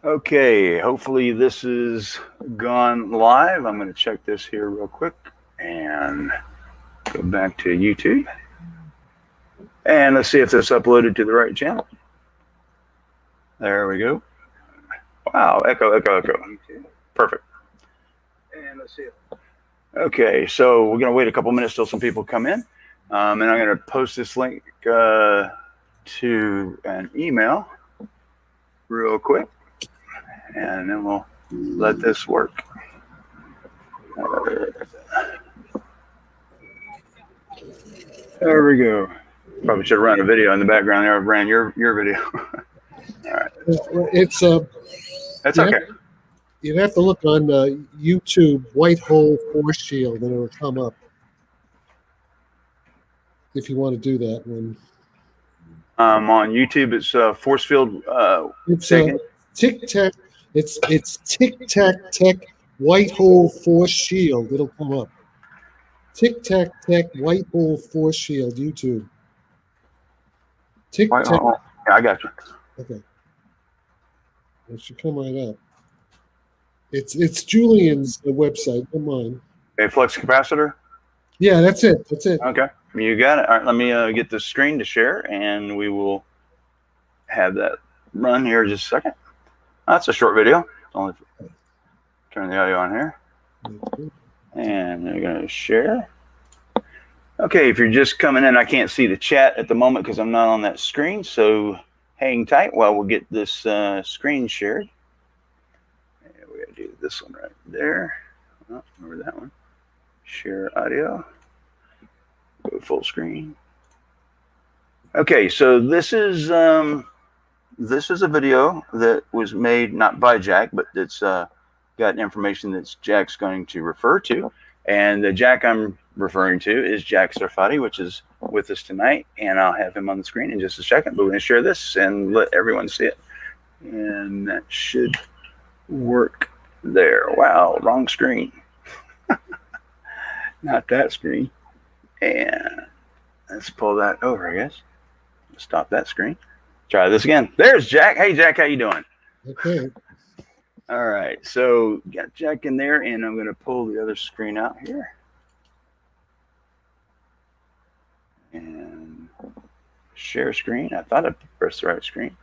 Okay, hopefully this is gone live. I'm going to check this here real quick and go back to YouTube. And let's see if this uploaded to the right channel. There we go. Wow, echo, echo, echo. Perfect. And let's see. Okay, so we're going to wait a couple minutes till some people come in. And I'm going to post this link to an email real quick. And then we'll let this work. There we go. Probably should have run a video in the background there. I ran your video. All right. It's That's okay. You'd have to look on YouTube, White Hole Force Shield, and it'll come up if you want to do that one. On YouTube, it's force field. It's Tic Tac. It's Tic Tac Tech White Hole Force Shield. It'll come up. Tic Tac Tech White Hole Force Shield YouTube. Tic Tac. Yeah, I got you. Okay. It should come right up. It's Julian's website, not mine. Okay, flux capacitor. Yeah, that's it. That's it. Okay, you got it. All right, let me get the screen to share, and we will have that run here in just a second. That's a short video. Only turn the audio on here, and we're going to share. Okay, if you're just coming in, I can't see the chat at the moment because I'm not on that screen, so hang tight while we'll get this screen shared. And we got to do this one right there. Oh, remember that one. Share audio. Go full screen. Okay, so this is a video that was made not by Jack, but it's got information that Jack's going to refer to. And the Jack I'm referring to is Jack Sarfati, which is with us tonight, and I'll have him on the screen in just a second. But we're going to share this and let everyone see it, and that should work there. Wow, wrong screen. Not that screen. And let's pull that over, I guess. Stop that screen. Try this again. There's Jack. Hey, Jack, how you doing? Okay. All right, so got Jack in there, and I'm going to pull the other screen out here. And share screen. I thought I pressed the right screen.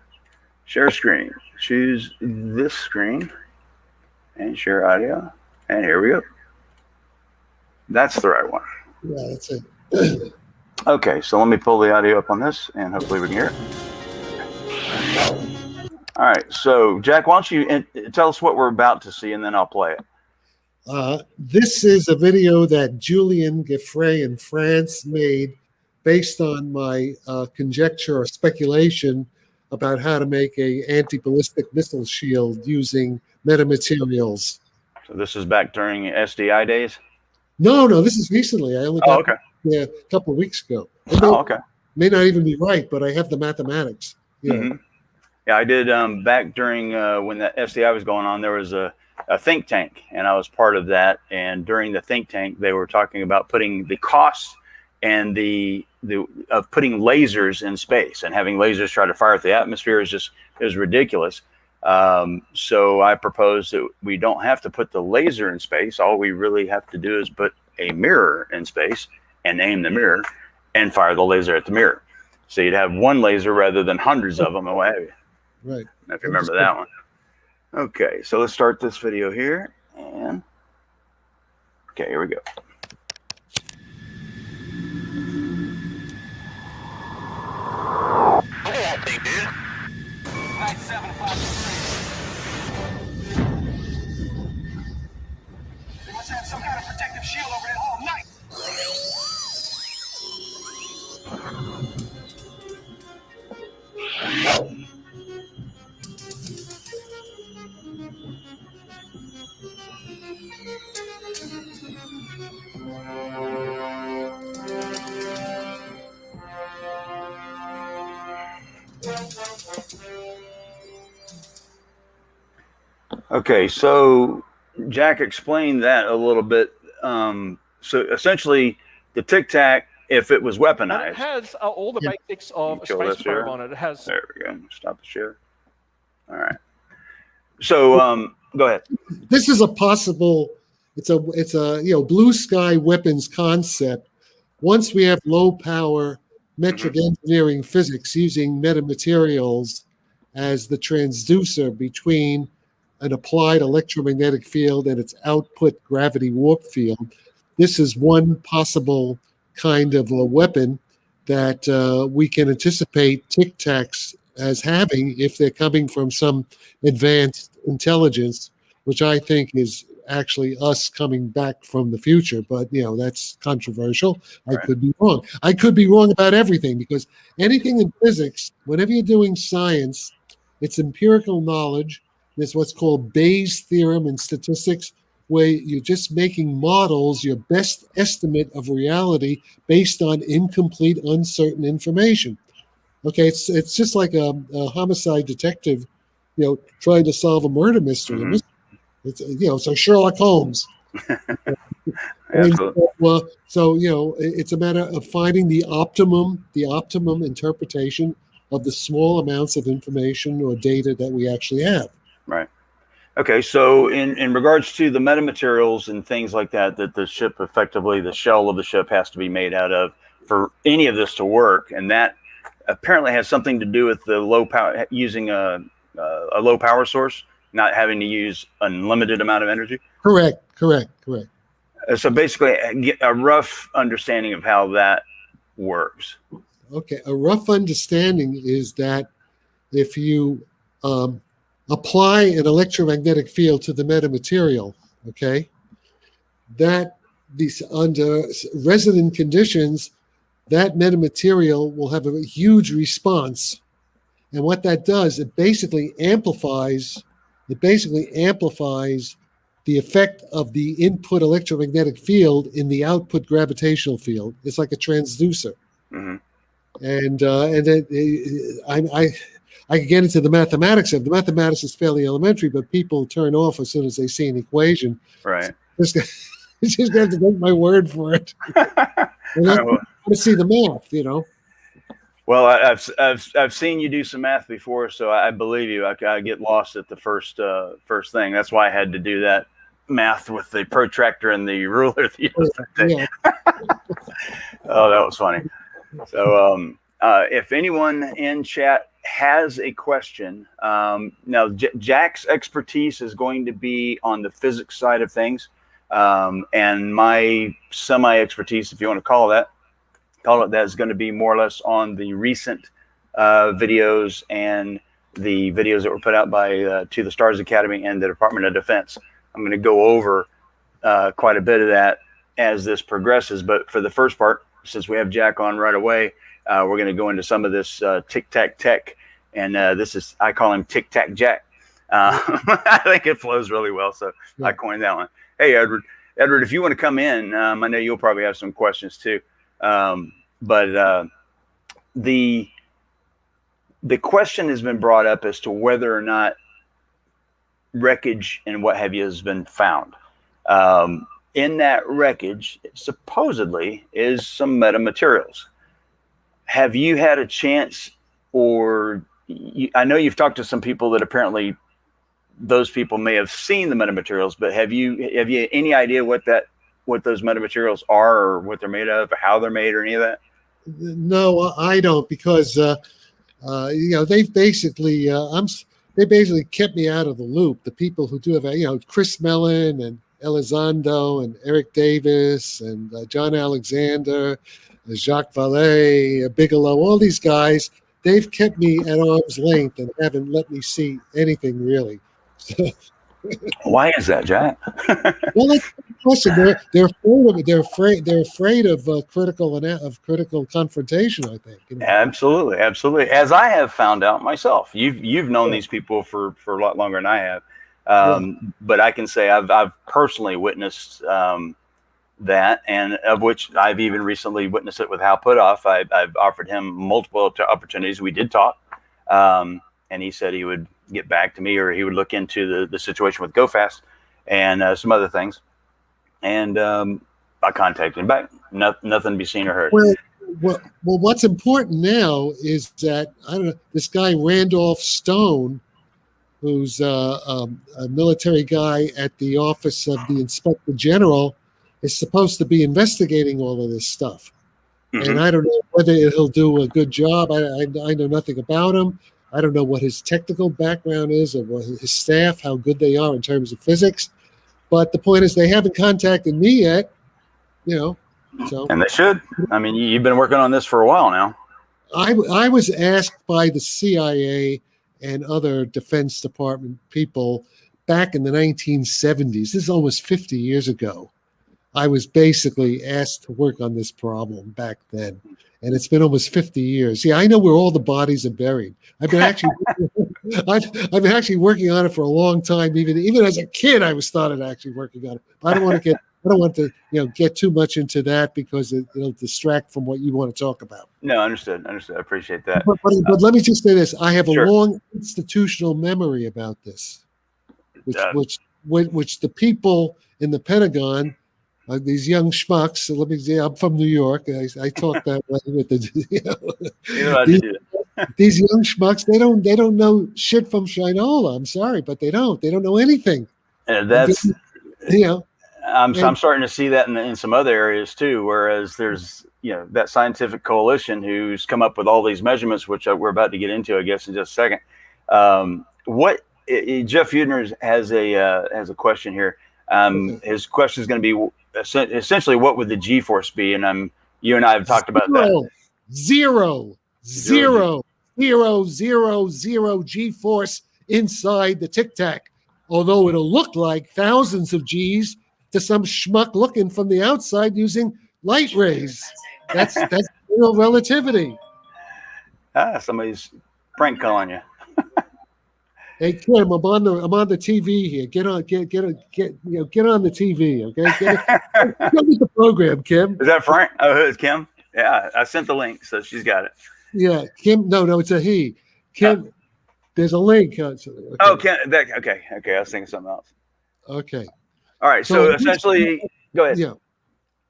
Share screen. Choose this screen and share audio. And here we go. That's the right one. Yeah, that's it. Okay, so let me pull the audio up on this, and hopefully we can hear it. All right, so Jack, why don't you tell us what we're about to see, and then I'll play it. This is a video that Julien Geffray in France made based on my conjecture or speculation about how to make a anti-ballistic missile shield using metamaterials. So this is back during SDI days? No, this is recently. I only got a couple of weeks ago. May not even be right, but I have the mathematics. Yeah. Mm-hmm. Yeah, I did back during when the SDI was going on. There was a think tank, and I was part of that. And during the think tank, they were talking about putting the costs and of putting lasers in space, and having lasers try to fire at the atmosphere is ridiculous. So I proposed that we don't have to put the laser in space. All we really have to do is put a mirror in space and aim the mirror and fire the laser at the mirror. So you'd have one laser rather than hundreds of them and what have you. Right. If you remember that one. Okay, so let's start this video here. And okay, here we go. Look at that thing, dude. 9753. They must have some kind of protective shield over it all night. Okay, so Jack explained that a little bit. So essentially, the Tic Tac, if it was weaponized, and it has all the basics of a space probe on it. It has. There we go. Stop the share. All right. So go ahead. This is a possible. It's a blue sky weapons concept. Once we have low power metric engineering physics using metamaterials as the transducer between an applied electromagnetic field and its output gravity warp field, this is one possible kind of a weapon that we can anticipate Tic Tacs as having if they're coming from some advanced intelligence, which I think is actually us coming back from the future. But, that's controversial. I could be wrong. I could be wrong about everything, because anything in physics, whenever you're doing science, it's empirical knowledge. There's what's called Bayes' theorem in statistics, where you're just making models, your best estimate of reality based on incomplete, uncertain information. Okay, it's just like a homicide detective, trying to solve a murder mystery. It's so Sherlock Holmes. It's a matter of finding the optimum interpretation of the small amounts of information or data that we actually have. Right. Okay, so in regards to the metamaterials and things like that the ship, effectively the shell of the ship, has to be made out of for any of this to work, and that apparently has something to do with the low power, using a low power source, not having to use unlimited amount of energy. Correct. So basically, get a rough understanding of how that works. Okay, a rough understanding is that if you apply an electromagnetic field to the metamaterial, okay, that these under resonant conditions, that metamaterial will have a huge response. And what that does, it basically amplifies the effect of the input electromagnetic field in the output gravitational field. It's like a transducer. Mm-hmm. And I could get into the mathematics of it. The mathematics is fairly elementary, but people turn off as soon as they see an equation. Right. Just have to take my word for it. And I want to see the math, Well, I've seen you do some math before, so I believe you. I get lost at the first thing. That's why I had to do that math with the protractor and the ruler. Yeah. Oh, that was funny. So if anyone in chat has a question, now Jack's expertise is going to be on the physics side of things, and my semi-expertise, if you want to call it that, is going to be more or less on the recent videos and the videos that were put out by To the Stars Academy and the Department of Defense. I'm going to go over quite a bit of that as this progresses, but for the first part, since we have Jack on right away, we're going to go into some of this Tic Tac tech, and I call him Tic Tac Jack. I think it flows really well, so I coined that one. Hey, Edward, if you want to come in, I know you'll probably have some questions too. But the question has been brought up as to whether or not wreckage and what have you has been found. In that wreckage, supposedly, is some metamaterials. Have you had a chance, or I know you've talked to some people that apparently those people may have seen the metamaterials, but have you any idea what those metamaterials are, or what they're made of, or how they're made, or any of that? No, I don't, because they basically kept me out of the loop. The people who do have, Chris Mellon and Elizondo and Eric Davis and John Alexander, Jacques Vallée, Bigelow, all these guys, they've kept me at arm's length and haven't let me see anything really. Why is that, Jack? Well, listen, they're afraid of critical confrontation, I think. Absolutely. As I have found out myself, you've known these people for a lot longer than I have. But I can say I've personally witnessed that, and of which I've even recently witnessed it with Hal Putoff. I've offered him multiple opportunities. We did talk, and he said he would get back to me, or he would look into the situation with GoFast and some other things. And I contacted him back. Nothing to be seen or heard. Well, what's important now is that, I don't know, this guy Randolph Stone who's a military guy at the office of the Inspector General, is supposed to be investigating all of this stuff. Mhm. And I don't know whether he'll do a good job. I know nothing about him. I don't know what his technical background is or what his staff, how good they are in terms of physics. But the point is, they haven't contacted me yet. So And they should. I mean, you've been working on this for a while now. I was asked by the CIA and other Defense Department people back in the 1970s. This is almost 50 years ago. I was basically asked to work on this problem back then, and it's been almost 50 years. Yeah, I know where all the bodies are buried. I've been actually, I've been actually working on it for a long time. Even as a kid, I was started actually working on it. I don't want to get too much into that because it'll distract from what you want to talk about. No, understood. I appreciate that. But let me just say this: I have a Sure. long institutional memory about this, which the people in the Pentagon. These young schmucks. So let me say, I'm from New York. I talk that way with the. These young schmucks. They don't know shit from Shinola. I'm sorry, but they don't. They don't know anything. And that's I'm starting to see that in some other areas too. Whereas there's that scientific coalition who's come up with all these measurements, which we're about to get into, I guess, in just a second. Jeff Udner has a question here. His question is going to be essentially, what would the G-force be? And you and I have talked about that. Zero G-force inside the Tic Tac, although it'll look like thousands of G's to some schmuck looking from the outside using light rays. That's general relativity. Somebody's prank calling you. Hey Kim, I'm on the TV here. Get on the TV, okay? Get with the program, Kim. Is that Frank? Oh, it's Kim. Yeah, I sent the link, so she's got it. Yeah, Kim. No, it's a he. Kim, there's a link. Okay. Oh, Kim. Okay. I was thinking something else. Okay. All right. So essentially, go ahead. Yeah.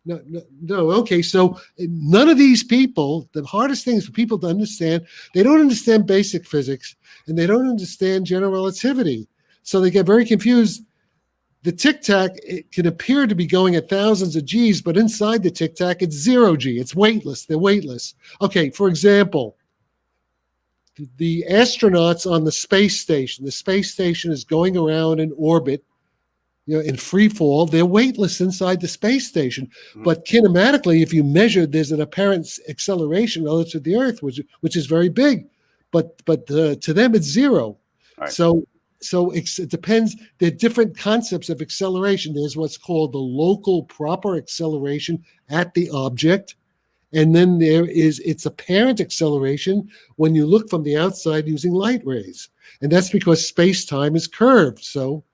No. Okay. So none of these people, the hardest thing is for people to understand, they don't understand basic physics and they don't understand general relativity. So they get very confused. The Tic Tac, it can appear to be going at thousands of G's, but inside the Tic Tac, it's 0 G. It's weightless. They're weightless. Okay. For example, the astronauts on the space station is going around in orbit, in free fall. They're weightless inside the space station. Mm-hmm. But kinematically, if you measure, there's an apparent acceleration relative to the Earth, which is very big. But to them, it's 0. Right. So it depends. There are different concepts of acceleration. There's what's called the local proper acceleration at the object. And then there is its apparent acceleration when you look from the outside using light rays. And that's because space-time is curved. So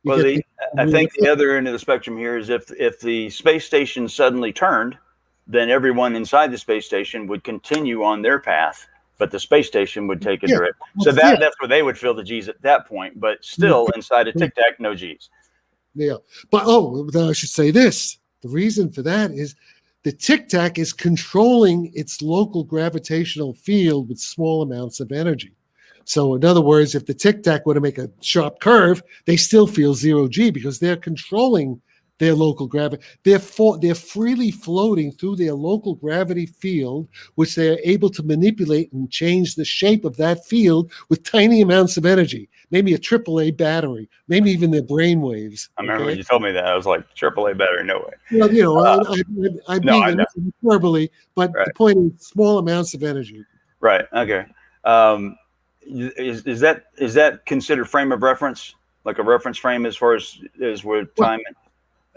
I think the other end of the spectrum here is if the space station suddenly turned, then everyone inside the space station would continue on their path, but the space station would take a direct. So that's where they would feel the G's at that point, but still inside a Tic Tac, no G's. Yeah. But I should say this. The reason for that is the Tic Tac is controlling its local gravitational field with small amounts of energy. So in other words, if the Tic Tac were to make a sharp curve, they still feel 0 G because they're controlling their local gravity. They're freely floating through their local gravity field, which they're able to manipulate and change the shape of that field with tiny amounts of energy, maybe a AAA battery, maybe even their brain waves. I remember when you told me that. I was like, AAA battery, no way. Well, I'm being hyperbole, but the point is small amounts of energy. Right. Okay. Is that considered frame of reference, like a reference frame as far as with time?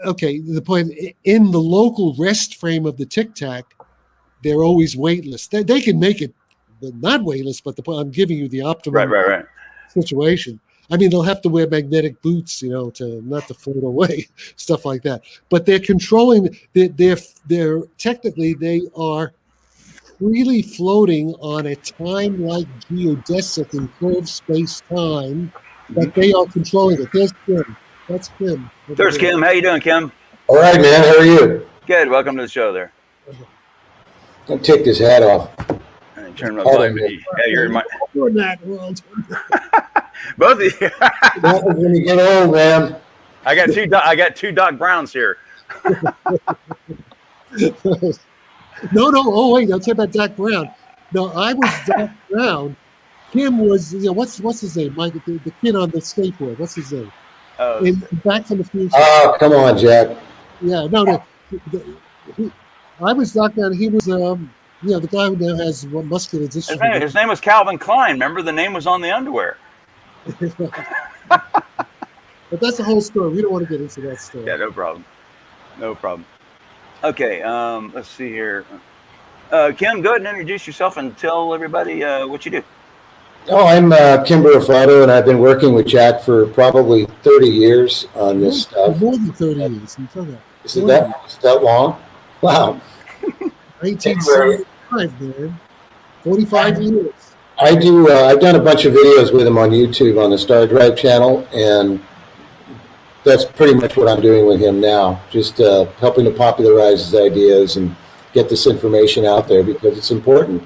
Okay, the point in the local rest frame of the Tic Tac, they're always weightless. They can make it not weightless, but I'm giving you the optimum situation. I mean, they'll have to wear magnetic boots, to not to float away, stuff like that. But they're controlling. They're technically they are freely floating on a time-like geodesic in curved space-time, but they are controlling it. There's Kim. That's Kim. There's Kim. How you doing, Kim? All right, man. How are you? Good. Welcome to the show there. I'll take this hat off. And turn my light. Yeah, you're in my... in that world. Both of you. That was when you get old, man. I got two Doc Browns here. No. Oh wait, I'll tell you about Doc Brown. No, I was Doc Brown. Kim was, what's his name? Mike, the kid on the skateboard. What's his name? In Back from the Future. Oh, come on, Jack. Yeah, no. I was Doc Brown. He was, the guy who now has muscular dystrophy. His name was Calvin Klein. Remember, the name was on the underwear. But that's the whole story. We don't want to get into that story. Yeah, no problem. Okay, let's see here. Kim, go ahead and introduce yourself and tell everybody what you do. Oh, I'm Kim Burafato, and I've been working with Jack for probably 30 years on this stuff. More than 30 years. Is it that long? Wow. 1975, man. 45 years. I do. I've done a bunch of videos with him on YouTube on the Star Drive channel, and that's pretty much what I'm doing with him now. Just helping to popularize his ideas and get this information out there because it's important.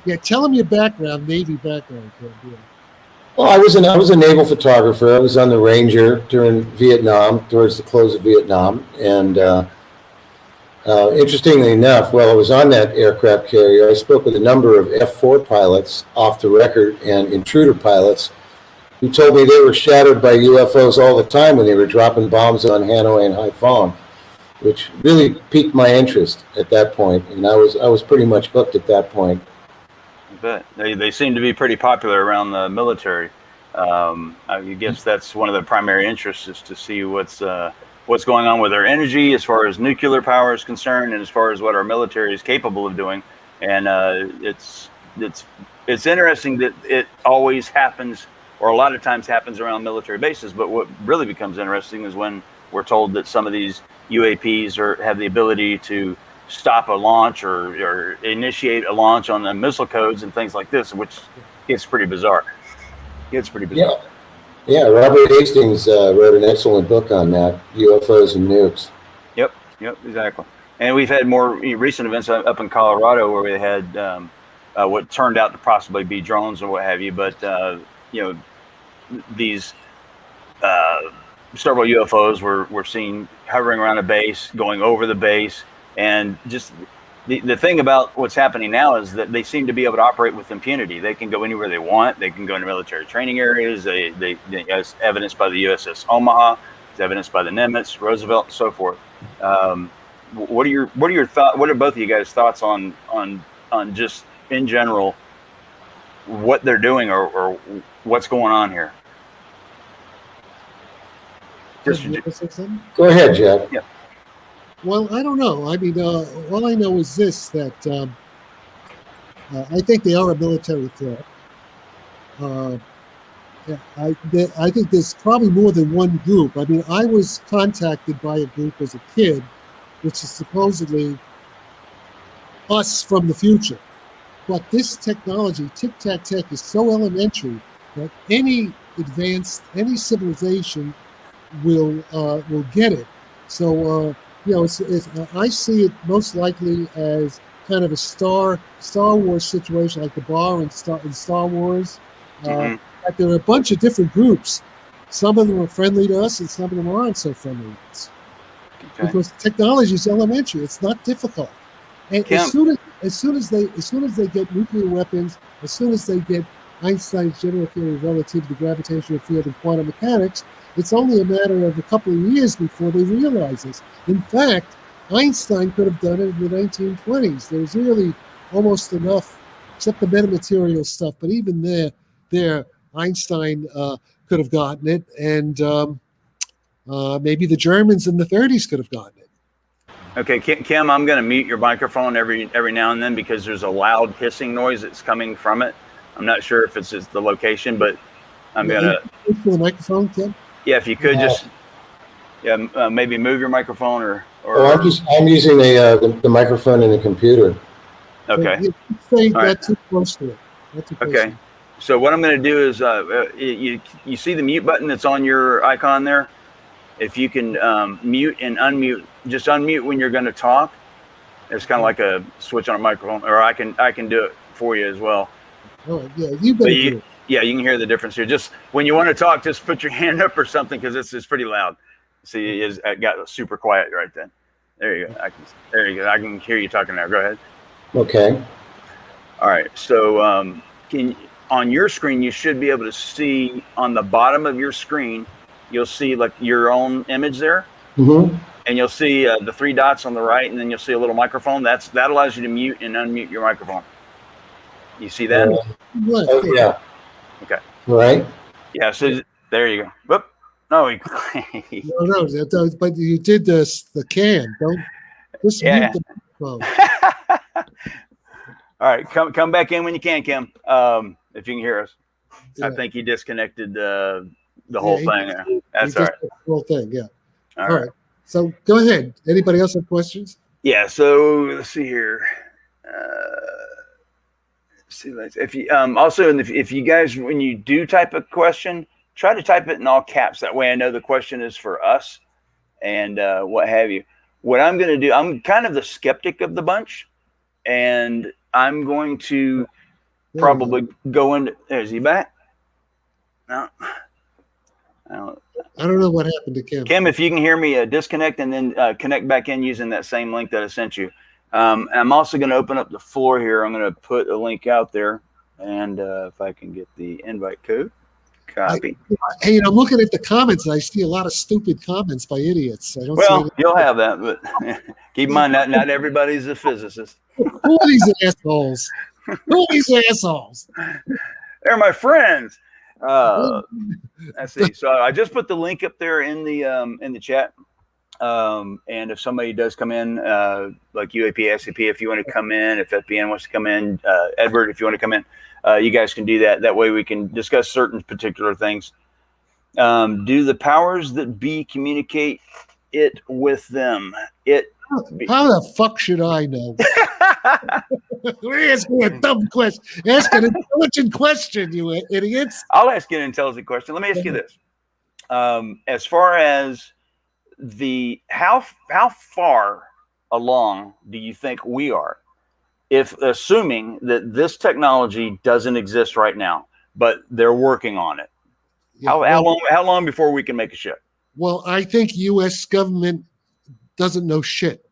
Yeah, tell him your background, Navy background. Yeah. Well, I was a naval photographer. I was on the Ranger during Vietnam, towards the close of Vietnam, and interestingly enough, while I was on that aircraft carrier, I spoke with a number of F-4 pilots off the record and intruder pilots who told me they were shadowed by UFOs all the time when they were dropping bombs on Hanoi and Haiphong, which really piqued my interest at that point, and I was pretty much hooked at that point. But they seem to be pretty popular around the military. I guess that's one of the primary interests, is to see what's going on with our energy as far as nuclear power is concerned, and as far as what our military is capable of doing. And it's interesting that it always happens, or a lot of times happens, around military bases. But what really becomes interesting is when we're told that some of these UAPs have the ability to stop a launch or initiate a launch on the missile codes and things like this, which gets pretty bizarre. Yeah, Robert Hastings wrote an excellent book on that, UFOs and nukes. Yep, exactly. And we've had more recent events up in Colorado where we had what turned out to possibly be drones and what have you. But these several UFOs were seen hovering around a base, going over the base. And just the thing about what's happening now is that they seem to be able to operate with impunity. They can go anywhere they want. They can go into military training areas. They as evidenced by the USS Omaha, as evidenced by the Nimitz, Roosevelt, and so forth. What are your thoughts? What are both of you guys' thoughts on just in general what they're doing or what's going on here? Go ahead, Jeff. Yeah. Well, I don't know. I mean, all I know is this, that I think they are a military threat. I think there's probably more than one group. I mean, I was contacted by a group as a kid, which is supposedly us from the future. But this technology, tic-tac-tech, is so elementary that any civilization will get it. So, I see it most likely as kind of a Star Wars situation, like the bar in Star Wars. There are a bunch of different groups. Some of them are friendly to us, and some of them aren't so friendly to us. Okay. Because technology is elementary; it's not difficult. And as soon as they get nuclear weapons, as soon as they get Einstein's general theory of relativity, gravitational field, and quantum mechanics, it's only a matter of a couple of years before they realize this. In fact, Einstein could have done it in the 1920s. There's really almost enough, except the metamaterial stuff. But even there, Einstein could have gotten it, and maybe the Germans in the 30s could have gotten it. Okay, Kim, I'm going to mute your microphone every now and then because there's a loud hissing noise that's coming from it. I'm not sure if it's just the location, but I'm going to... the microphone, Kim? Yeah, if you could just maybe move your microphone or I'm using the microphone in the computer. Okay. Say that too close to it. Okay. So what I'm going to do is you see the mute button that's on your icon there? If you can mute and unmute, just unmute when you're going to talk. It's kind of like a switch on a microphone, or I can do it for you as well. Oh, yeah, you better do it. Yeah, you can hear the difference here. Just when you want to talk, just put your hand up or something because it's pretty loud. See, it got super quiet right then. There you go. There you go. I can hear you talking now. Go ahead. Okay. All right. So on your screen, you should be able to see on the bottom of your screen, you'll see like your own image there. Mm-hmm. And you'll see the 3 dots on the right, and then you'll see a little microphone. That allows you to mute and unmute your microphone. You see that? Oh, yeah. Okay. Right. Yeah. So there you go. Whoop. No. No, but you did the cam. Don't just Yeah. mute the microphone. All right. Come back in when you can, Kim. If you can hear us. Yeah. I think you disconnected the whole thing there. That's You all just right. did the whole thing. Yeah. All All right. So go ahead. Anybody else have questions? Yeah. So let's see here. See, if you also if you guys, when you do type a question, try to type it in all caps. That way I know the question is for us and what have you. What I'm going to do, I'm kind of the skeptic of the bunch, and I'm going to probably go into. Is he back? No. I don't know what happened to Kim. Kim, if you can hear me, disconnect and then connect back in using that same link that I sent you. I'm also going to open up the floor here. I'm going to put a link out there, and if I can get the invite code, copy. Hey, I'm looking at the comments, and I see a lot of stupid comments by idiots. I don't see any. You'll have that, but keep in mind, not everybody's a physicist. Who are these assholes? Who are these assholes? They're my friends. Let's see. So I just put the link up there in the chat. And if somebody does come in, like UAP, SAP, if you want to come in, if FBN wants to come in, Edward, if you want to come in, you guys can do that. That way we can discuss certain particular things. Do the powers that be communicate it with them? How the fuck should I know? Ask me a dumb question. Ask an intelligent question, you idiots. I'll ask you an intelligent question. Let me ask you this. As far as how far along do you think we are, if assuming that this technology doesn't exist right now, but they're working on it? Yeah, how long before we can make a ship? Well, I think U.S. government doesn't know shit,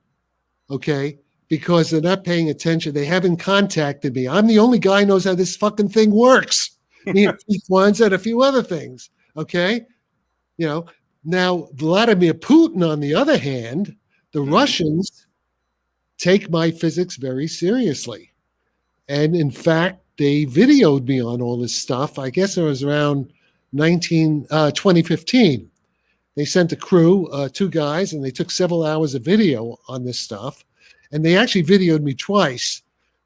okay? Because they're not paying attention. They haven't contacted me. I'm the only guy who knows how this fucking thing works. Me and Keith Wans and a few other things, okay? You know, now Vladimir Putin, on the other hand, the Russians take my physics very seriously. And in fact, they videoed me on all this stuff. I guess it was around 2015. They sent a crew, 2 guys, and they took several hours of video on this stuff. And they actually videoed me twice.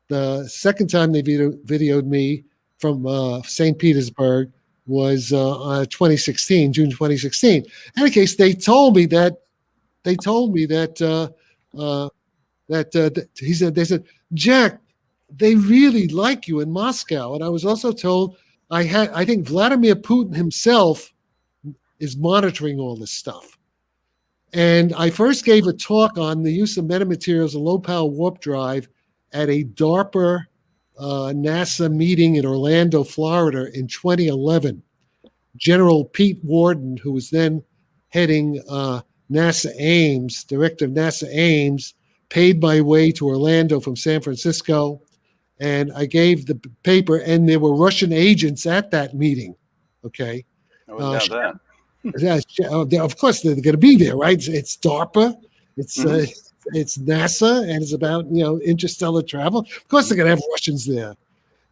The second time they videoed me from St. Petersburg was 2016, June 2016. In any case, they told me that they said, Jack, they really like you in Moscow. And I was also told I think Vladimir Putin himself is monitoring all this stuff. And I first gave a talk on the use of metamaterials and low-power warp drive at a DARPA NASA meeting in Orlando, Florida in 2011. General Pete Worden, who was then heading NASA Ames, director of NASA Ames, paid my way to Orlando from San Francisco. And I gave the paper, and there were Russian agents at that meeting. Okay. Of course, they're going to be there, right? It's DARPA, it's NASA, and it's about interstellar travel. Of course, they're going to have Russians there,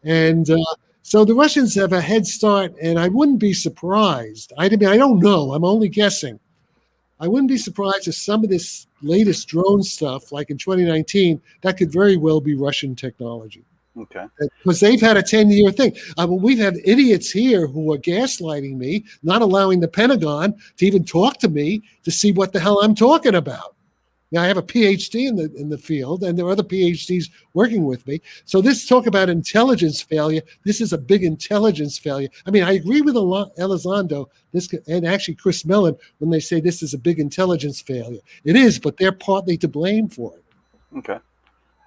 and so the Russians have a head start. And I wouldn't be surprised. I don't know. I'm only guessing. I wouldn't be surprised if some of this latest drone stuff, like in 2019, that could very well be Russian technology. Okay. Because they've had a 10-year thing. We've had idiots here who are gaslighting me, not allowing the Pentagon to even talk to me to see what the hell I'm talking about. Now, I have a PhD in the field, and there are other PhDs working with me. So this talk about intelligence failure, this is a big intelligence failure. I mean, I agree with Elizondo and actually Chris Mellon when they say this is a big intelligence failure. It is, but they're partly to blame for it. Okay.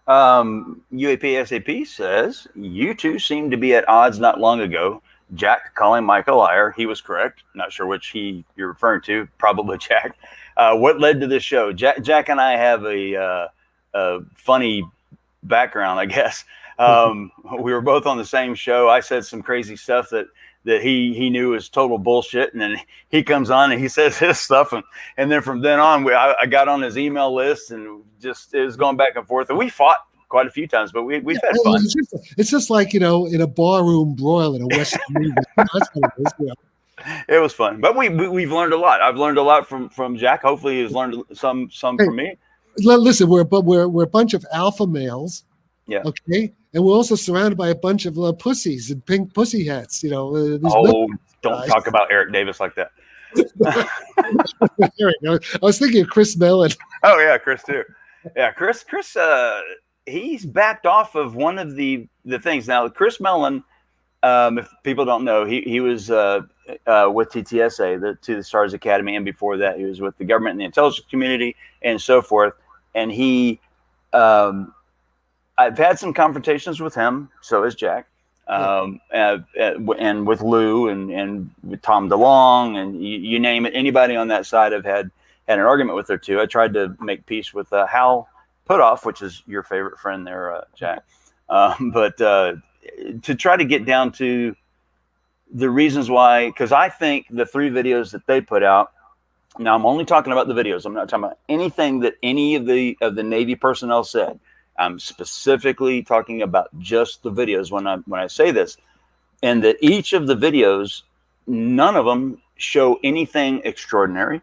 UAP SAP says, you two seem to be at odds not long ago. Jack calling Mike a liar. He was correct. Not sure which you're referring to. Probably Jack. What led to this show? Jack and I have a funny background, I guess. We were both on the same show. I said some crazy stuff that he knew was total bullshit, and then he comes on and he says his stuff, and then from then on, I got on his email list, and just it was going back and forth, and we fought quite a few times, but we've had fun. It's just like, in a barroom broil in a Western movie. That's what it is, It was fun, but we've learned a lot. I've learned a lot from Jack. Hopefully, he's learned some from me. Listen, we're a bunch of alpha males. Yeah. Okay. And we're also surrounded by a bunch of pussies in pink pussy hats. Don't talk about Eric Davis like that. I was thinking of Chris Mellon. Oh yeah, Chris too. Yeah, Chris. He's backed off of one of the things. Now, Chris Mellon, if people don't know, he was with TTSA, To the Stars Academy, and before that, he was with the government and the intelligence community and so forth. And he, I've had some confrontations with him. So has Jack, and with Lou and with Tom DeLong, and you name it. Anybody on that side, I've had an argument with her too. I tried to make peace with Hal Putoff, which is your favorite friend there, Jack. But to try to get down to the reasons why, because I think the 3 videos that they put out. Now I'm only talking about the videos. I'm not talking about anything that any of the Navy personnel said. I'm specifically talking about just the videos when I say this, and that each of the videos, none of them show anything extraordinary.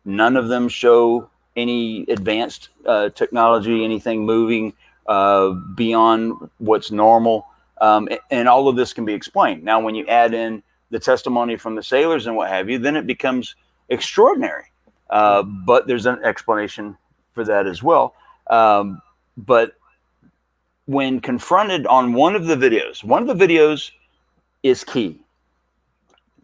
None of them show any advanced technology, anything moving beyond what's normal. And all of this can be explained. Now, when you add in the testimony from the sailors and what have you, then it becomes extraordinary. But there's an explanation for that as well. But when confronted on one of the videos is key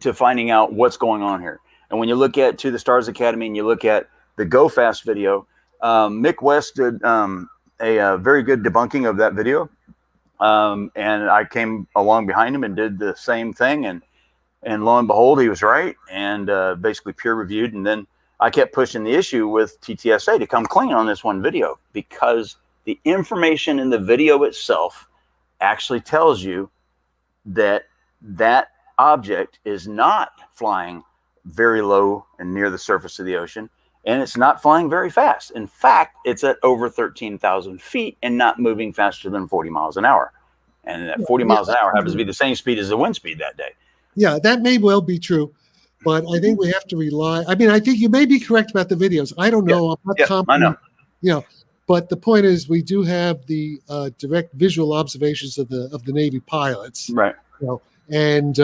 to finding out what's going on here. And when you look at To the Stars Academy and you look at the Go Fast video, Mick West did a very good debunking of that video. And I came along behind him and did the same thing. And lo and behold, he was right, and basically peer reviewed. And then I kept pushing the issue with TTSA to come clean on this one video, because the information in the video itself actually tells you that object is not flying very low and near the surface of the ocean, and it's not flying very fast. In fact, it's at over 13,000 feet and not moving faster than 40 miles an hour. And that 40 miles an hour happens to be the same speed as the wind speed that day. Yeah, that may well be true, but I think we have to rely. I mean, I think you may be correct about the videos. I don't know. Yeah, I'm not I know. But the point is, we do have the direct visual observations of the Navy pilots, right? And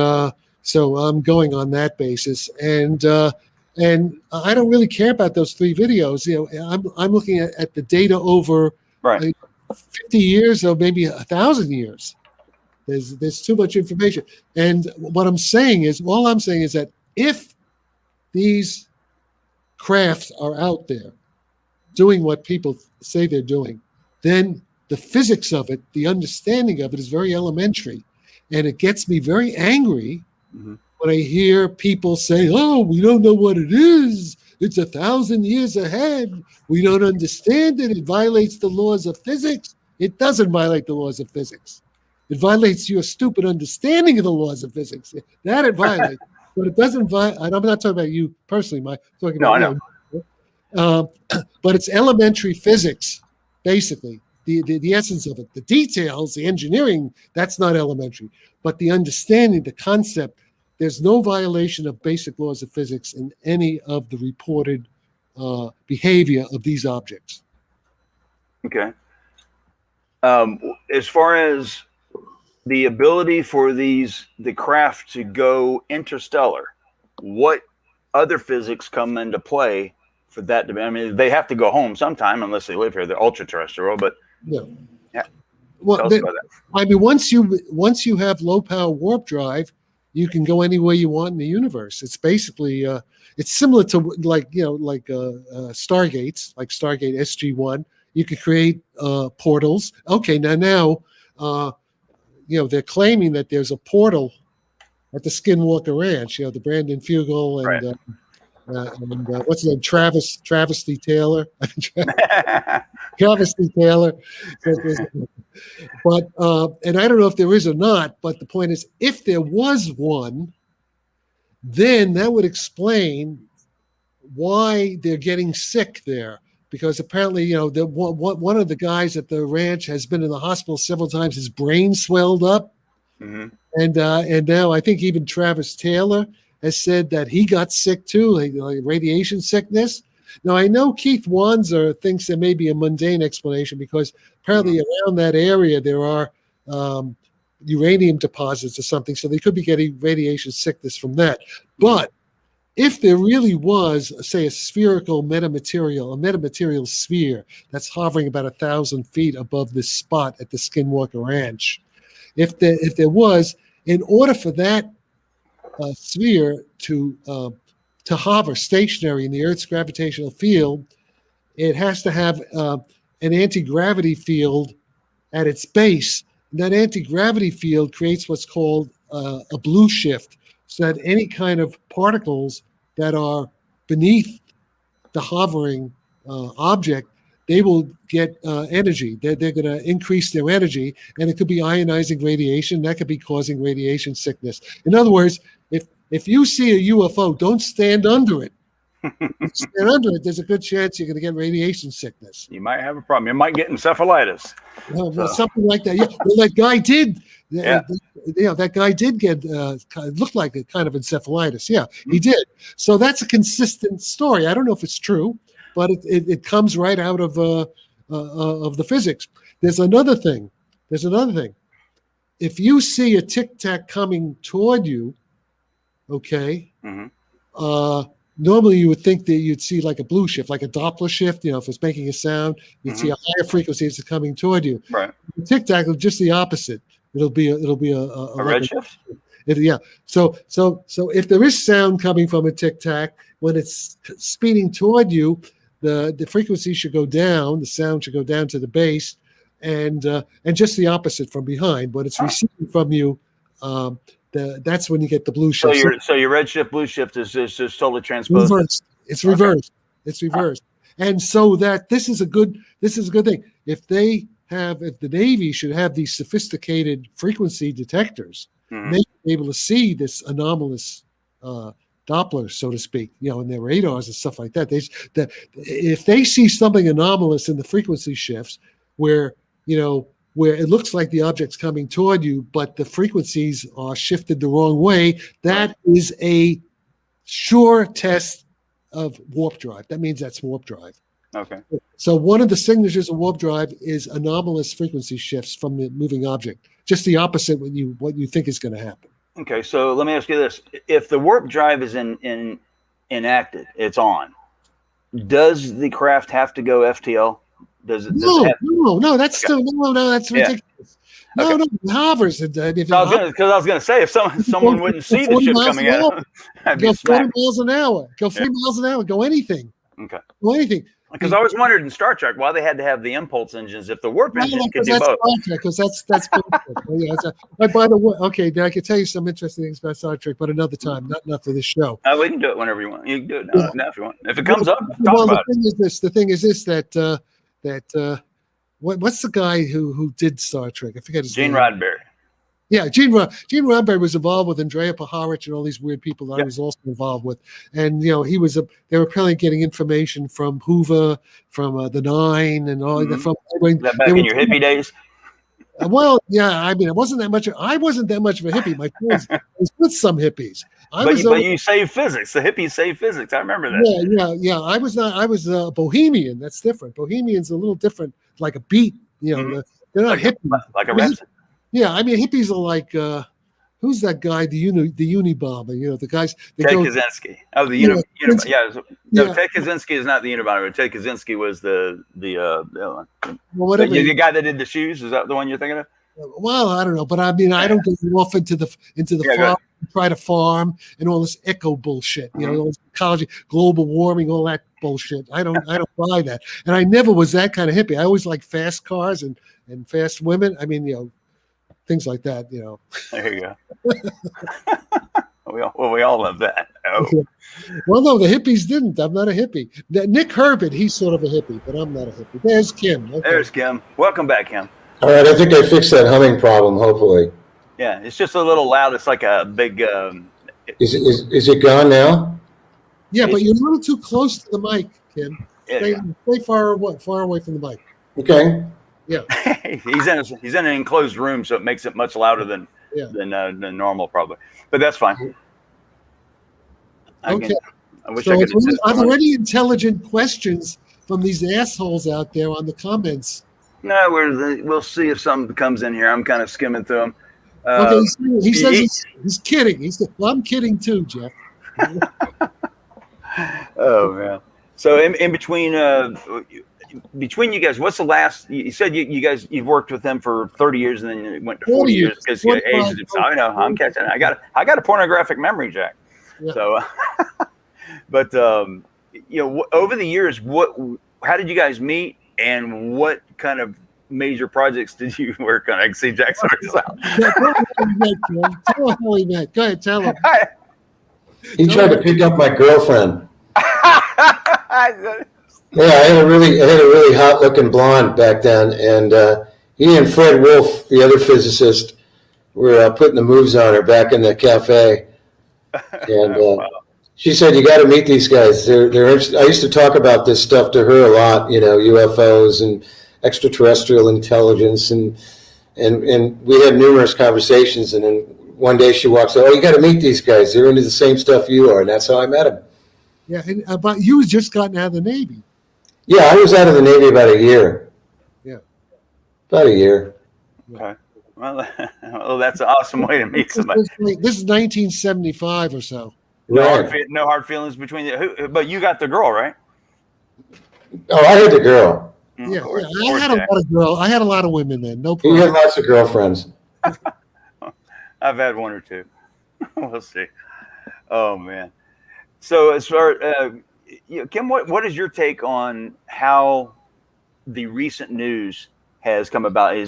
so I'm going on that basis, and I don't really care about those 3 videos. I'm looking at the data over 50 years or maybe 1,000 years. There's too much information, and all I'm saying is that if these crafts are out there doing what people say they're doing, then the physics of it, the understanding of it, is very elementary. And it gets me very angry when I hear people say, oh, we don't know what it is. It's 1,000 years ahead. We don't understand it. It violates the laws of physics. It doesn't violate the laws of physics. It violates your stupid understanding of the laws of physics. That it violates. But it doesn't violate. I'm not talking about you personally, Mike. I'm talking about I know. But it's elementary physics, basically, the essence of it. The details, the engineering, that's not elementary. But the understanding, the concept, there's no violation of basic laws of physics in any of the reported behavior of these objects. Okay. As far as the ability for the craft to go interstellar, what other physics come into play for that? I mean, they have to go home sometime unless they live here. They're ultra terrestrial, but yeah. Well, I mean, once you have low power warp drive, you can go anywhere you want in the universe. It's basically it's similar to Stargates, like Stargate SG-1. You could create portals. Okay, now they're claiming that there's a portal at the Skinwalker Ranch. The Brandon Fugel Right. and what's his name, Travesty Taylor. Travesty Taylor. But and I don't know if there is or not, but the point is, if there was one, then that would explain why they're getting sick there. Because apparently, one of the guys at the ranch has been in the hospital several times. His brain swelled up, Mm-hmm. and now I think even Travis Taylor has said that he got sick too, like radiation sickness. Now I know Keith Wanzer thinks there may be a mundane explanation because apparently around that area there are uranium deposits or something, so they could be getting radiation sickness from that. But if there really was, say, a metamaterial sphere that's hovering about 1,000 feet above this spot at the Skinwalker Ranch, if there was, in order for that sphere to hover stationary in the Earth's gravitational field, it has to have an anti-gravity field at its base. And that anti-gravity field creates what's called a blue shift, so that any kind of particles that are beneath the hovering object, they will get energy. They're going to increase their energy, and it could be ionizing radiation. That could be causing radiation sickness. In other words, if you see a UFO, don't stand under it. If you stand under it, there's a good chance you're going to get radiation sickness. You might have a problem. You might get encephalitis. Something like that. Yeah. Well, that guy did. Yeah. That guy did get looked like a kind of encephalitis. Yeah, he did. So that's a consistent story. I don't know if it's true, but it comes right out of the physics. There's another thing. If you see a tic tac coming toward you, okay, normally you would think that you'd see like a blue shift, like a Doppler shift. If it's making a sound, you'd see a higher frequency as it's coming toward you. Right. The tic tac is just the opposite. It'll be a redshift. Yeah. So if there is sound coming from a tic tac, when it's speeding toward you, the frequency should go down. The sound should go down to the base, and just the opposite from behind. When it's receiving from you, that's when you get the blue shift. So your redshift, blue shift is just totally transposed. Reversed. It's reversed. Okay. It's reversed. And so that this is a good thing. If the Navy should have these sophisticated frequency detectors, they should be able to see this anomalous Doppler, so to speak, in their radars and stuff like that. If they see something anomalous in the frequency shifts, where it looks like the object's coming toward you, but the frequencies are shifted the wrong way, that is a sure test of warp drive. That means that's warp drive. Okay. So one of the signatures of warp drive is anomalous frequency shifts from the moving object. Just the opposite what you think is going to happen. Okay, so let me ask you this: if the warp drive is enacted, it's on. Does the craft have to go FTL? No, that's still that's ridiculous. Okay. No, it hovers. Because I was going to say, if someone wouldn't see the ship coming out, I'd go be 40 miles an hour. Go 3 miles an hour. Go anything. Okay. Go anything. Because I always wondered in Star Trek why they had to have the impulse engines if the warp engine could do both. Because that's yeah, by the way, okay, now I can tell you some interesting things about Star Trek, but another time, not for this show. We can do it whenever you want. You can do it now if you want. If it comes up, talk about it. The thing is this that what's the guy who did Star Trek? I forget his name. Gene Roddenberry. Yeah, Gene Roddenberry was involved with Andrea Paharich and all these weird people that I was also involved with. And, they were apparently getting information from Hoover, from the Nine and all that. That back in your hippie days? Well, yeah, I mean, I wasn't that much of a hippie. My friends was with some hippies. But you saved physics. The hippies saved physics. I remember that. Yeah. I was a bohemian. That's different. Bohemian's a little different, like a beat. They're not hippies. Like a rhapsody. Yeah, I mean, hippies are like, who's that guy, the Unabomber? The guys. Ted Kaczynski. Oh, the Unabomber. Yeah. No, Ted Kaczynski is not the Unabomber. Ted Kaczynski was the one. Well, whatever. The guy that did the shoes. Is that the one you're thinking of? Well, I don't know, but I mean, I don't get off into the farm, try to farm and all this eco bullshit. All this ecology, global warming, all that bullshit. I don't buy that, and I never was that kind of hippie. I always liked fast cars and fast women. I mean, things like that. There you go. we all love that. Oh. Well, no, the hippies didn't. I'm not a hippie. Nick Herbert, he's sort of a hippie, but I'm not a hippie. There's Kim. Okay. There's Kim. Welcome back, Kim. All right, I think I fixed that humming problem, hopefully. Yeah, it's just a little loud. It's like a big... Is it gone now? Yeah, but you're a little too close to the mic, Kim. Yeah. Stay far away from the mic. Okay. Yeah. He's in an enclosed room, so it makes it much louder than normal, probably. But that's fine. Okay. I wish So I could. are there any intelligent questions from these assholes out there on the comments? No, we'll see if something comes in here. I'm kind of skimming through them. Okay, he says he's kidding. He said, "Well, I'm kidding too, Jeff." Oh man! So in between you guys, what's the last? You said you've worked with them for 30 years, and then it went to 40 years because I know I'm catching. I got a pornographic memory, Jack. Yeah. So, but over the years, how did you guys meet, and what kind of major projects did you work on? I can see Jack's already out. Tell him how he met. Go ahead, tell him. He tried to pick up my girlfriend. Yeah, I had a really hot looking blonde back then, and he and Fred Wolf, the other physicist, were putting the moves on her back in the cafe. And Wow. she said, "You got to meet these guys. They're interesting." I used to talk about this stuff to her a lot, UFOs and extraterrestrial intelligence, and we had numerous conversations. And then one day she walks out, "Oh, you got to meet these guys. They're into the same stuff you are," and that's how I met them. Yeah, and but you had just gotten out of the Navy. Yeah, I was out of the Navy about a year. Yeah, about a year. Okay. Well, that's an awesome way to meet somebody. This is 1975 or so. Right. No hard feelings between you. But you got the girl, right? Oh, I had the girl. Yeah, I had a lot of girls. I had a lot of women then. No You problem. had lots of girlfriends. I've had one or two. We'll see. Oh man. So as far Kim, what is your take on how the recent news has come about? I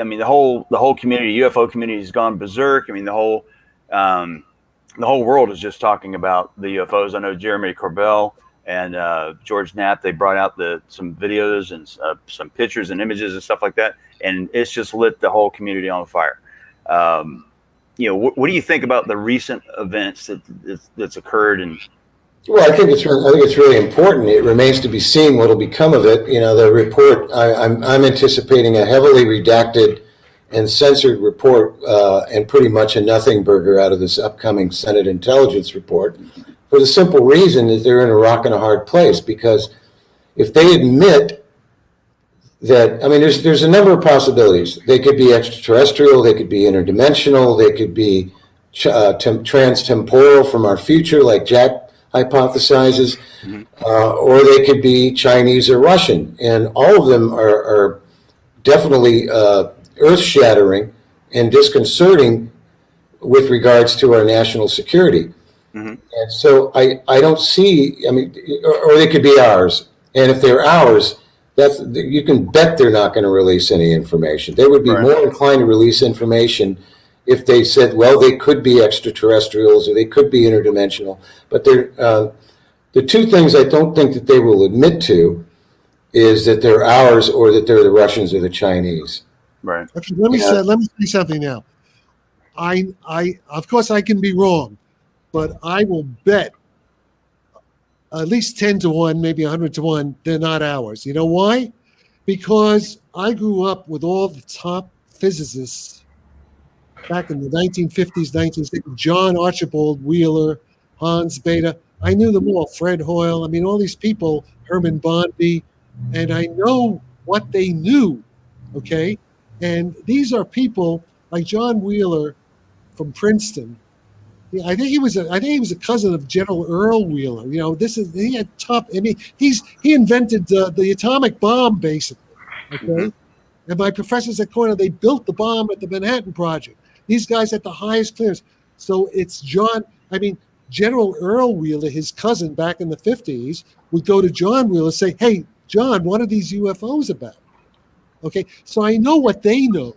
mean, the whole community, UFO community, has gone berserk. I mean, the whole world is just talking about the UFOs. I know Jeremy Corbell and George Knapp, they brought out some videos and some pictures and images and stuff like that, and it's just lit the whole community on fire. What do you think about the recent events that's occurred? And Well, I think it's really important. It remains to be seen what will become of it. The report. I'm anticipating a heavily redacted and censored report, and pretty much a nothing burger out of this upcoming Senate Intelligence report, for the simple reason that they're in a rock and a hard place. Because if they admit that, I mean, there's a number of possibilities. They could be extraterrestrial. They could be interdimensional. They could be transtemporal from our future, like Jack hypothesizes, or they could be Chinese or Russian, and all of them are definitely earth-shattering and disconcerting with regards to our national security. And so I don't see. I mean, or they could be ours, and if they're ours, you can bet they're not going to release any information. They would be more inclined to release information if they said, well, they could be extraterrestrials or they could be interdimensional. But the two things I don't think that they will admit to is that they're ours or that they're the Russians or the Chinese. Right. Okay, let me say something now. I of course I can be wrong, but I will bet at least 10 to 1, maybe 100 to 1, they're not ours. You know why? Because I grew up with all the top physicists back in the 1950s, 1960s, John Archibald Wheeler, Hans Bethe. I knew them all, Fred Hoyle. I mean, all these people, Herman Bondi, and I know what they knew, okay? And these are people like John Wheeler from Princeton. I think he was a cousin of General Earl Wheeler. He had top. I mean, he invented the atomic bomb basically. Okay, and my professors at Cornell, they built the bomb at the Manhattan Project. These guys had the highest clearance. So it's General Earl Wheeler, his cousin back in the 50s, would go to John Wheeler and say, "Hey, John, what are these UFOs about?" Okay, so I know what they know.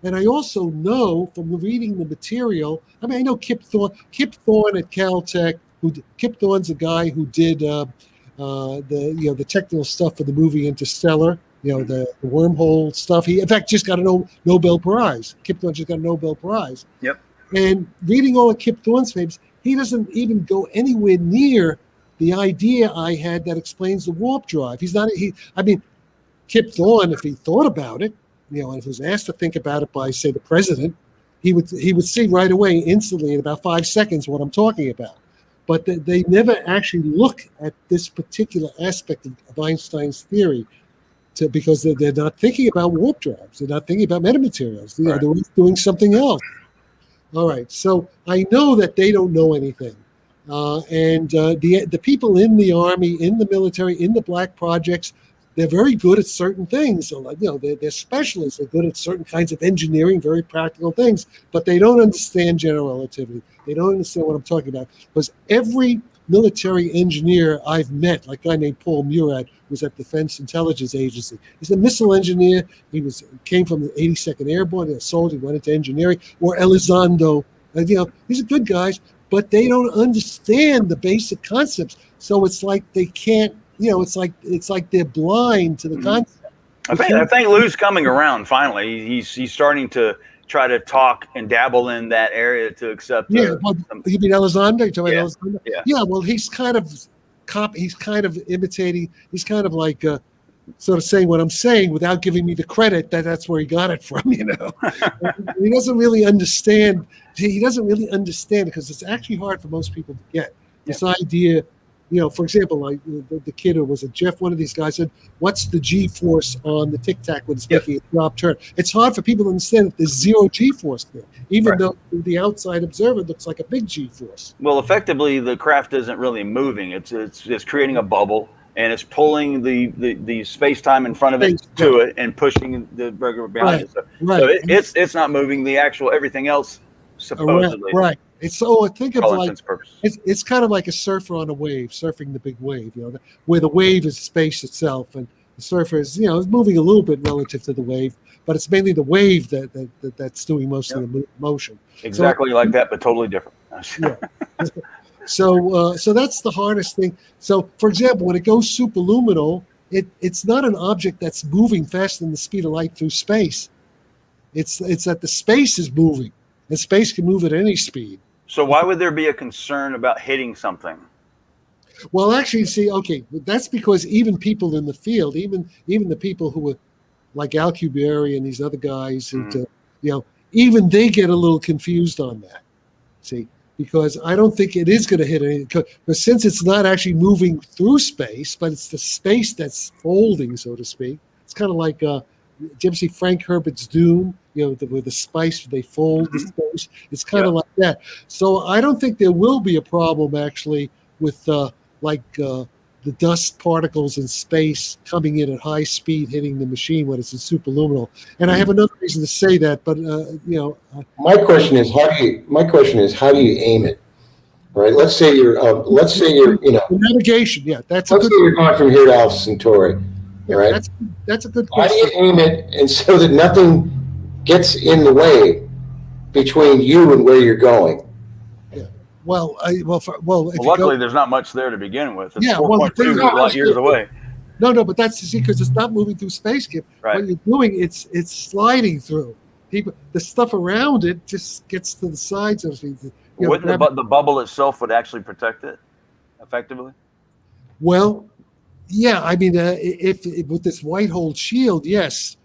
And I also know from reading the material. I mean, I know Kip Thorne. Kip Thorne at Caltech. Kip Thorne's a guy who did the technical stuff for the movie Interstellar. The wormhole stuff. He, in fact, just got a Nobel Prize. Kip Thorne just got a Nobel Prize. Yep. And reading all of Kip Thorne's papers, he doesn't even go anywhere near the idea I had that explains the warp drive. He's not. I mean, Kip Thorne, if he thought about it, and if he was asked to think about it by, say, the president, he would see right away, instantly, in about 5 seconds, what I'm talking about. But they never actually look at this particular aspect of Einstein's theory, because they're not thinking about warp drives. They're not thinking about metamaterials. They're doing something else. All right. So I know that they don't know anything. And the people in the Army, in the military, in the black projects, they're very good at certain things. So, they're specialists. They're good at certain kinds of engineering, very practical things, but they don't understand general relativity. They don't understand what I'm talking about, because every military engineer I've met, like a guy named Paul Murad, who's at Defense Intelligence Agency. He's a missile engineer. He came from the 82nd Airborne, a soldier, went into engineering, or Elizondo. These are good guys, but they don't understand the basic concepts. So it's like they can't, it's like they're blind to the concept. I think Lou's coming around finally. He's starting to try to talk and dabble in that area to accept. You mean Elizondo? Elizondo? Yeah. Well, he's kind of imitating. He's kind of like sort of saying what I'm saying without giving me the credit that's where he got it from. He doesn't really understand. He doesn't really understand it, because it's actually hard for most people to get this idea. For example, like the kid who was Jeff, one of these guys said, "What's the G-force on the Tic Tac when it's making a drop turn?" It's hard for people to understand that there's zero G-force there, even though the outside observer looks like a big G-force. Well, effectively, the craft isn't really moving. It's creating a bubble, and it's pulling the space-time in front of it to it and pushing the regular behind it. So it's not moving. The actual everything else supposedly. Right. Think of like it's kind of like a surfer on a wave, surfing the big wave. Where the wave is space itself, and the surfer is is moving a little bit relative to the wave, but it's mainly the wave that's doing most of the motion. Exactly like that, but totally different. So that's the hardest thing. So, for example, when it goes superluminal, it's not an object that's moving faster than the speed of light through space. It's that the space is moving, and space can move at any speed. So why would there be a concern about hitting something? Well, actually, that's because even people in the field, even the people who were like Alcubierre and these other guys, even they get a little confused on that. Because I don't think it is going to hit anything. Because since it's not actually moving through space, but it's the space that's folding, so to speak. It's kind of like, did you ever see Frank Herbert's Dune? With the spice, they fold the space. It's kind of like that. So I don't think there will be a problem actually with the dust particles in space coming in at high speed, hitting the machine when it's in superluminal. And I have another reason to say that, but my question is how do you aim it? Right. Let's say you're navigation. Yeah, let's say you're going from here to Alpha Centauri. Right. That's a good question. How do you aim it and so that nothing gets in the way between you and where you're going? Luckily, there's not much there to begin with. It's 4.2 light years away. No, but that's because it's not moving through space, Kip. Right. What you're doing, it's sliding through. The stuff around it just gets to the sides of it. Wouldn't the bubble itself would actually protect it effectively? Well, yeah. I mean, if with this white hole shield, yes.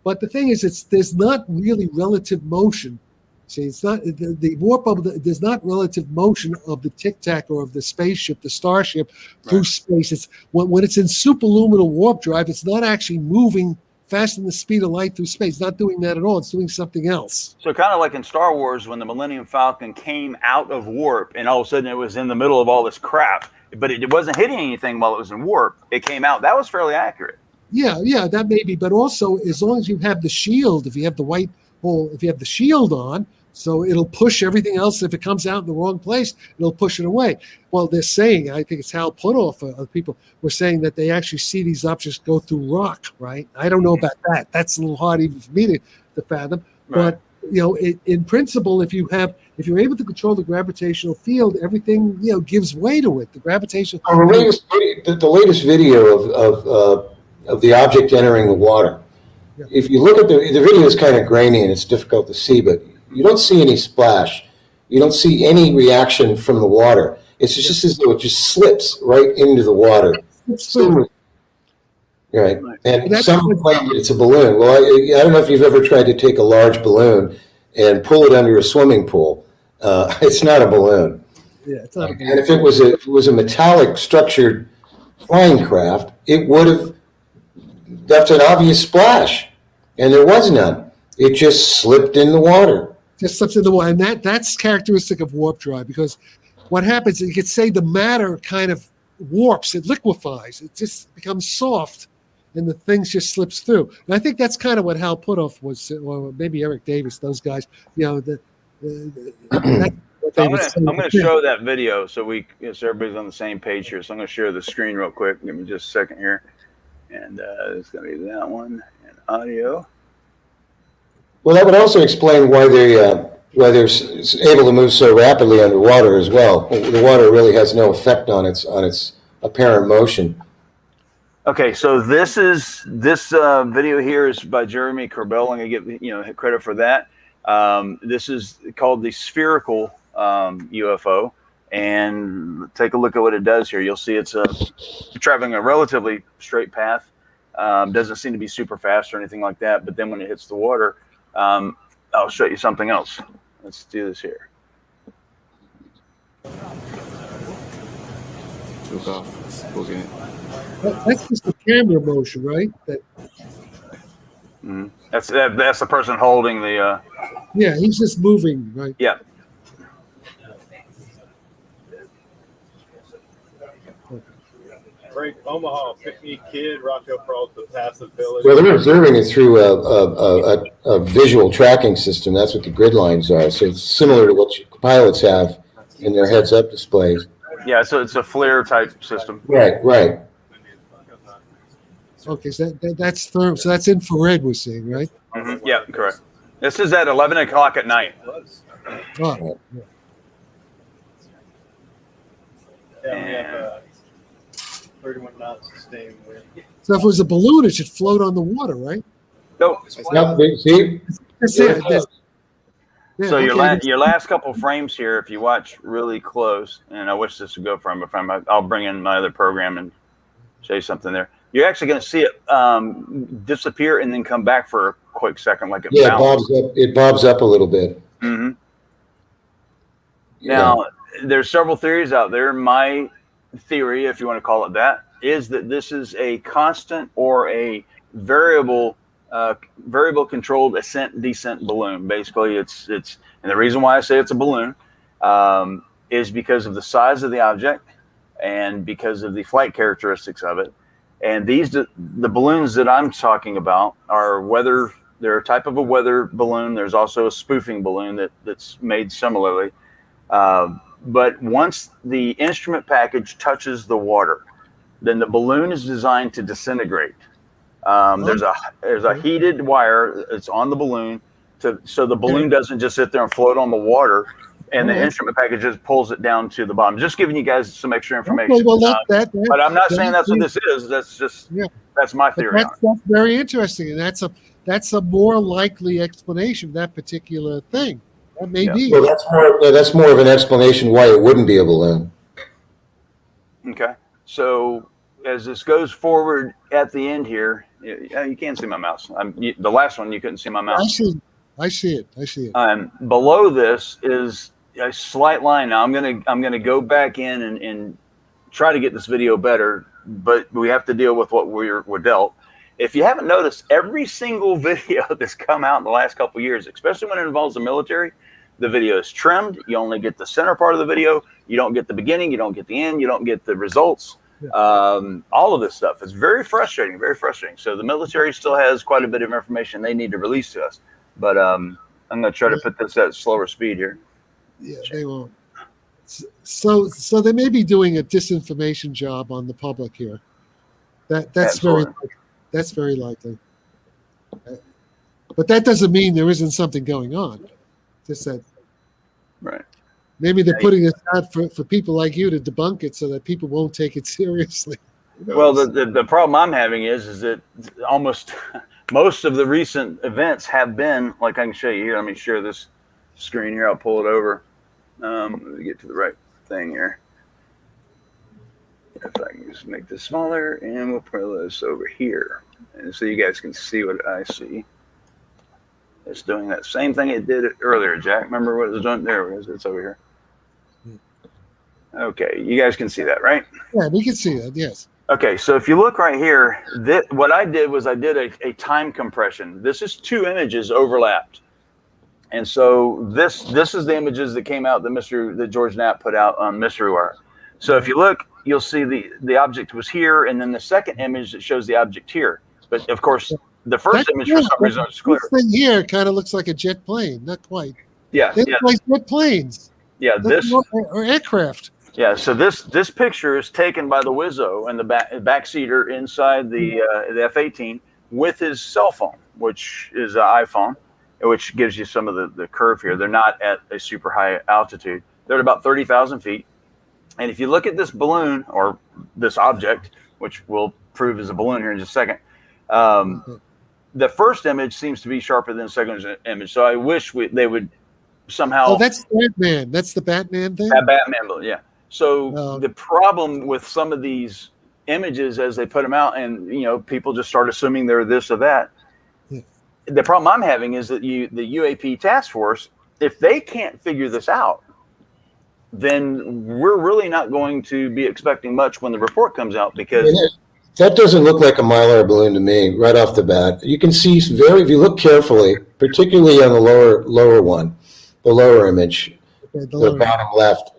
But the thing is, there's not really relative motion. See, it's not the warp bubble. There's not relative motion of the Tic Tac or of the spaceship, the starship, through space. It's when it's in superluminal warp drive, it's not actually moving faster than the speed of light through space. It's not doing that at all. It's doing something else. So kind of like in Star Wars, when the Millennium Falcon came out of warp, and all of a sudden it was in the middle of all this crap, but it wasn't hitting anything while it was in warp. It came out. That was fairly accurate. Yeah, that may be. But also, as long as you have the shield, if you have the white hole, if you have the shield on, So it'll push everything else. If it comes out in the wrong place, it'll push it away. Well, they're saying, I think it's Hal Puthoff, other people were saying that they actually see these objects go through rock, right? I don't know about that. That's a little hard even for me to fathom. Right. But, in principle, if you're able to control the gravitational field, everything, gives way to it. The gravitational. The latest video of the object entering the water. Yeah. If you look at the video is kind of grainy and it's difficult to see, but you don't see any splash. You don't see any reaction from the water. It's just as though it just slips right into the water. Right. And some claim it's a balloon. Well, I don't know if you've ever tried to take a large balloon and pull it under a swimming pool. It's not a balloon. Yeah, it's not a balloon. And if it was a metallic structured flying craft, it would have left an obvious splash, and there was none. It just slipped in the water. Just slips in the water, and that's characteristic of warp drive, because what happens, you could say the matter kind of warps, it liquefies, it just becomes soft, and the thing just slips through. And I think that's kind of what Hal Puthoff was, or maybe Eric Davis, those guys, So I'm going to show that video so everybody's on the same page here. So I'm going to share the screen real quick. Give me just a second here. And it's going to be that one and audio. Well, that would also explain why they're able to move so rapidly underwater as well. The water really has no effect on its apparent motion. Okay, so this video here is by Jeremy Corbell. I'm going to give credit for that. This is called the spherical UFO, and take a look at what it does here. You'll see it's traveling a relatively straight path. Doesn't seem to be super fast or anything like that. But then when it hits the water, I'll show you something else. Let's do this here. Took off. Booking it. That's just the camera motion, right? That's the person holding the. Yeah, he's just moving, right? Yeah. Frank, Omaha, Picnic Kid, Rockdale Pearl, the passive village. Well, they're observing it through a visual tracking system. That's what the grid lines are. So it's similar to what pilots have in their heads-up displays. Yeah, so it's a FLIR type system. Right. Okay, so that's thermal. So that's infrared we're seeing, right? Mm-hmm. Yeah, correct. This is at 11 o'clock at night. Oh, Yeah, we have 31 knots sustained wind. so if it was a balloon, it should float on the water, right? Nope. Yep, see? That's it. Yeah, So okay. your last couple frames here, if you watch really close, and I wish this would go frame by frame, I'll bring in my other program and show you something there. You're actually going to see it disappear and then come back for a quick second, like it bounces. It bobs up a little bit. Mm-hmm. Yeah. Now, there's several theories out there. My theory, if you want to call it that, is that this is a constant or a variable controlled ascent descent balloon. Basically, it's and the reason why I say it's a balloon is because of the size of the object and because of the flight characteristics of it. And the balloons that I'm talking about are they're a type of a weather balloon. There's also a spoofing balloon that's made similarly. But once the instrument package touches the water, then the balloon is designed to disintegrate. There's a heated wire that's on the balloon so the balloon doesn't just sit there and float on the water, and the instrument package just pulls it down to the bottom. Just giving you guys some extra information. Okay, well, but I'm not saying that's what this is. That's just that's my theory. That's very interesting, and that's a more likely explanation of that particular thing. That may be. Well, that's more of an explanation why it wouldn't be a balloon. Okay, so as this goes forward at the end here, you can't see my mouse. The last one you couldn't see my mouse. I see it. Below this is a slight line. Now I'm gonna go back in and try to get this video better, but we have to deal with what we're dealt. If you haven't noticed, every single video that's come out in the last couple of years, especially when it involves the military, the video is trimmed. You only get the center part of the video. You don't get the beginning. You don't get the end. You don't get the results. All of this stuff is very frustrating, very frustrating. So the military still has quite a bit of information they need to release to us. But I'm going to try to put this at slower speed here. Yeah, they won't. So they may be doing a disinformation job on the public here. That's very likely. But that doesn't mean there isn't something going on. Just that Right. maybe they're putting this out for people like you to debunk it so that people won't take it seriously. Well, the problem I'm having is that almost most of the recent events have been, like I can show you here. Let me share this screen here. I'll pull it over. Let me get to the right thing here. If I can just make this smaller, and we'll put this over here, and so you guys can see what I see. It's doing that same thing it did earlier, Jack. Remember what it was doing? There it is. It's over here. Okay, you guys can see that, right? Yeah, we can see that, yes. Okay, so if you look right here, what I did was I did a time compression. This is two images overlapped. And so this is the images that came out that George Knapp put out on Mystery Wire. So if you look, you'll see the object was here, and then the second image that shows the object here. But of course, the first image for some reason is clear. This thing here kind of looks like a jet plane, not quite. Yeah, They look like jet planes. Yeah, this or aircraft. Yeah, so this picture is taken by the Wizzo and the backseater inside the F-18 with his cell phone, which is an iPhone, which gives you some of the curve here. They're not at a super high altitude. They're at about 30,000 feet. And if you look at this balloon or this object, which we'll prove is a balloon here in just a second, the first image seems to be sharper than the second image. So I wish they would somehow. Oh, that's Batman. That's the Batman thing? That Batman balloon, yeah. So the problem with some of these images as they put them out, and people just start assuming they're this or that. Yeah. The problem I'm having is that the UAP task force, if they can't figure this out, then we're really not going to be expecting much when the report comes out, because that doesn't look like a Mylar balloon to me right off the bat. You can see if you look carefully, particularly on the lower one, the lower image, the bottom left.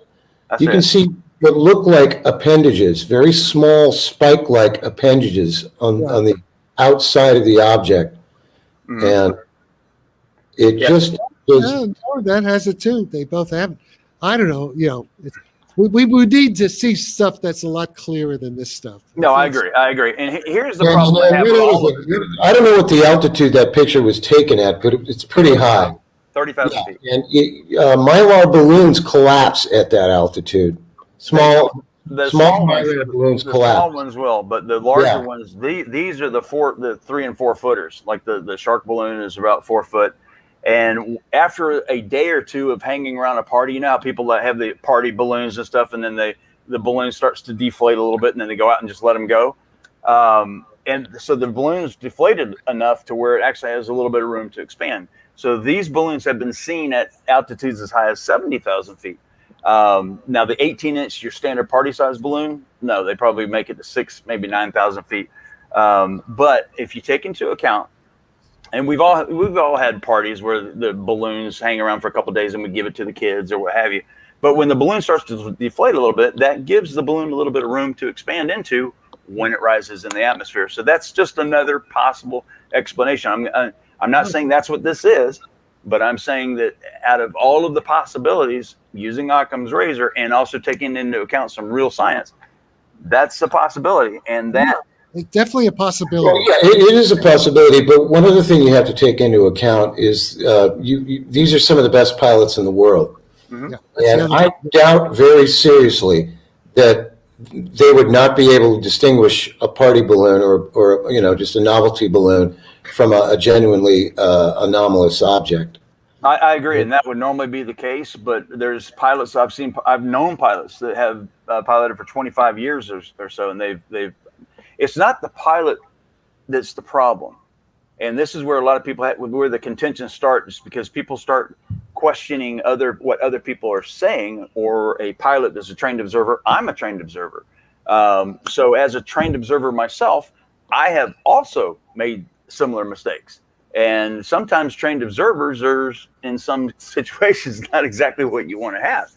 You can see what look like appendages, very small spike-like appendages on the outside of the object. And it just does. No, that has it too. They both have it. I don't know. We need to see stuff that's a lot clearer than this stuff. No, I agree. And here's the problem I have with all of it. I don't know what the altitude that picture was taken at, but it's pretty high. 30,000 feet. And Mylar balloons collapse at that altitude. Small Mylar balloons collapse. Small ones will, but the larger ones, these are the 3 and 4 footers. Like the shark balloon is about 4 foot. And after a day or two of hanging around a party, how people that have the party balloons and stuff, and then the balloon starts to deflate a little bit, and then they go out and just let them go. And so the balloon's deflated enough to where it actually has a little bit of room to expand. So these balloons have been seen at altitudes as high as 70,000 feet. Now the 18-inch, your standard party size balloon, no, they probably make it to 6, maybe 9,000 feet. But if you take into account, and we've all had parties where the balloons hang around for a couple of days and we give it to the kids or what have you. But when the balloon starts to deflate a little bit, that gives the balloon a little bit of room to expand into when it rises in the atmosphere. So that's just another possible explanation. I'm not saying that's what this is, but I'm saying that out of all of the possibilities, using Occam's razor and also taking into account some real science, that's a possibility. And that it's definitely a possibility. Well, yeah, it is a possibility. But one other thing you have to take into account is these are some of the best pilots in the world. Mm-hmm. And I doubt very seriously that they would not be able to distinguish a party balloon or just a novelty balloon from a genuinely anomalous object. I agree, and that would normally be the case. But there's pilots I've known pilots that have piloted for 25 years or so, and they've. It's not the pilot that's the problem, and this is where a lot of people where the contention starts, because people start questioning what other people are saying, or a pilot that's a trained observer. I'm a trained observer, so as a trained observer myself, I have also made similar mistakes. And sometimes trained observers are, in some situations, not exactly what you want to have,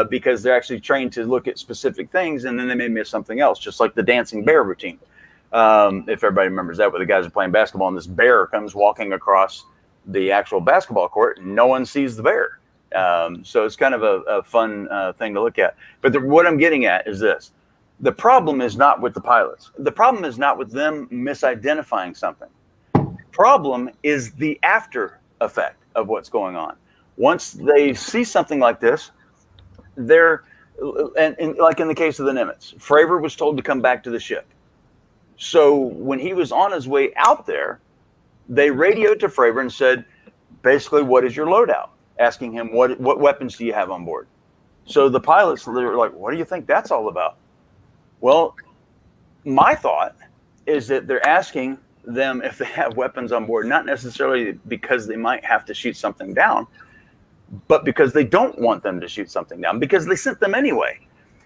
because they're actually trained to look at specific things, and then they may miss something else, just like the dancing bear routine. If everybody remembers that, where the guys are playing basketball and this bear comes walking across the actual basketball court, no one sees the bear. So it's kind of a fun thing to look at. But what I'm getting at is this. The problem is not with the pilots. The problem is not with them misidentifying something. Problem is the after effect of what's going on. Once they see something like this, they're, and like in the case of the Nimitz, Fravor was told to come back to the ship. So when he was on his way out there, they radioed to Fravor and said, basically, what is your loadout? Asking him, what weapons do you have on board? So the pilots, they were like, what do you think that's all about? Well, my thought is that they're asking them if they have weapons on board, not necessarily because they might have to shoot something down, but because they don't want them to shoot something down, because they sent them anyway.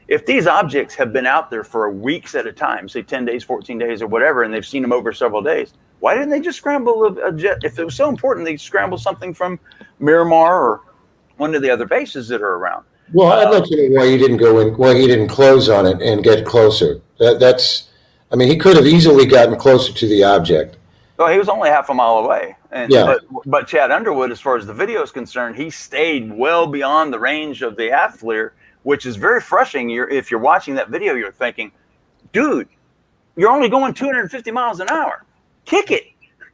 If these objects have been out there for weeks at a time, say 10 days, 14 days or whatever, and they've seen them over several days, why didn't they just scramble a jet? If it was so important, they'd scramble something from Miramar or one of the other bases that are around. Well, I'd like to know why he didn't go in, why he didn't close on it and get closer. I mean, he could have easily gotten closer to the object. Well, he was only half a mile away. And, yeah. But Chad Underwood, as far as the video is concerned, he stayed well beyond the range of the aft FLIR, which is very frustrating. If you're watching that video, you're thinking, dude, you're only going 250 miles an hour. Kick it.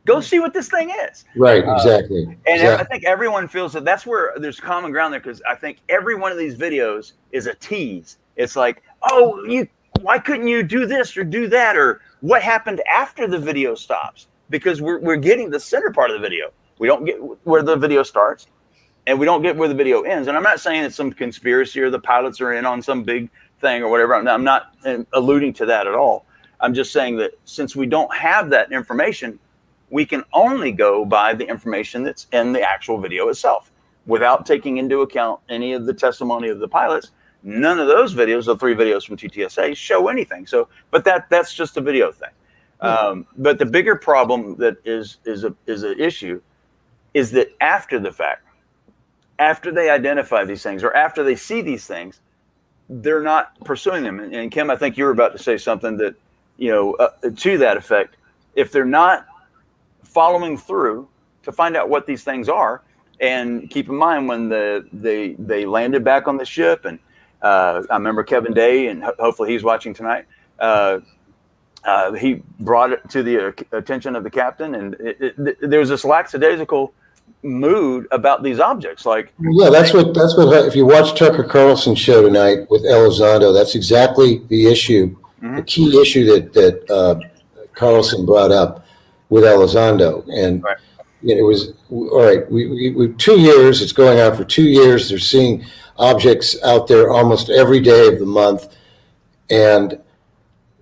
Go see what this thing is. Right, exactly. And exactly. I think everyone feels that that's where there's common ground there, because I think every one of these videos is a tease. It's like, oh, why couldn't you do this or do that? Or what happened after the video stops? Because we're getting the center part of the video. We don't get where the video starts, and we don't get where the video ends. And I'm not saying it's some conspiracy or the pilots are in on some big thing or whatever. I'm not alluding to that at all. I'm just saying that since we don't have that information, we can only go by the information that's in the actual video itself without taking into account any of the testimony of the pilots. None of those videos, the 3 videos from TTSA, show anything. So, but that's just a video thing. But the bigger problem that is an issue is that after the fact, after they identify these things or after they see these things, they're not pursuing them. And Kim, I think you were about to say something that, to that effect. If they're not following through to find out what these things are, and keep in mind when they landed back on the ship, and I remember Kevin Day, and hopefully he's watching tonight. He brought it to the attention of the captain, and there was this lackadaisical mood about these objects. Like, yeah, that's what. If you watch Tucker Carlson's show tonight with Elizondo, that's exactly the issue, the key issue that Carlson brought up with Elizondo, and right. It was all right. We 2 years. It's going on for 2 years. They're seeing objects out there almost every day of the month, and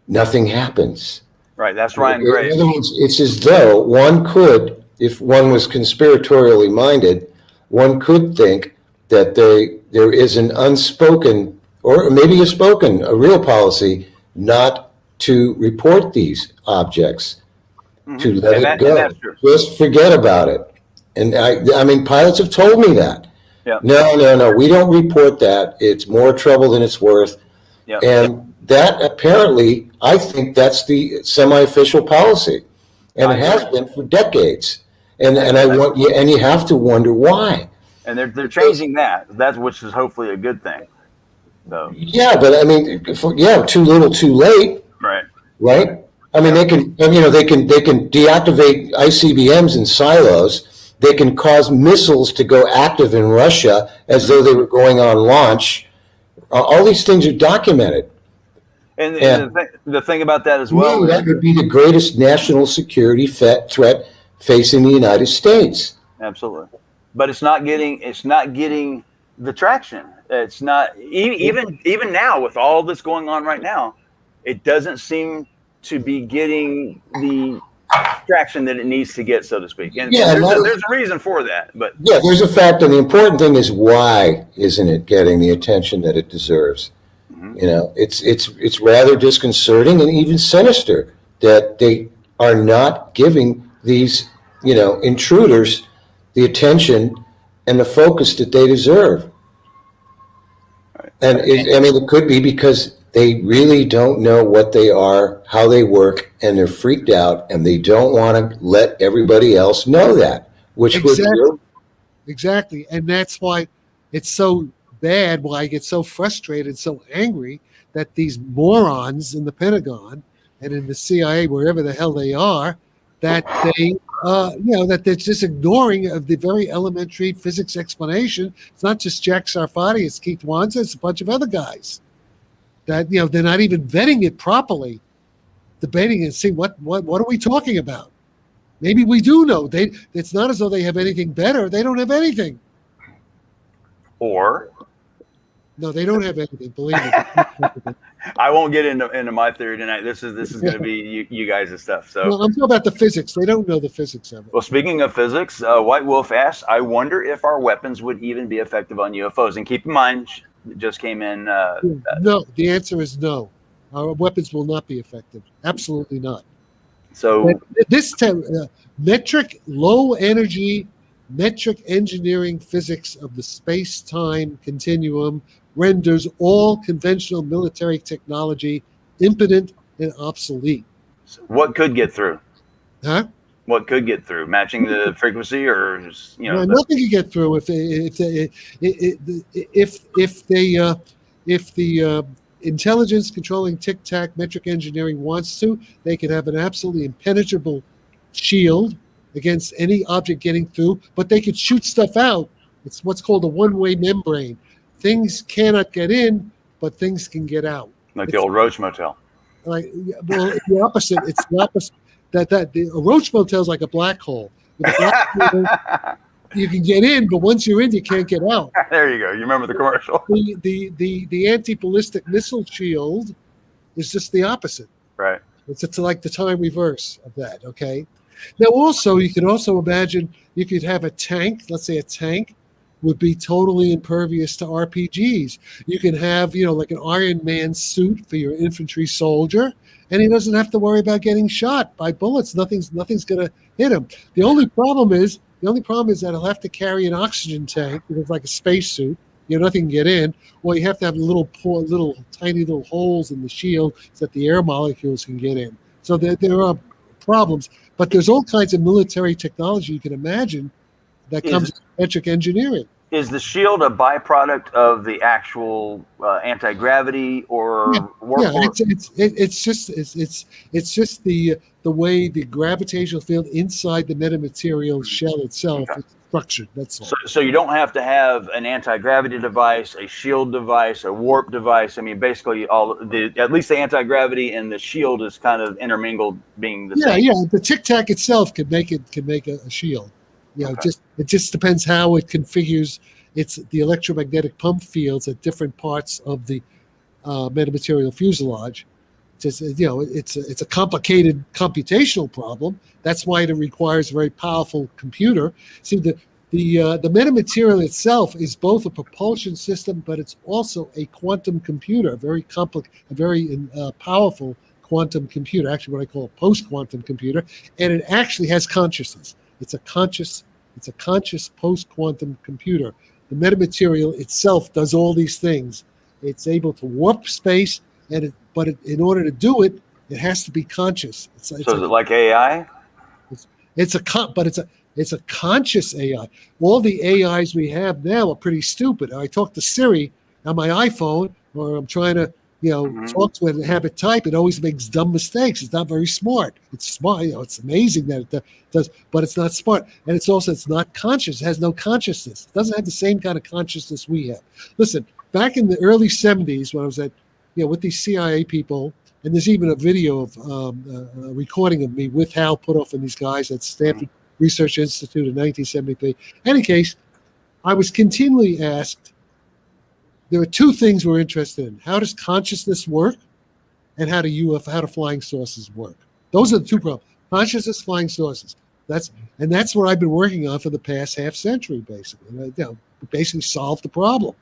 nothing happens. Right, that's Ryan Graves. In other words, it's as though one could, if one was conspiratorially minded, one could think that there is an unspoken, or maybe a real policy not to report these objects, to let it go. Just forget about it. And I mean, pilots have told me that. Yeah. No, we don't report that. It's more trouble than it's worth. Yeah. And that apparently, I think that's the semi-official policy, and it has been for decades. And you have to wonder why. And they're changing that, which is hopefully a good thing. So. Yeah, but I mean, too little, too late. Right. I mean, they can deactivate ICBMs in silos. They can cause missiles to go active in Russia as though they were going on launch. All these things are documented. And the thing about that as well, that would be the greatest national security threat facing the United States. Absolutely, but it's not getting the traction. It's not even now with all this going on right now. It doesn't seem to be getting the traction that it needs to get, so to speak. And there's a reason for that. But yeah, there's a fact, and the important thing is why isn't it getting the attention that it deserves? It's rather disconcerting and even sinister that they are not giving these, intruders the attention and the focus that they deserve. Right. And it could be because they really don't know what they are, how they work, and they're freaked out, and they don't want to let everybody else know that. which Exactly. would do. Exactly. And that's why it's so bad, why I get so frustrated, so angry that these morons in the Pentagon and in the CIA, wherever the hell they are, that they, that they're just ignoring of the very elementary physics explanation. It's not just Jack Sarfati, it's Keith Wanza, it's a bunch of other guys that, they're not even vetting it properly, debating and see what are we talking about? Maybe we do know. It's not as though they have anything better. They don't have anything. Or No, they don't have anything. Believe me. I won't get into my theory tonight. This is going to be you guys' stuff. So I'm talking about the physics. They don't know the physics of it. well, speaking of physics, White Wolf asks, I wonder if our weapons would even be effective on UFOs. And keep in mind, it just came in. No, the answer is no. Our weapons will not be effective. Absolutely not. So This metric, low energy, metric engineering physics of the space-time continuum renders all conventional military technology impotent and obsolete. what could get through? Huh? What could get through? Matching the frequency, or No, nothing can get through if the intelligence controlling tic-tac metric engineering wants to, they can have an absolutely impenetrable shield against any object getting through, but they could shoot stuff out. It's what's called a one-way membrane. Things cannot get in, but things can get out. like the old Roach Motel. Like, well, it's the opposite. It's the opposite. A Roach Motel is like a black hole. With a black hole, you can get in, but once you're in, you can't get out. There you go. You remember the commercial, The anti-ballistic missile shield is just the opposite. right? It's like the time reverse of that. Okay. Now, also, you can also imagine you could have a tank. Let's say a tank would be totally impervious to RPGs. You can have, like an Iron Man suit for your infantry soldier, and he doesn't have to worry about getting shot by bullets. Nothing's going to hit him. The only problem is that he'll have to carry an oxygen tank, it's like a spacesuit. Nothing can get in, or you have to have little tiny little holes in the shield so that the air molecules can get in. So there are problems, but there's all kinds of military technology you can imagine that comes with metric engineering. Is the shield a byproduct of the actual anti-gravity or warp? It's just the way the gravitational field inside the metamaterial shell itself is structured. That's all. So you don't have to have an anti-gravity device, a shield device, a warp device. I mean, basically at least the anti-gravity and the shield is kind of intermingled, being the same. Yeah. The tic-tac itself can make a shield. It just depends how it configures the electromagnetic pump fields at different parts of the metamaterial fuselage. It's a complicated computational problem. That's why it requires a very powerful computer. See, the metamaterial itself is both a propulsion system, but it's also a quantum computer, a very powerful quantum computer. Actually, what I call a post-quantum computer, and it actually has consciousness. It's a conscious post-quantum computer. The metamaterial itself does all these things. It's able to warp space, but in order to do it, it has to be conscious. So is it like AI? It's a conscious AI. All the AIs we have now are pretty stupid. I talk to Siri on my iPhone, or I'm trying to talk to it and have it type. It always makes dumb mistakes. It's not very smart. It's smart. It's amazing that it does, but it's not smart. And it's not conscious. It has no consciousness. It doesn't have the same kind of consciousness we have. Listen, back in the early 70s when I was with these CIA people, and there's even a video of a recording of me with Hal Puthoff and these guys at Stanford Research Institute in 1973. In any case, I was continually asked, there are two things we're interested in. How does consciousness work, and how do flying saucers work? Those are the two problems. Consciousness, flying saucers. That's what I've been working on for the past half century, basically. Basically solve the problem.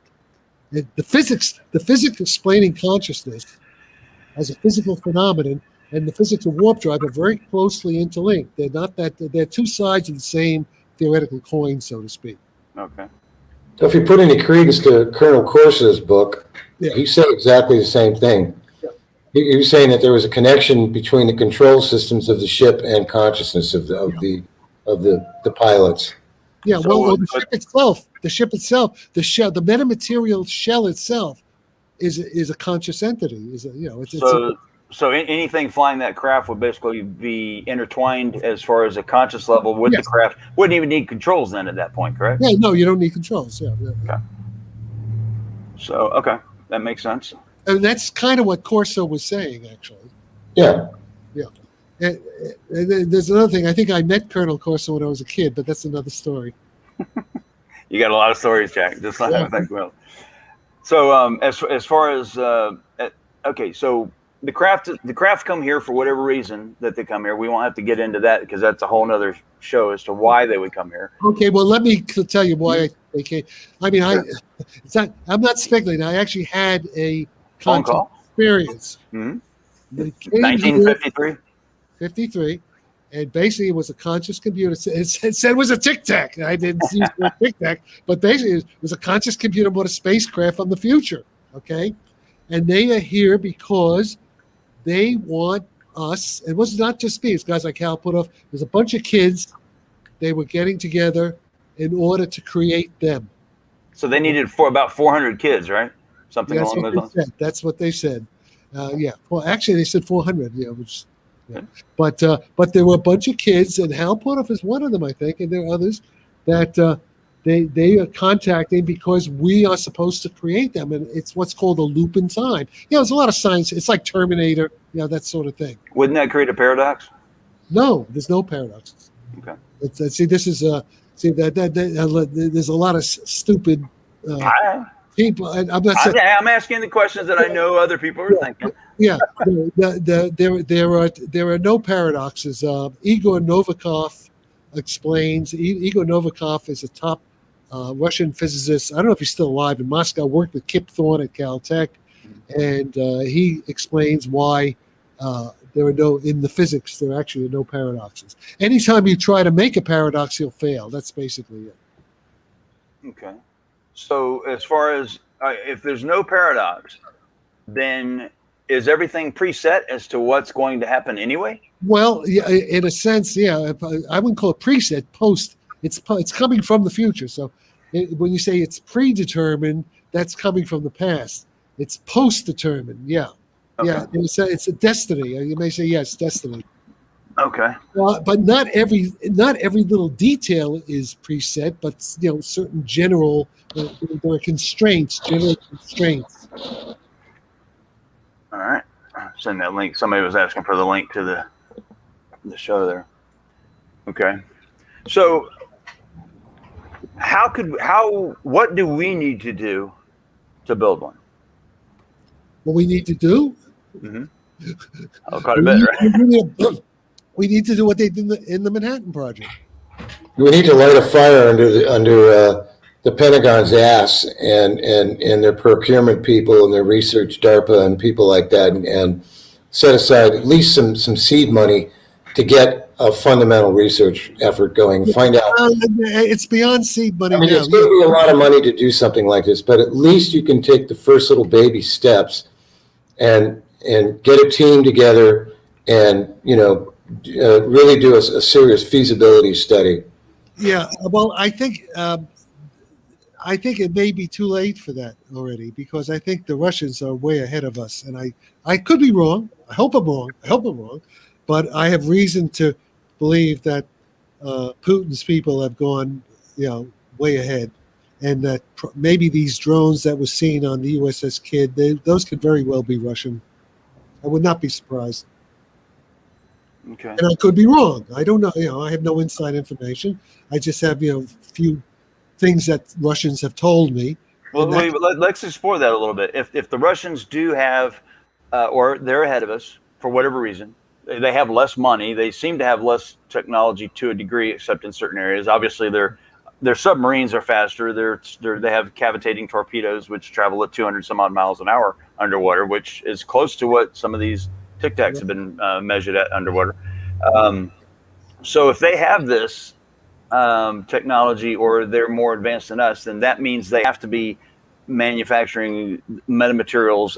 The physics explaining consciousness as a physical phenomenon and the physics of warp drive are very closely interlinked. They're two sides of the same theoretical coin, so to speak. Okay. So if you put any credence to Colonel Corse's book, he said exactly the same thing. Yeah. He was saying that there was a connection between the control systems of the ship and consciousness of the pilots. Yeah, So, well, the but- ship itself, the shell, the metamaterial shell itself is a conscious entity. So anything flying that craft would basically be intertwined as far as a conscious level with the Yes. craft. Wouldn't even need controls then at that point, correct? Yeah, no, you don't need controls. Yeah, yeah. Okay. So, okay, that makes sense. And that's kind of what Corso was saying, actually. Yeah. And then there's another thing. I think I met Colonel Corso when I was a kid, but that's another story. You got a lot of stories, Jack. Just like I think well. So, as far as okay, so the craft come here for whatever reason that they come here. We won't have to get into that because that's a whole nother show as to why they would come here. Okay, well, let me tell you why they came. I mean, I'm not speculating. I actually had a Phone call. experience. Mm-hmm. They came 1953. 53, and basically it was a conscious computer. It said it was a Tic Tac. I didn't use the Tic Tac, but basically it was a conscious computer about a spacecraft from the future. Okay, and they are here because they want us. It was not just me. It's guys like Hal Puthoff. There's a bunch of kids. They were getting together in order to create them. So they needed about 400 kids, right? Something along those lines. That's what they said. Yeah. Well, actually, they said 400. Yeah, which. Yeah. But there were a bunch of kids, and Hal Puthoff is one of them, I think, and there are others that they are contacting because we are supposed to create them, and it's what's called a loop in time. There's a lot of science. It's like Terminator, that sort of thing. Wouldn't that create a paradox? No, there's no paradoxes. Okay. This is there's a lot of stupid people. I'm not saying. I'm asking the questions that I know other people are thinking. Yeah, there are no paradoxes. Igor Novikov explains. Igor Novikov is a top Russian physicist. I don't know if he's still alive in Moscow. Worked with Kip Thorne at Caltech, and he explains why there are no in the physics. There actually are no paradoxes. Anytime you try to make a paradox, you'll fail. That's basically it. Okay. So as far as if there's no paradox, then is everything preset as to what's going to happen anyway? Well, yeah, in a sense, yeah. I wouldn't call it preset. Post. It's coming from the future. So when you say it's predetermined, that's coming from the past. It's post-determined. Yeah. Okay. Yeah. It's a destiny. You may say yes, destiny. Okay. But not every little detail is preset, but certain general there are constraints, general constraints. All right. Send that link. Somebody was asking for the link to the show there. Okay. So what do we need to do to build one? What we need to do? Mm-hmm. Oh, quite a bit, right? We need to do what they did in the Manhattan Project. We need to light a fire under the Pentagon's ass and their procurement people and their research DARPA and people like that, and set aside at least some seed money to get a fundamental research effort going. Find out. It's beyond seed money. I mean, now. it's going to be a lot of money to do something like this, but at least you can take the first little baby steps and get a team together and really do a serious feasibility study. Yeah, well, I think it may be too late for that already, because I think the Russians are way ahead of us, and I could be wrong. I hope I'm wrong, but I have reason to believe that Putin's people have gone, way ahead, and that maybe these drones that were seen on the USS Kidd, those could very well be Russian. I would not be surprised. Okay. And I could be wrong. I don't know. I have no inside information. I just have, few things that Russians have told me. Well, let's explore that a little bit. If the Russians do have, or they're ahead of us for whatever reason, they have less money. They seem to have less technology to a degree, except in certain areas. Obviously, their submarines are faster. They have cavitating torpedoes, which travel at 200 some odd miles an hour underwater, which is close to what some of these Tic Tacs have been measured at underwater. So if they have this technology, or they're more advanced than us, then that means they have to be manufacturing metamaterials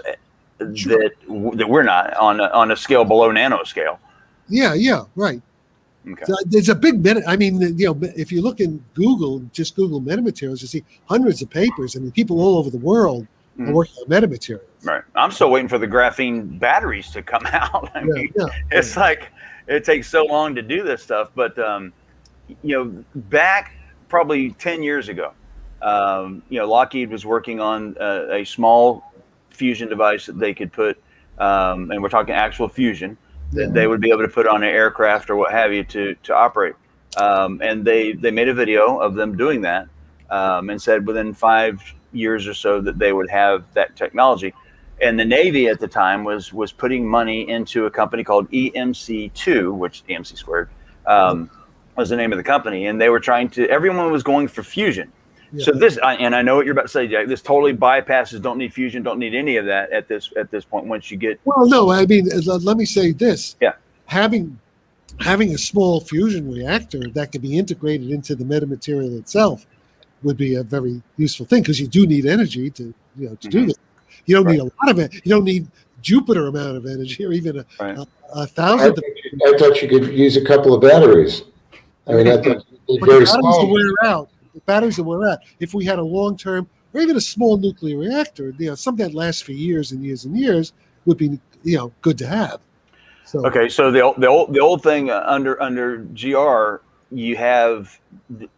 that we're not on a scale below nanoscale. Yeah, right. Okay. So there's a big I mean, if you look in Google, just Google metamaterials, you see hundreds of papers. I mean, people all over the world are working on metamaterials. Right. I'm still waiting for the graphene batteries to come out. I mean, it's like it takes so long to do this stuff. But back probably 10 years ago, Lockheed was working on a small fusion device that they could put, and we're talking actual fusion, that they would be able to put on an aircraft or what have you to operate. And they made a video of them doing that, and said within 5 years or so that they would have that technology. And the Navy at the time was putting money into a company called EMC2, which EMC squared was the name of the company, and they were everyone was going for fusion. Yeah. So this, and I know what you're about to say, Jack. This totally bypasses. Don't need fusion. Don't need any of that at this point. Once you get no, I mean, let me say this. Yeah, having a small fusion reactor that can be integrated into the metamaterial itself would be a very useful thing, because you do need energy to do this. You don't need a lot of it. You don't need Jupiter amount of energy, or even a thousand. I thought you could use a couple of batteries. I mean, I thought very small. The batteries will wear out. If we had a long-term or even a small nuclear reactor, something that lasts for years and years and years would be good to have. So, okay, so the old thing under GR, you have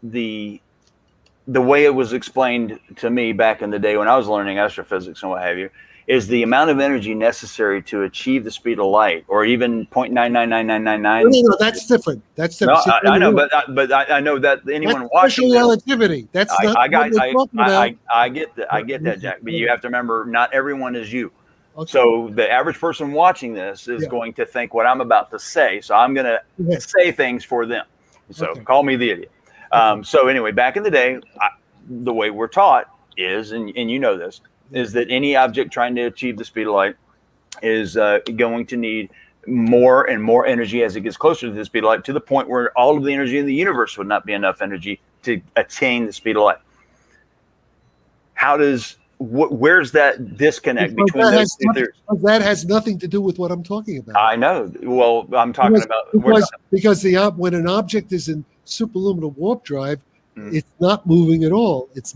the way it was explained to me back in the day when I was learning astrophysics and what have you, is the amount of energy necessary to achieve the speed of light, or even 0.999999. No, that's different. That's different. No, I know, but I know that anyone watching special relativity. That's not I get that. I get that, Jack. But you have to remember, not everyone is you. Okay. So the average person watching this is going to think what I'm about to say. So I'm going to say things for them. So call me the idiot. So anyway, back in the day, the way we're taught is, and you know this, is that any object trying to achieve the speed of light is going to need more and more energy as it gets closer to the speed of light, to the point where all of the energy in the universe would not be enough energy to attain the speed of light. Where's that disconnect between those two theories? That has nothing to do with what I'm talking about. I know. Well, I'm talking about because when an object is in superluminal warp drive, it's not moving at all. It's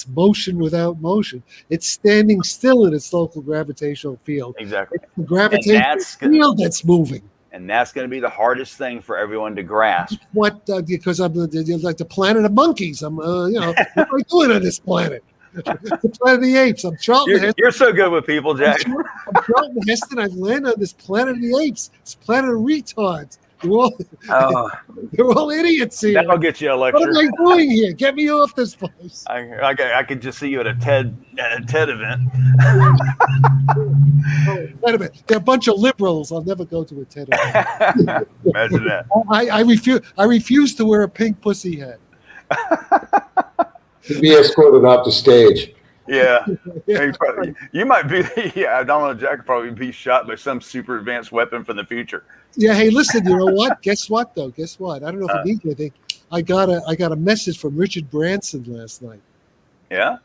motion without motion. It's standing still in its local gravitational field. Exactly. It's the gravitational field that's moving. And that's going to be the hardest thing for everyone to grasp. Because I'm like the planet of monkeys. I'm, what am I doing on this planet? The Planet of the Apes. I'm Charlton Heston. You're so good with people, Jack. I'm Charlton Heston. I've landed on this Planet of the Apes. This planet of retards. They're all idiots here. That'll get you a lecture. What am I doing here? Get me off this place. I could just see you at a TED event. Wait a minute. They're a bunch of liberals. I'll never go to a TED event. Imagine that. I refuse to wear a pink pussy hat. To be escorted off the stage. Yeah. You might be. Yeah, I don't know. Jack could probably be shot by some super advanced weapon from the future. Yeah. Hey, listen. You know what? Guess what? I don't know if it means anything. I got a message from Richard Branson last night. Yeah.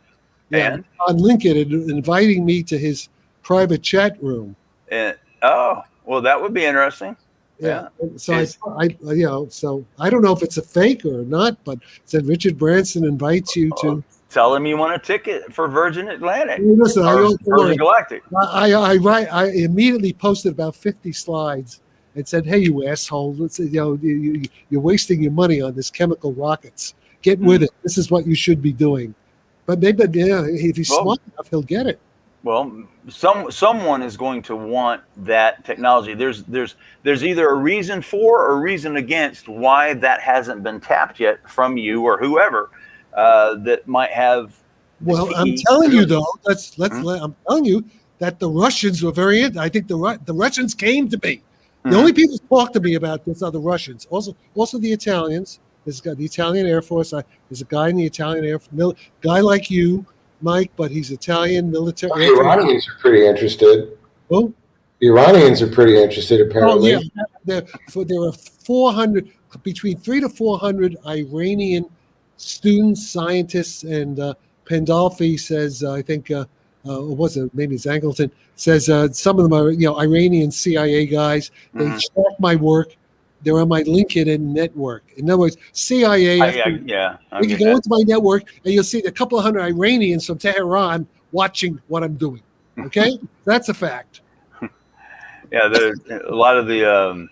And on LinkedIn, inviting me to his private chat room. Well, that would be interesting. Yeah. So I don't know if it's a fake or not, but it said Richard Branson invites you to. Tell him you want a ticket for Virgin Atlantic. Listen, Virgin Galactic. I immediately posted about 50 slides and said, "Hey, you asshole! You're wasting your money on this chemical rockets. Get with it. This is what you should be doing." But maybe, if he's smart enough, he'll get it. Well, someone is going to want that technology. There's either a reason for or a reason against why that hasn't been tapped yet from you or whoever that might have. Well, I'm telling you though. I'm telling you that the Russians were very. I think the Russians came to me. The only people who talk to me about this are the Russians. Also the Italians. There's the Italian Air Force. There's a guy in the Italian Air Force, guy like you, Mike, but he's Italian military. The Iranians are pretty interested. Who? The Iranians are pretty interested, apparently. Oh, yeah. There are 400, between 300 to 400 Iranian students, scientists, and Pandolfi says, I think, maybe it's Angleton, says some of them are, Iranian CIA guys. They track my work. they're on my LinkedIn network. In other words, CIA. I You get can go that. into my network and you'll see a couple of hundred Iranians from Tehran watching what I'm doing. Okay, that's a fact. Yeah, a lot of the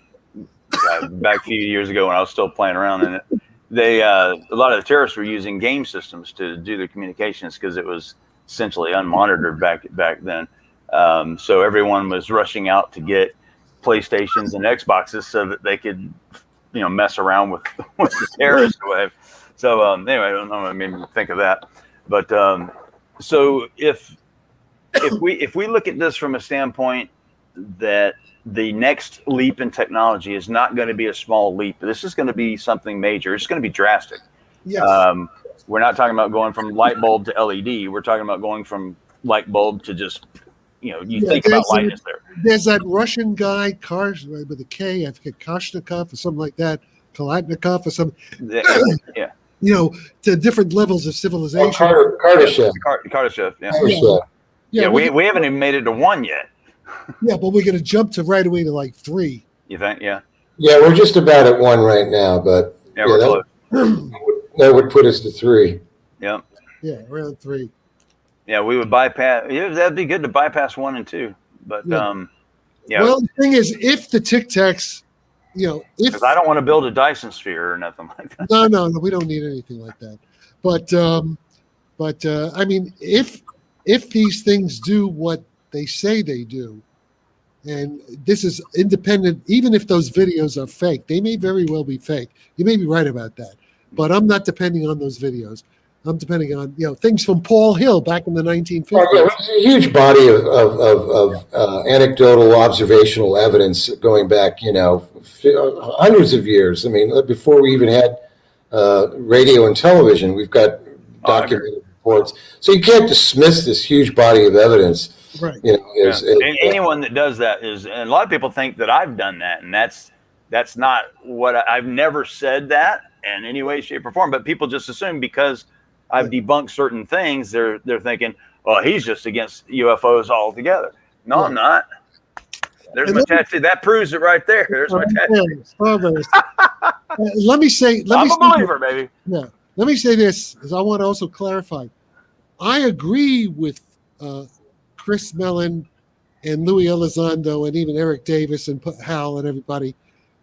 back a few years ago when I was still playing around in it, a lot of the terrorists were using game systems to do their communications because it was essentially unmonitored back then. So everyone was rushing out to get PlayStations and Xboxes so that they could, mess around with the terrorist wave. So anyway, I don't know. It made me think of that. But so if we look at this from a standpoint that the next leap in technology is not going to be a small leap. This is going to be something major. It's going to be drastic. Yes. We're not talking about going from light bulb to LED. We're talking about going from light bulb to just, think about lightness there. There's that Russian guy, with a K, I forget, Kashnikov or something like that, Kalatnikov or something. Yeah. To different levels of civilization. Kardashev. Kardashev, yeah. Kardashev. Yeah, we haven't even made it to 1 yet. Yeah, but we're going to jump to right away to like 3. You think? Yeah. Yeah, we're just about at 1 right now, but We're close. That would put us to 3. Yeah. Yeah, around 3. Yeah, we would bypass. Yeah, that'd be good to bypass 1 and 2. But yeah. Well, the thing is, if the Tic Tacs, because I don't want to build a Dyson sphere or nothing like that. No, we don't need anything like that. But I mean, if these things do what they say they do, and this is independent, even if those videos are fake, they may very well be fake. You may be right about that, but I'm not depending on those videos. I'm depending on things from Paul Hill back in the 1950s. Oh, yeah, there's a huge body of anecdotal observational evidence going back, hundreds of years. I mean, before we even had radio and television, we've got documented reports. So you can't dismiss this huge body of evidence. Right. Anyone that does that and a lot of people think that I've done that, and that's not what I've never said that in any way, shape, or form. But people just assume because I've debunked certain things, they're thinking, well, he's just against UFOs altogether. No, I'm not. There's my tattoo. That proves it right there. There's my tattoo. Let me say, I'm a believer, baby. Yeah. Let me say this, because I want to also clarify. I agree with Chris Mellon and Louis Elizondo and even Eric Davis and Hal and everybody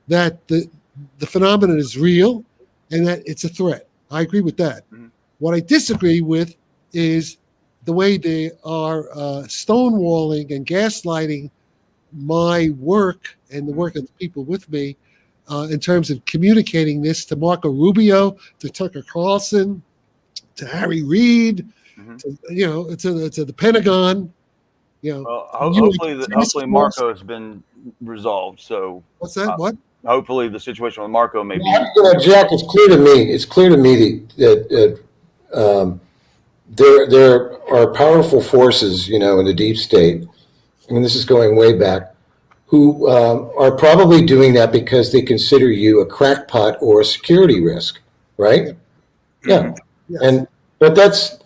that the phenomenon is real and that it's a threat. I agree with that. Mm-hmm. What I disagree with is the way they are stonewalling and gaslighting my work and the work of the people with me in terms of communicating this to Marco Rubio, to Tucker Carlson, to Harry Reid, mm-hmm. to the Pentagon. Well, hopefully Marco has been resolved. So what's that? What? Hopefully the situation with Marco may be. Jack, it's clear to me that there are powerful forces, in the deep state. I mean, this is going way back, who are probably doing that because they consider you a crackpot or a security risk, right? Yeah. Yes. But that's,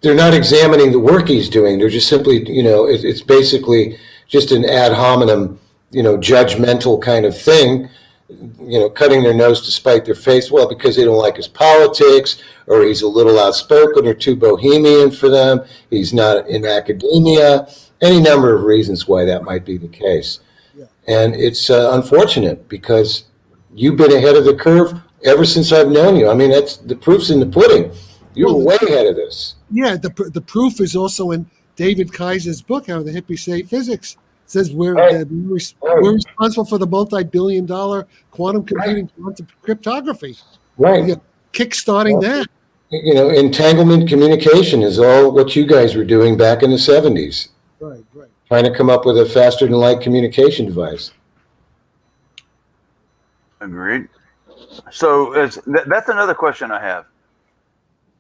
they're not examining the work he's doing. They're just simply, it's basically just an ad hominem, judgmental kind of thing, cutting their nose to spite their face. Well, because they don't like his politics, or he's a little outspoken or too bohemian for them. He's not in academia. Any number of reasons why that might be the case. Yeah. And it's unfortunate because you've been ahead of the curve ever since I've known you. I mean, that's the proof's in the pudding. You were way ahead of this. Yeah, the proof is also in David Kaiser's book, How the Hippies Say Physics. It says we're responsible for the multi-billion-dollar quantum computing, quantum cryptography. Right. Kickstarting that. Entanglement communication is all what you guys were doing back in the 70s. Right. Trying to come up with a faster-than-light communication device. Agreed. So that's another question I have.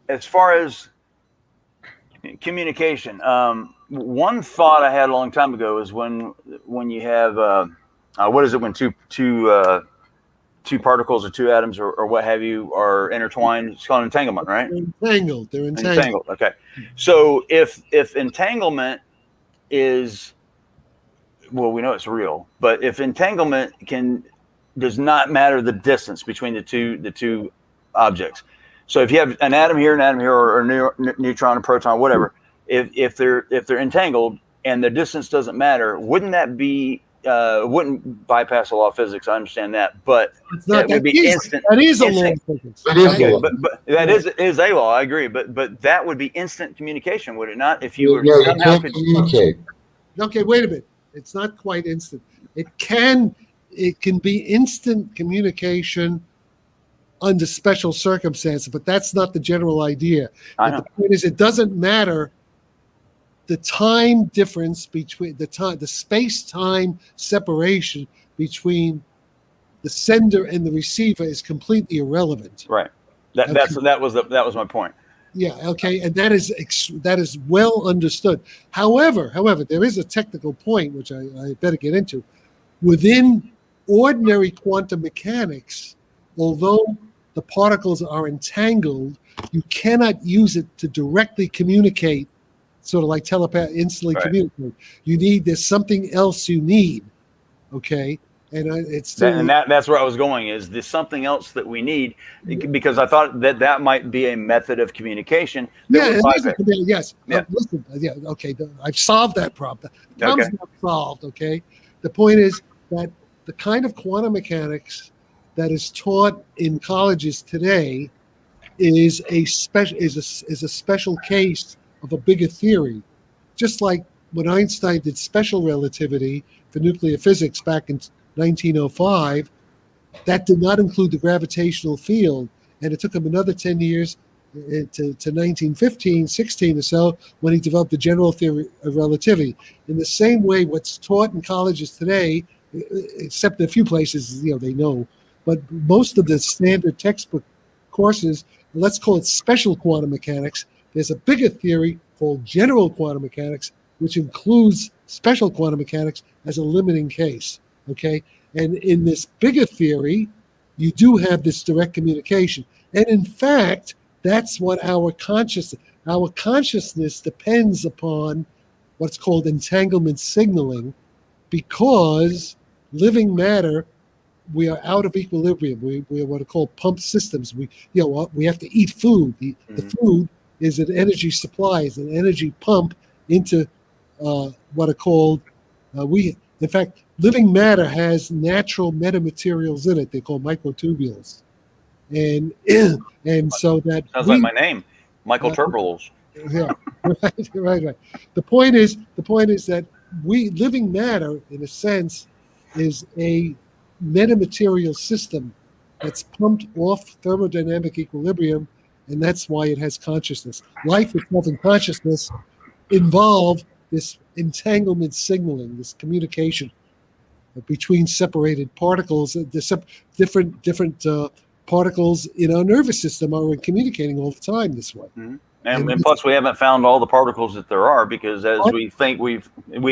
As far as communication, one thought I had a long time ago is when you have what is it when two particles or two atoms or what have you are intertwined? It's called entanglement, right? They're entangled. Okay. So if entanglement is well, we know it's real, but if entanglement does not matter the distance between the two objects. So if you have an atom here, or a neutron, a proton, whatever, if they're entangled and the distance doesn't matter, wouldn't that be wouldn't bypass the law of physics? I understand that, but It's not, that would be instant. That is a law of physics. It is a law. But that is a law. I agree, but that would be instant communication, would it not? If you were No, you somehow can't communicate. Okay, wait a minute. It's not quite instant. It can be instant communication under special circumstances, but that's not the general idea. I know. The point is, it doesn't matter the time difference between the space-time separation between the sender and the receiver is completely irrelevant. Right. That was my point. Yeah. Okay. And that is well understood. However, there is a technical point which I better get into. Within ordinary quantum mechanics, although the particles are entangled, you cannot use it to directly communicate, sort of like instantly Right. communicate. There's something else you need. Okay. And that's where I was going. Is this something else that we need? Because I thought that might be a method of communication. Yes. Yeah. Listen. Yeah. Okay. I've solved that problem. The problem's Okay. not solved. Okay. The point is that the kind of quantum mechanics that is taught in colleges today is a special case of a bigger theory, just like when Einstein did special relativity for nuclear physics back in 1905, that did not include the gravitational field, and it took him another 10 years to 1915, 16 or so, when he developed the general theory of relativity. In the same way, what's taught in colleges today, except in a few places, they know, but most of the standard textbook courses, let's call it special quantum mechanics. There's a bigger theory called general quantum mechanics, which includes special quantum mechanics as a limiting case. Okay, and in this bigger theory, you do have this direct communication, and in fact, that's what our consciousness depends upon what's called entanglement signaling, because living matter, we are out of equilibrium. We are what are called pump systems. We have to eat food. The food is an energy supply, is an energy pump into what are called in fact, living matter has natural metamaterials in it. They're called microtubules, and so that Sounds like my name, Michael Turbules. Yeah, right. The point is that living matter, in a sense, is a metamaterial system that's pumped off thermodynamic equilibrium, and that's why it has consciousness. Life itself and consciousness involve this entanglement signaling, this communication between separated particles. Different particles in our nervous system are communicating all the time this way. Mm-hmm. And plus, we haven't found all the particles that there are, because we think we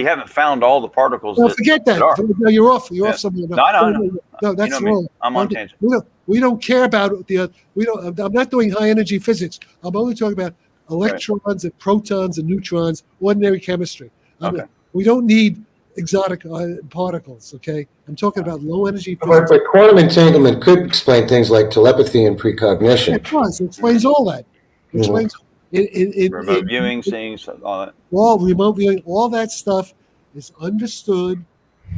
haven't found all the particles. Well, forget that. No, you're off. You're off somewhere. No, that's wrong. I'm on tangent. We don't care about the. I'm not doing high energy physics. I'm only talking about electrons and protons and neutrons, ordinary chemistry. We don't need exotic particles. Okay, I'm talking about low energy physics. But quantum entanglement could explain things like telepathy and precognition. It does. It explains all that. It explains. Remote viewing, seeing, all that. All remote viewing, all that stuff is understood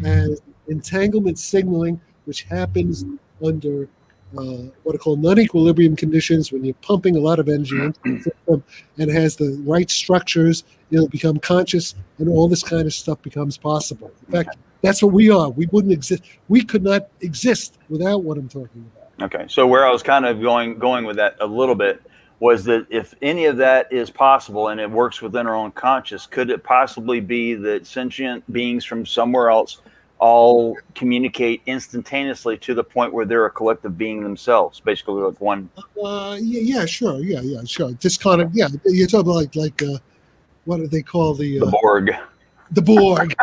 as entanglement signaling, which happens under what are called non-equilibrium conditions, when you're pumping a lot of energy into the system and has the right structures, it'll become conscious, and all this kind of stuff becomes possible. In fact, that's what we are. We wouldn't exist. We could not exist without what I'm talking about. Okay, so where I was kind of going with that a little bit was that if any of that is possible and it works within our own conscious, could it possibly be that sentient beings from somewhere else all communicate instantaneously to the point where they're a collective being themselves, basically like one? Sure. Just kind of, you're talking about like what do they call the Borg? The Borg.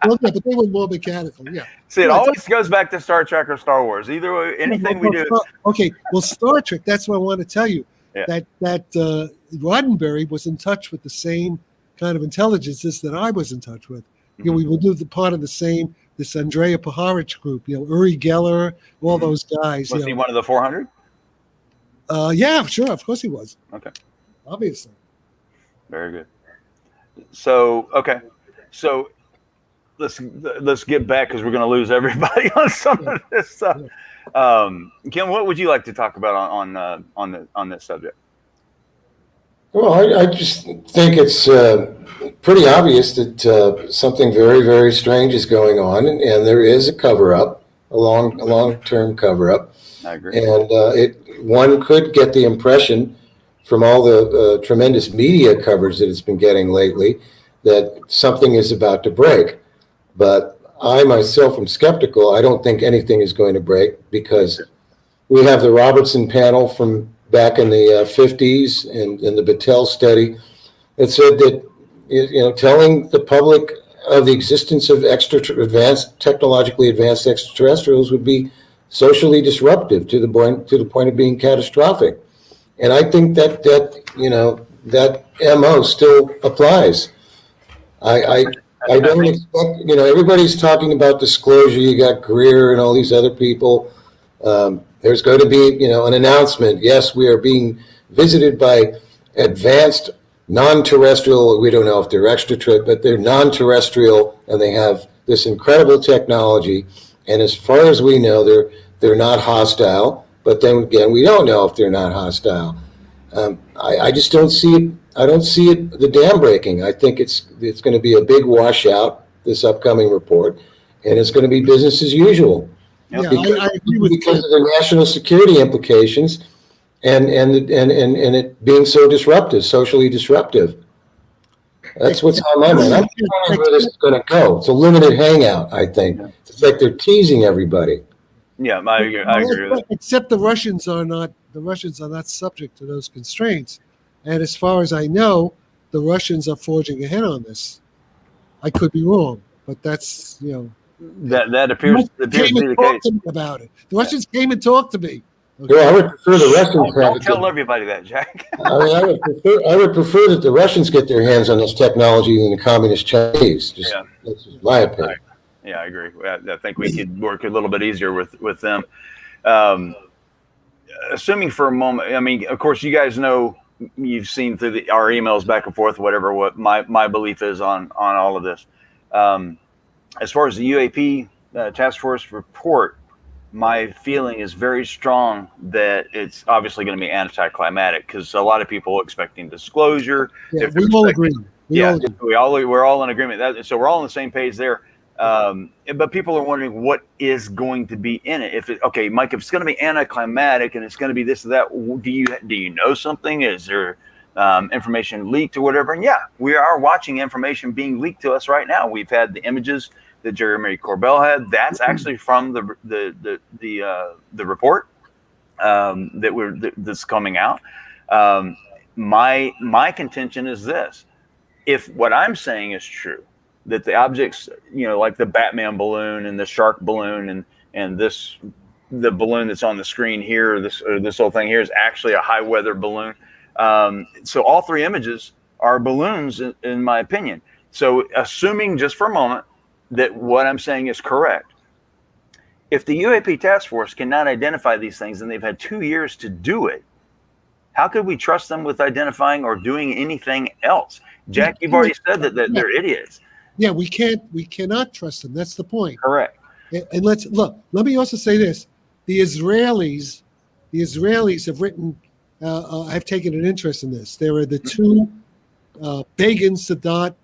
Well, yeah, but they were more mechanical. Yeah. See, it always goes back to Star Trek or Star Wars. Either way, anything we do. Okay, well, Star Trek. That's what I want to tell you. Yeah. That Roddenberry was in touch with the same kind of intelligences that I was in touch with. You know, we would do the part of the same. This Andrea Paharich group, you know, Uri Geller, all those guys. Was he one of the 400? Yeah, sure, of course he was. Okay, Obviously. very good. So let's get back because we're going to lose everybody on some of this stuff. Kim, what would you like to talk about on this subject? Well, I just think it's pretty obvious that something very, very strange is going on, and there is a cover-up, a long-term cover-up. I agree. And one could get the impression from all the tremendous media coverage that it's been getting lately that something is about to break. But I myself am skeptical. I don't think anything is going to break because we have the Robertson panel from back in the 50s and the Battelle study that said that, you know, telling the public of the existence of technologically advanced extraterrestrials would be socially disruptive to the point of being catastrophic. And I think that you know, that MO still applies. I don't expect, you know, everybody's talking about disclosure. You got Greer and all these other people. There's going to be, you know, an announcement. Yes, we are being visited by advanced non-terrestrial. We don't know if they're extraterrestrial, but they're non-terrestrial, and they have this incredible technology. And as far as we know, they're not hostile. But then again, we don't know if they're not hostile. I just don't see it. I don't see it, the dam breaking. I think it's going to be a big washout, this upcoming report, and it's going to be business as usual. Yeah, I agree with because of the national security implications and it being so disruptive, socially disruptive. That's what's on my mind. I'm wondering where this is going to go. It's a limited hangout, I think. It's like they're teasing everybody. Yeah, I agree with that. Except the Russians are not subject to those constraints. And as far as I know, the Russians are forging ahead on this. I could be wrong, but that's, you know. That appears to be the case. About it. The Russians came and talked to me. Okay. Well, I would prefer the Russians. Don't tell everybody that, Jack. I mean, I would prefer that the Russians get their hands on this technology than the communist Chinese. That's just my opinion. I agree. I think we could work a little bit easier with them. Assuming for a moment, I mean, of course, you guys know, you've seen through our emails back and forth, whatever, what my belief is on all of this. As far as the UAP task force report, my feeling is very strong that it's obviously going to be anticlimactic because a lot of people are expecting disclosure. Yeah, we all agree. We're all in agreement. So we're all on the same page there. But people are wondering what is going to be in it. Okay, Mike, if it's going to be anticlimactic and it's going to be this or that, do you know something? Is there information leaked or whatever? And yeah, we are watching information being leaked to us right now. We've had the images that Jeremy Corbell had. That's actually from the report that's coming out. My contention is this: if what I'm saying is true, that the objects, you know, like the Batman balloon and the shark balloon and the balloon that's on the screen here, this whole thing here is actually a high weather balloon. So all three images are balloons, in my opinion. So assuming just for a moment that what I'm saying is correct, if the UAP task force cannot identify these things and they've had 2 years to do it, how could we trust them with identifying or doing anything else? Jack, you've already said that they're idiots. Yeah, we cannot trust them. That's the point. Correct. And let me also say this: the Israelis have written, have taken an interest in this. There are the two Begin Sadat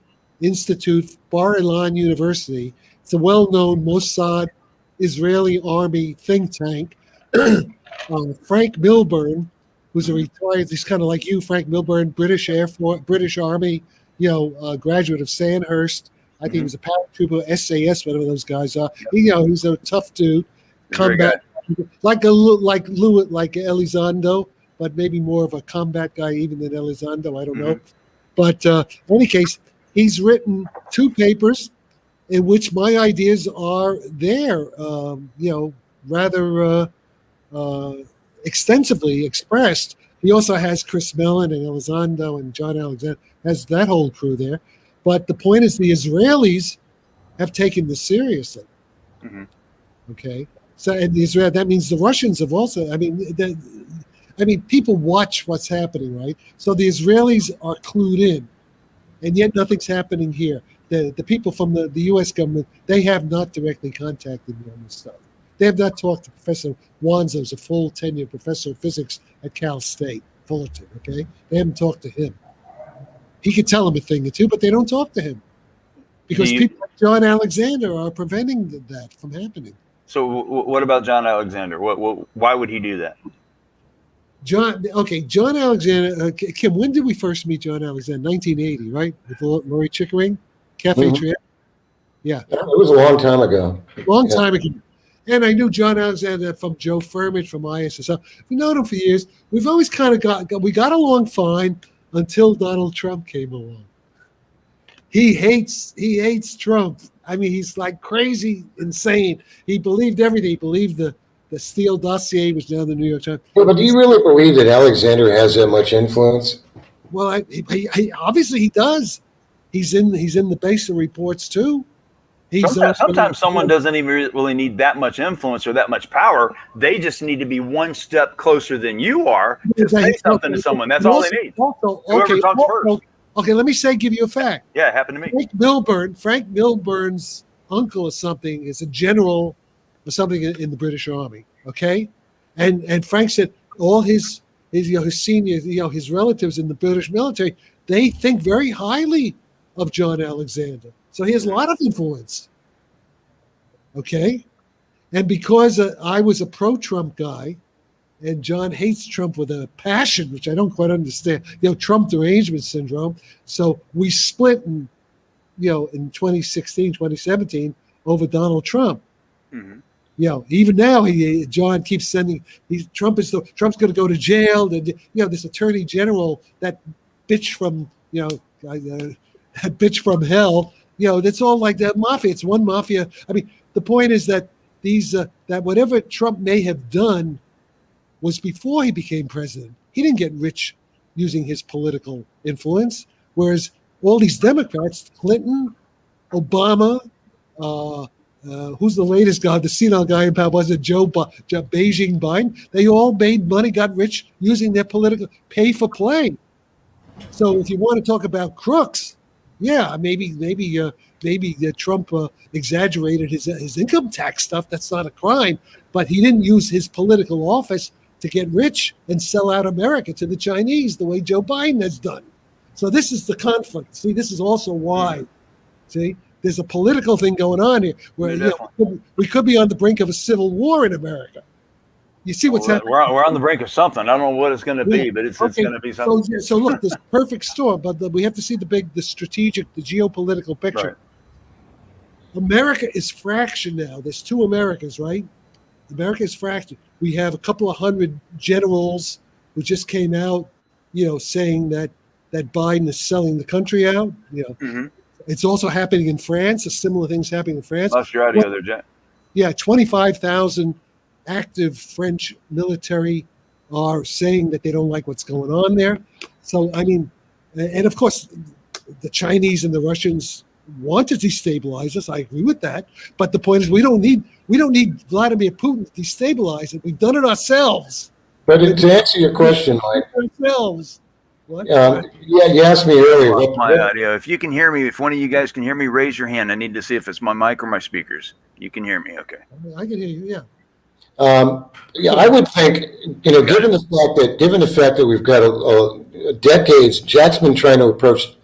Institute, Bar-Ilan University. It's a well-known Mossad Israeli army think tank. Frank Milburn, who's a retired, he's kind of like you, Frank Milburn, British Air Force, British Army, graduate of Sandhurst. I think he was a paratrooper, SAS, whatever those guys are. He's a tough dude, combat, like Elizondo, but maybe more of a combat guy even than Elizondo. I don't know. But in any case, he's written 2 papers in which my ideas are there, rather extensively expressed. He also has Chris Mellon and Elizondo and John Alexander, has that whole crew there. But the point is, the Israelis have taken this seriously. Mm-hmm. Okay, so and Israel, that means the Russians have also. I mean, people watch what's happening, right? So the Israelis are clued in, and yet nothing's happening here. The people from the U.S. government, they have not directly contacted me on this stuff. They have not talked to Professor Wanzo, who's a full tenured professor of physics at Cal State, Fullerton. Okay, they haven't talked to him. He could tell them a thing or two, but they don't talk to him because people like John Alexander are preventing that from happening. So what about John Alexander? Why would he do that? John Alexander. Kim, when did we first meet John Alexander? 1980, right? With Laurie Chickering, Cafe Trier. Yeah, it was a long time ago. Long time ago. And I knew John Alexander from Joe Furman from ISSL. We've known him for years. We've always kind of got along fine until Donald Trump came along. He hates Trump. I mean, he's like crazy, insane. He believed everything. He believed the Steele dossier, which now the New York Times. Yeah, but do you really believe that Alexander has that much influence? Well, he obviously he does. He's in the Besa reports too. Sometimes someone doesn't even really need that much influence or that much power. They just need to be one step closer than you are to say something to someone. That's all they need. Whoever talks first. Okay, let me give you a fact. Yeah, it happened to me. Frank Milburn's uncle or something is a general or something in the British Army. Okay, and Frank said all his senior, his relatives in the British military, they think very highly of John Alexander. So he has a lot of influence. Okay, and because I was a pro-Trump guy, and John hates Trump with a passion, which I don't quite understand. Trump derangement syndrome. So we split in 2016, 2017 over Donald Trump. Mm-hmm. Even now John keeps sending. Trump's going to go to jail. And this attorney general, that bitch from that bitch from hell. That's all like that mafia. It's one mafia. I mean, the point is that that whatever Trump may have done was before he became president. He didn't get rich using his political influence, whereas all these Democrats, Clinton, Obama, who's the latest guy, the senile guy in power, was it Beijing Biden? They all made money, got rich using their political pay for play. So if you want to talk about crooks, yeah, maybe Trump exaggerated his income tax stuff. That's not a crime, but he didn't use his political office to get rich and sell out America to the Chinese the way Joe Biden has done. So this is the conflict. See, this is also why. See, there's a political thing going on here where we could be on the brink of a civil war in America. You see what's happening? We're on the brink of something. I don't know what it's going to be, but it's going to be something. So look, this perfect storm, but we have to see the strategic, the geopolitical picture. Right. America is fractured now. There's two Americas, right? America is fractured. We have a couple of hundred generals who just came out, saying that Biden is selling the country out. Mm-hmm. It's also happening in France. A similar thing's happening in France. Lost your audio there, Jack. Yeah, 25,000 active French military are saying that they don't like what's going on there. So, I mean, and of course, the Chinese and the Russians want to destabilize us. I agree with that. But the point is, we don't need Vladimir Putin to destabilize it. We've done it ourselves. But to answer your question, Mike, ourselves. What? You asked me earlier. My audio. If you can hear me, if one of you guys can hear me, raise your hand. I need to see if it's my mic or my speakers. You can hear me, okay? I can hear you. Yeah. I would think, given the fact that we've got decades, Jack's been trying to approach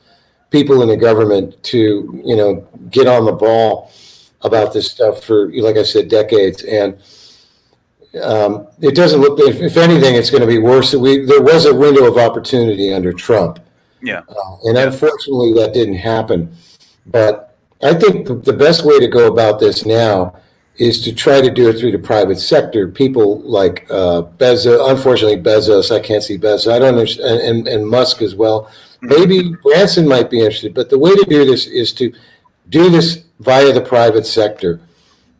people in the government to, get on the ball about this stuff for, like I said, decades. And it doesn't look, if anything, it's going to be worse. There was a window of opportunity under Trump. Yeah. And unfortunately, that didn't happen. But I think the best way to go about this now is to try to do it through the private sector. People like Bezos, unfortunately Bezos, I can't see Bezos, I don't understand, and Musk as well. Maybe Branson might be interested, but the way to do this is to do this via the private sector.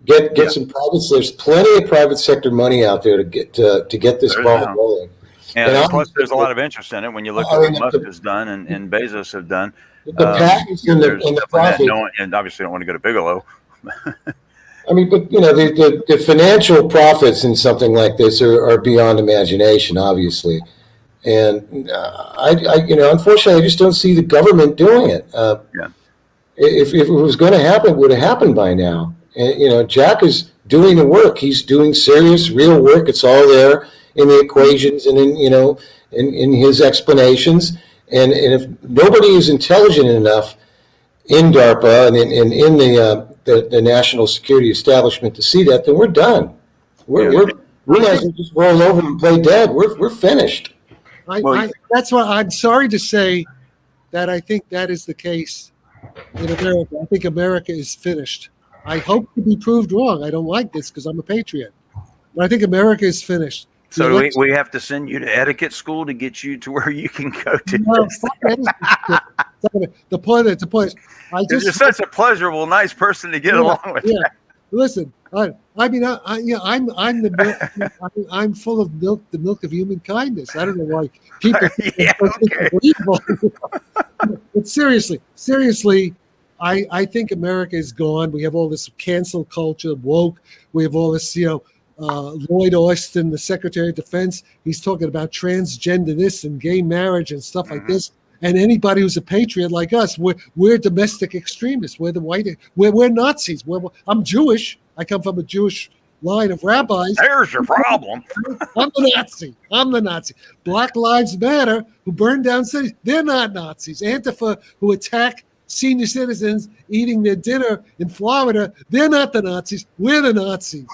Get some private. There's plenty of private sector money out there to get this ball rolling. And plus, there's a lot of interest in it when you look at what Musk has done and Bezos have done. The patents and there's the definitely that profit. no one, and obviously don't want to go to Bigelow. I mean, but the financial profits in something like this are beyond imagination, obviously. And unfortunately, I just don't see the government doing it. Yeah. If it was going to happen, it would have happened by now. And, Jack is doing the work. He's doing serious, real work. It's all there in the equations and in his explanations. And if nobody is intelligent enough in DARPA and in the national security establishment to see that, then we're done. We might as well just roll over and play dead. We're finished. That's why I'm sorry to say that I think that is the case in America. I think America is finished. I hope to be proved wrong. I don't like this because I'm a patriot. But I think America is finished. So we have to send you to etiquette school to get you to where you can go to. No, the point is, You're such a pleasurable, nice person to get along with. Yeah. Listen, I'm I'm full of milk, the milk of human kindness. I don't know why people but seriously, I think America is gone. We have all this cancel culture, woke. We have all this, Lloyd Austin, the Secretary of Defense, he's talking about transgender this and gay marriage and stuff like this. And anybody who's a patriot like us, we're domestic extremists. We're we're Nazis. I'm Jewish. I come from a Jewish line of rabbis. There's your problem. I'm the Nazi. Black Lives Matter, who burn down cities, they're not Nazis. Antifa, who attack senior citizens eating their dinner in Florida, they're not the Nazis. We're the Nazis.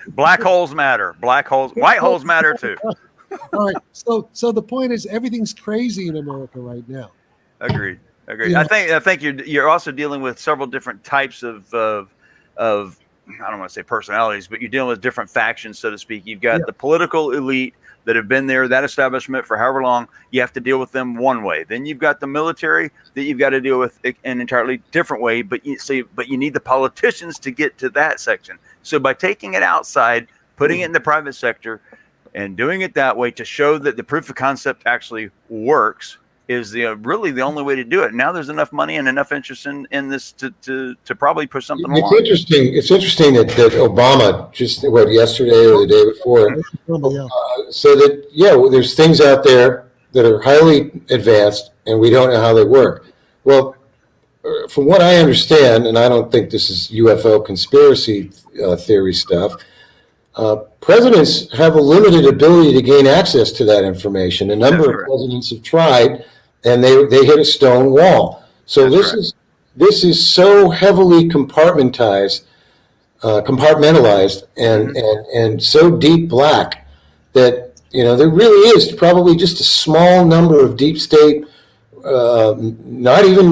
Black holes matter. White holes matter too. All right. So the point is, everything's crazy in America right now. Agreed. Yeah. I think you're also dealing with several different types of I don't want to say personalities, but you're dealing with different factions, so to speak. You've got the political elite that have been there, that establishment for however long. You have to deal with them one way. Then you've got the military that you've got to deal with an entirely different way. But you need the politicians to get to that section. So by taking it outside, putting it in the private sector, and doing it that way to show that the proof of concept actually works is really the only way to do it. Now there's enough money and enough interest in this to probably push something along. It's interesting that Obama just yesterday or the day before said that there's things out there that are highly advanced and we don't know how they work. Well, from what I understand, and I don't think this is UFO conspiracy theory stuff, presidents have a limited ability to gain access to that information. A number of presidents have tried, and they hit a stone wall. So this is so heavily compartmentalized and so deep black that there really is probably just a small number of deep state, maybe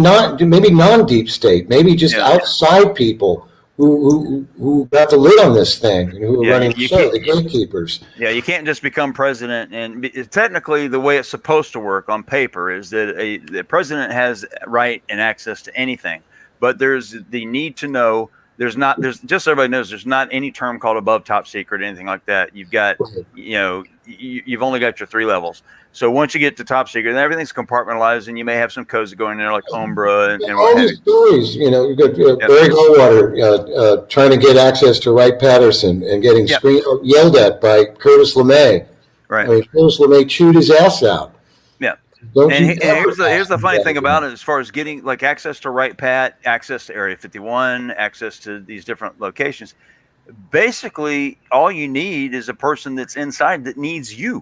non-deep state, maybe just outside people who got the lid on this thing and who are running the show, the gatekeepers. Yeah, you can't just become president. And technically, the way it's supposed to work on paper is that the president has right and access to anything. But there's the need to know. There's just so everybody knows, there's not any term called above top secret or anything like that. You've got, you've only got your 3 levels. So once you get to top secret, then everything's compartmentalized, and you may have some codes that go in there like Umbra and all these stories. You've got Barry Goldwater trying to get access to Wright Patterson and getting yelled at by Curtis LeMay. Right. I mean, Curtis LeMay chewed his ass out. Yeah. Here's the funny thing about it, as far as getting like access to Wright Pat, access to Area 51, access to these different locations. Basically, all you need is a person that's inside that needs you.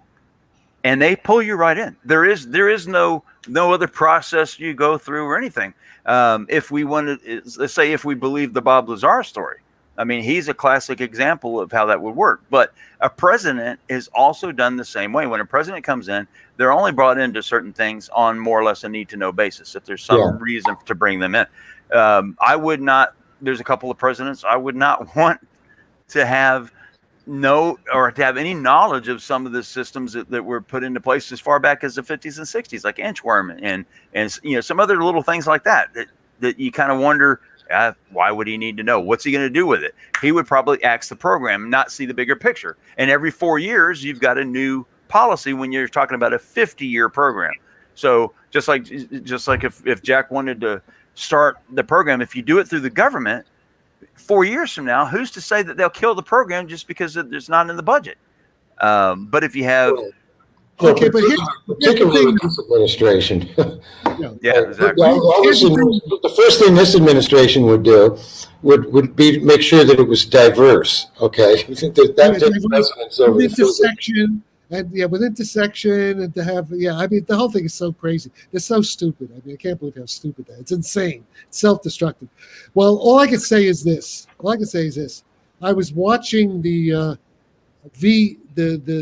And they pull you right in. There is no other process you go through or anything. If we wanted, let's say, if we believe the Bob Lazar story, I mean, he's a classic example of how that would work. But a president is also done the same way. When a president comes in, they're only brought into certain things on more or less a need-to-know basis. If there's some reason to bring them in, I would not. There's a couple of presidents I would not want to have or to have any knowledge of some of the systems that were put into place as far back as the 50s and 60s, like Inchworm and some other little things like that you kind of wonder, why would he need to know? What's he going to do with it? He would probably axe the program, not see the bigger picture. And every 4 years, you've got a new policy when you're talking about a 50-year program. So just like if Jack wanted to start the program, if you do it through the government, 4 years from now, who's to say that they'll kill the program just because it's not in the budget? But if you have, Okay, but here's the particularly thing. with this administration. yeah, exactly. The first thing this administration would do would be make sure that it was diverse. Okay, I think that takes precedence over with the intersection with intersection and to have I mean the whole thing is so crazy. They're so stupid. I mean I can't believe how stupid that is. It's insane. It's self-destructive. Well, all I can say is this. I was watching the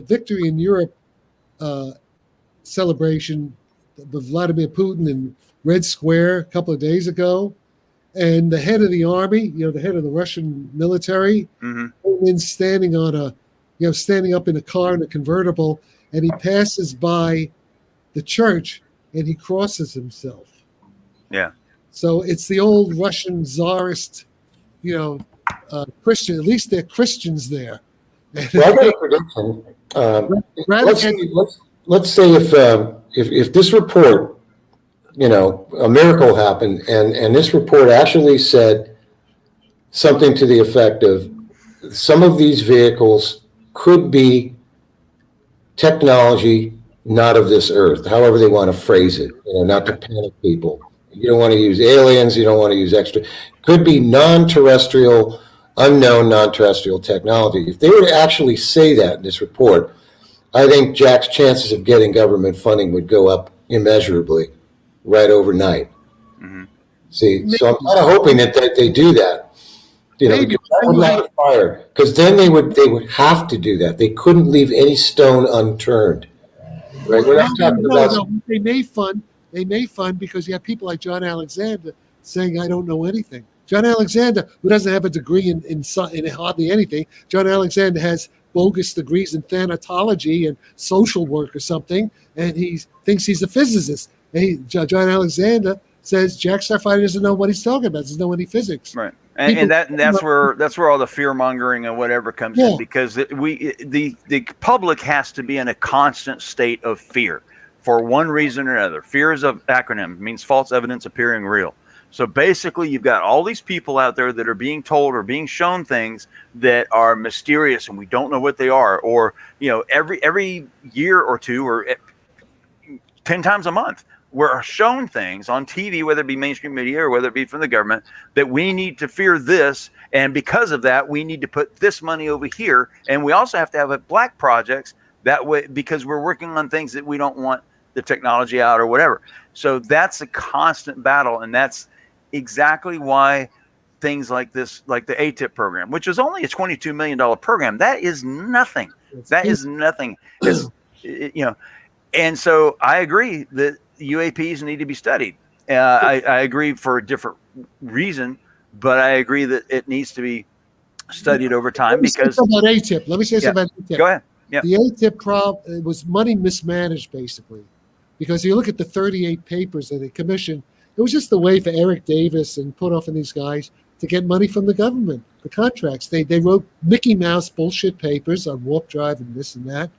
victory in Europe celebration of Vladimir Putin in Red Square a couple of days ago, and the head of the army, the head of the Russian military, in standing up in a car in a convertible, and he passes by the church and he crosses himself. Yeah. So it's the old Russian czarist, Christian. At least they're Christians there. Well, I got a prediction. Let's say if this report, a miracle happened, and this report actually said something to the effect of some of these vehicles could be technology not of this earth, however they want to phrase it, not to panic people. You don't want to use aliens, you don't want to use extra. Could be non-terrestrial, unknown non-terrestrial technology. If they were to actually say that in this report, I think Jack's chances of getting government funding would go up immeasurably right overnight. See, so I'm kind of hoping that they do that. Because that would light a fire. Because then they would have to do that. They couldn't leave any stone unturned. Right? We're not talking about. They may fund because you have people like John Alexander saying, "I don't know anything." John Alexander, who doesn't have a degree in hardly anything, John Alexander has bogus degrees in thanatology and social work or something, and he thinks he's a physicist. And John Alexander says Jack Starfighter doesn't know what he's talking about. Doesn't know any physics. Right, and that's where all the fear mongering and whatever comes in, because the public has to be in a constant state of fear for one reason or another. Fear is an acronym. It means false evidence appearing real. So basically, you've got all these people out there that are being told or being shown things that are mysterious and we don't know what they are. Or, every year or two or 10 times a month, we're shown things on TV, whether it be mainstream media or whether it be from the government, that we need to fear this. And because of that, we need to put this money over here. And we also have to have black projects that way because we're working on things that we don't want the technology out or whatever. So that's a constant battle. And that's exactly why things like this, like the ATIP program, which was only a $22 million program, that is nothing. Is nothing. And so I agree that UAPs need to be studied. I agree for a different reason, but I agree that it needs to be studied over time because. Let me say something about ATIP. Go ahead. Yeah. The ATIP problem was money mismanaged, basically, because you look at the 38 papers that they commissioned. It was just a way for Eric Davis and Putoff and these guys to get money from the government, the contracts. They wrote Mickey Mouse bullshit papers on Warp Drive and this and that.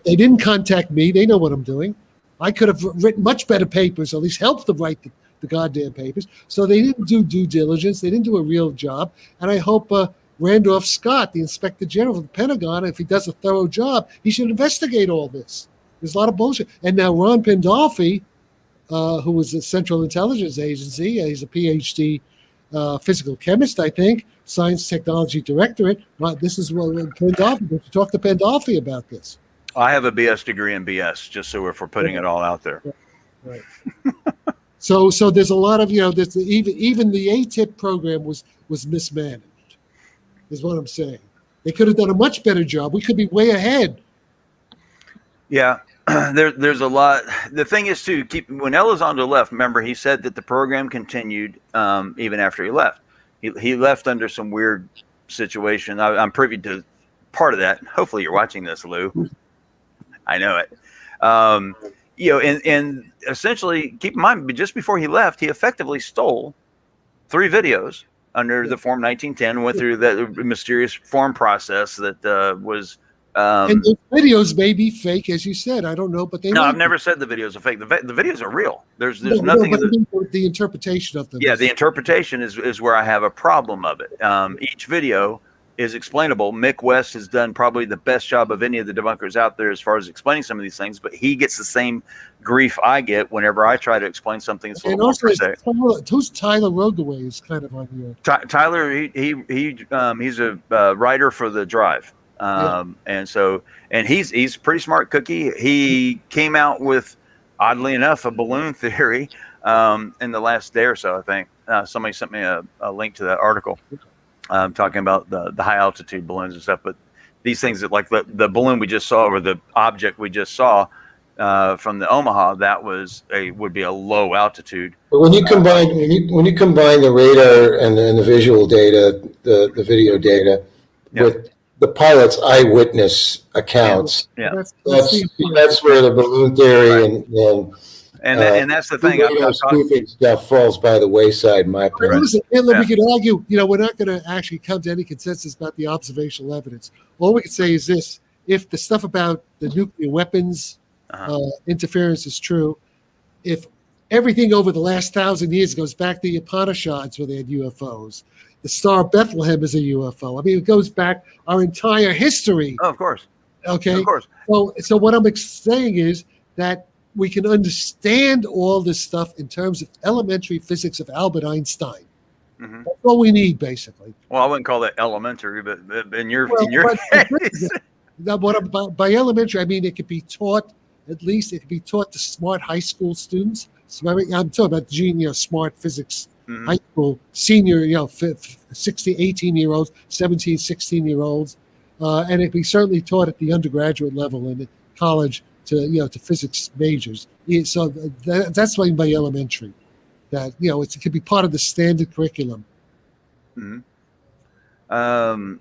They didn't contact me. They know what I'm doing. I could have written much better papers, or at least helped them write the goddamn papers. So they didn't do due diligence. They didn't do a real job. And I hope Randolph Scott, the Inspector General of the Pentagon, if he does a thorough job, he should investigate all this. There's a lot of bullshit. And now Ron Pandolfi, who was a Central Intelligence Agency. He's a PhD physical chemist, I think, Science Technology Directorate. This is what Pandolfi. You talk to Pandolfi about this. I have a BS degree in BS, just so if we're putting it all out there. Right. So there's a lot of even the ATIP program was mismanaged, is what I'm saying. They could have done a much better job. We could be way ahead. Yeah. There's a lot. The thing is to keep when Elizondo left. Remember, he said that the program continued even after he left. He left under some weird situation. I'm privy to part of that. Hopefully, you're watching this, Lou. I know it. And essentially, keep in mind, just before he left, he effectively stole 3 videos under the Form 1910. Went through that mysterious form process that was And those videos may be fake, as you said. I don't know, but they. No, might I've be. never said the videos are fake. The videos are real. There's No, nothing. but I mean, the interpretation of them. Yeah, is, the interpretation is where I have a problem of it. Each video is explainable. Mick West has done probably the best job of any of the debunkers out there as far as explaining some of these things, but he gets the same grief I get whenever I try to explain something that's a little more prosaic. Who's Tyler Rogaway is kind of on here. Tyler, he's a writer for The Drive, and he's a pretty smart cookie. He came out with, oddly enough, a balloon theory in the last day or so. I think somebody sent me a link to that article talking about the high altitude balloons and stuff. But these things that, like the balloon we just saw, or the object we just saw from the Omaha, that would be a low altitude. But when you combine the radar and the visual data, the video data, with the pilot's eyewitness accounts, that's where the balloon theory and that's the thing. Spoofing stuff falls by the wayside, in my opinion. Listen, we could argue. We're not going to actually come to any consensus about the observational evidence. All we could say is this: if the stuff about the nuclear weapons interference is true, if everything over the last 1,000 years goes back to the Upanishads where they had UFOs, the Star of Bethlehem is a UFO. I mean, it goes back our entire history. Oh, of course. Okay. Of course. So what I'm saying is that we can understand all this stuff in terms of elementary physics of Albert Einstein. Mm-hmm. That's all we need, basically. Well, I wouldn't call that elementary, but in your case. By elementary, I mean it could be taught. At least it could be taught to smart high school students. So I'm talking about junior smart physics high school, senior, 18-year-olds, 17, 16-year-olds. And it could be certainly taught at the undergraduate level in college to physics majors. So that's what I mean by elementary. That, it could be part of the standard curriculum. Mm-hmm.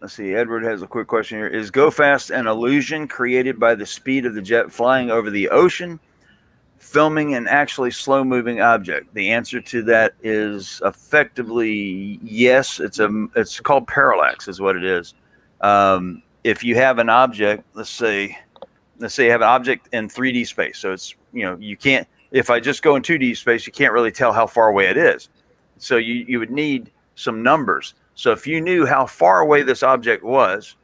Let's see. Edward has a quick question here. Is go fast an illusion created by the speed of the jet flying over the ocean, filming an actually slow-moving object? The answer to that is effectively yes. It's called parallax, is what it is. If you have an object, let's say you have an object in 3D space, so it's you can't. If I just go in 2D space, you can't really tell how far away it is. So you would need some numbers. So if you knew how far away this object was,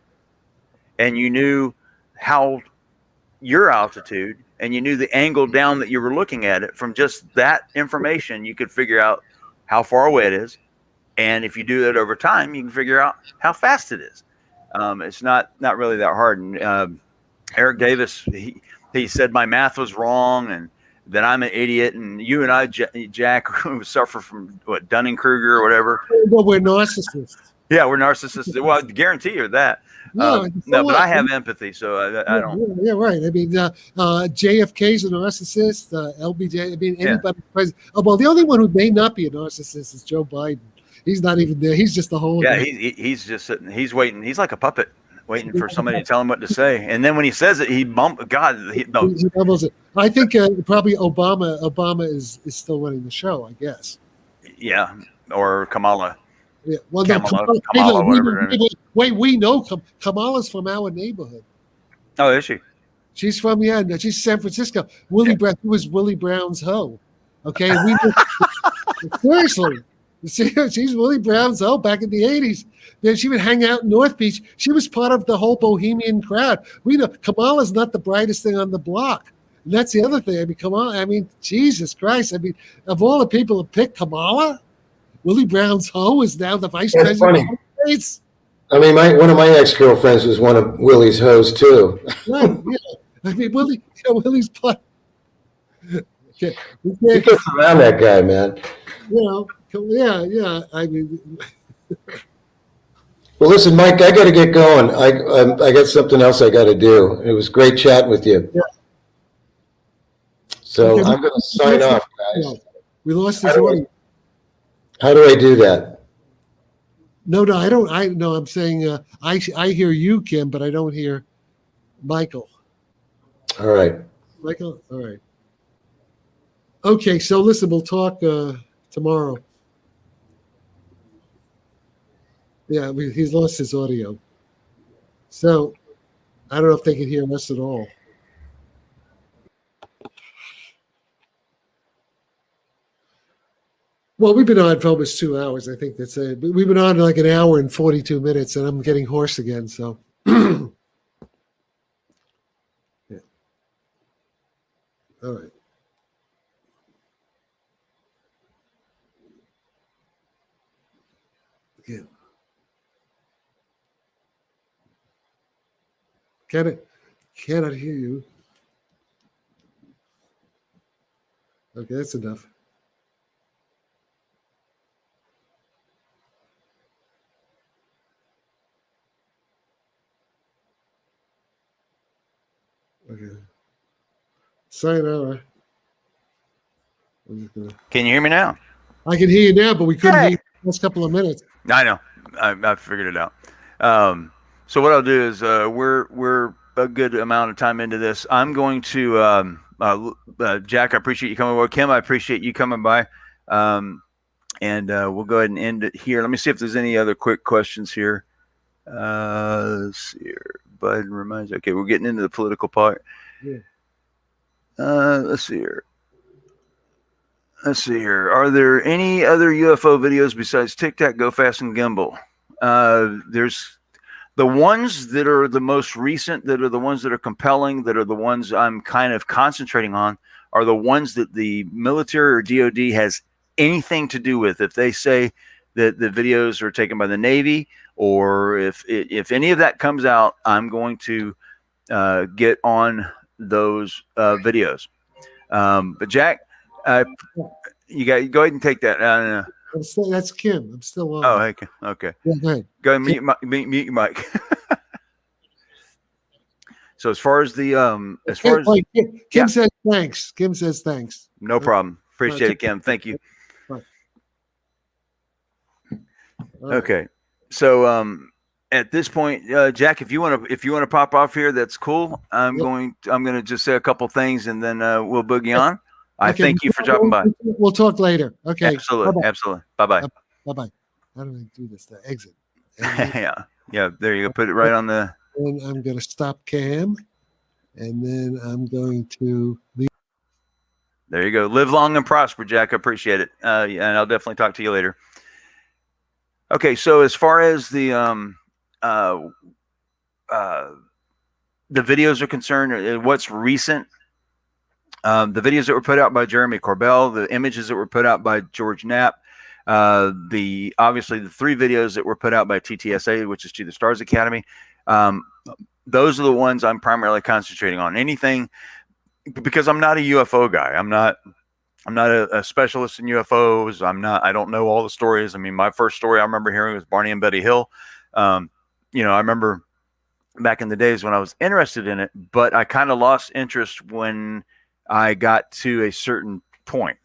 and you knew your altitude, and you knew the angle down that you were looking at it, from just that information, you could figure out how far away it is. And if you do that over time, you can figure out how fast it is. It's not really that hard. And Eric Davis, he said my math was wrong, and that I'm an idiot, and you and I, Jack, suffer from Dunning-Kruger or whatever. Well, we're narcissists. Yeah, we're narcissists. Well, I guarantee you that. No, but I have empathy, so I don't. Yeah, right. I mean, JFK's a narcissist. LBJ. I mean, anybody. Yeah. Well, the only one who may not be a narcissist is Joe Biden. He's not even there. He's just the whole. Yeah, he's just sitting. He's waiting. He's like a puppet, waiting for somebody to tell him what to say. And then when he says it, he God. He mumbles it. I think probably Obama is still running the show, I guess. Yeah, or Kamala. Yeah. Well, Kamala, whatever. Wait, we know Kamala's from our neighborhood. Oh, is she? She's from she's San Francisco. Brown was Willie Brown's hoe. Okay, we seriously. She's Willie Brown's hoe back in the 80s. Then she would hang out in North Beach. She was part of the whole bohemian crowd. We know Kamala's not the brightest thing on the block. And that's the other thing. I mean, Kamala, Jesus Christ. I mean, of all the people to pick Kamala, Willie Brown's hoe is now the vice president of the United States. I mean, one of my ex-girlfriends was one of Willie's hoes, too. Right, yeah. I mean, Willie's part. You get around that guy, man. Yeah. I mean, well, listen, Mike, I got to get going. I got something else I got to do. It was great chatting with you. Yeah. So I'm going to sign off, guys. We lost his audio. How do I do that? No, I don't. I'm saying I hear you, Kim, but I don't hear Michael. All right. Michael, all right. Okay, so listen, we'll talk tomorrow. Yeah, he's lost his audio. So I don't know if they can hear us at all. Well, we've been on for almost 2 hours. I think that's it. We've been on like an hour and 42 minutes, and I'm getting hoarse again. So, yeah. All right. Yeah. Cannot hear you. Okay, that's enough. Okay. Sayonara. Can you hear me now? I can hear you now, but we couldn't hear you the last couple of minutes. I know. I figured it out. So what I'll do is we're a good amount of time into this. I'm going to Jack, I appreciate you coming by. Kim, I appreciate you coming by. And we'll go ahead and end it here. Let me see if there's any other quick questions here. Let's see here. Biden reminds. Okay, we're getting into the political part. Yeah. Let's see here. Let's see here. Are there any other UFO videos besides Tic Tac, Go Fast, and Gimbal? There's the ones that are the most recent, that are the ones that are compelling, that are the ones I'm kind of concentrating on, are the ones that the military or DOD has anything to do with. If they say that the videos are taken by the Navy, or if any of that comes out, I'm going to get on those videos. But Jack, you go ahead and take that. That's Kim. I'm still on. Oh, okay. Yeah, go ahead. Go ahead and mute your mic. So as far as the Kim says thanks. Kim says thanks. No problem. Appreciate it, Kim. Thank you. Okay. So at this point, Jack, if you want to pop off here, that's cool. I'm going to just say a couple things and then we'll boogie on. I thank you for dropping by. We'll talk later. Okay. Absolutely. Bye-bye. Absolutely. Bye-bye. Bye-bye. How do I do this? The exit. Yeah. There you go. Put it right on the. And I'm going to stop cam. And then I'm going to leave. There you go. Live long and prosper, Jack. I appreciate it. And I'll definitely talk to you later. Okay. So as far as the videos are concerned, what's recent, the videos that were put out by Jeremy Corbell, the images that were put out by George Knapp, obviously the 3 videos that were put out by TTSA, which is To the Stars Academy. Those are the ones I'm primarily concentrating on. Anything, because I'm not a UFO guy. I'm not a specialist in UFOs. I don't know all the stories. I mean, my first story I remember hearing was Barney and Betty Hill. I remember back in the days when I was interested in it, but I kind of lost interest when I got to a certain point.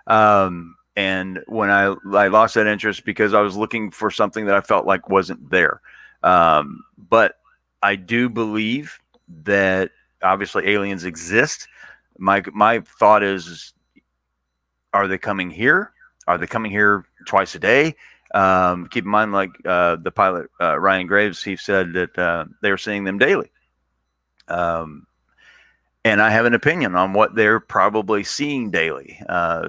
And when I lost that interest because I was looking for something that I felt like wasn't there. But I do believe that obviously aliens exist. My thought is, are they coming here? Are they coming here twice a day? Keep in mind, like the pilot Ryan Graves, he said that they were seeing them daily. And I have an opinion on what they're probably seeing daily.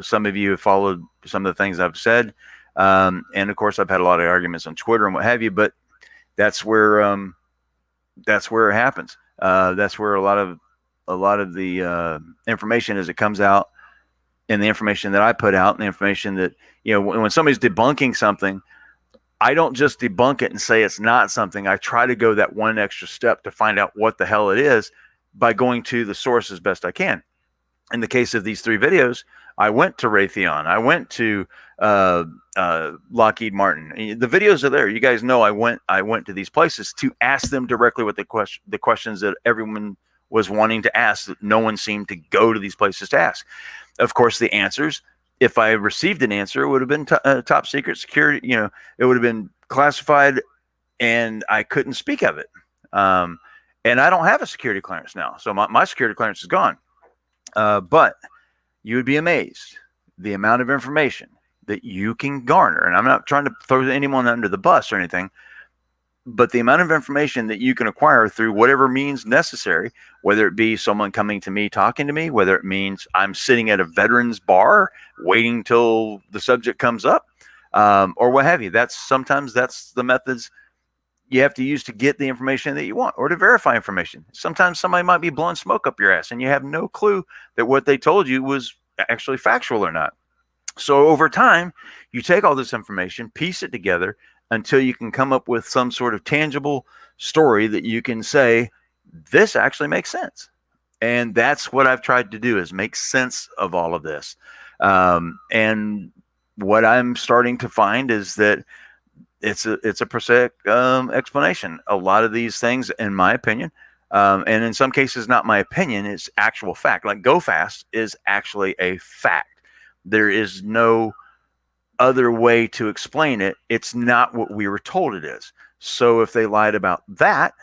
Some of you have followed some of the things I've said. And of course, I've had a lot of arguments on Twitter and what have you, but that's where it happens. That's where a lot of the information as it comes out, and the information that I put out, and the information that, when somebody's debunking something, I don't just debunk it and say it's not something. I try to go that one extra step to find out what the hell it is by going to the source as best I can. In the case of these 3 videos, I went to Raytheon. I went to Lockheed Martin. The videos are there. You guys know I went to these places to ask them directly what the questions that everyone was wanting to ask, that no one seemed to go to these places to ask. Of course, the answers, if I received an answer, it would have been top secret security. It would have been classified, and I couldn't speak of it. And I don't have a security clearance now, so my security clearance is gone. But you would be amazed the amount of information that you can garner. And I'm not trying to throw anyone under the bus or anything, But the amount of information that you can acquire through whatever means necessary, whether it be someone coming to me, talking to me, whether it means I'm sitting at a veterans bar waiting till the subject comes up, or what have you. Sometimes that's the methods you have to use to get the information that you want or to verify information. Sometimes somebody might be blowing smoke up your ass and you have no clue that what they told you was actually factual or not. So over time, you take all this information, piece it together until you can come up with some sort of tangible story that you can say, this actually makes sense. And that's what I've tried to do, is make sense of all of this. And what I'm starting to find is that it's a prosaic explanation. A lot of these things, in my opinion, and in some cases, not my opinion, it's actual fact. Like Go Fast is actually a fact. There is no other way to explain it. It's not what we were told it is. So if they lied about that,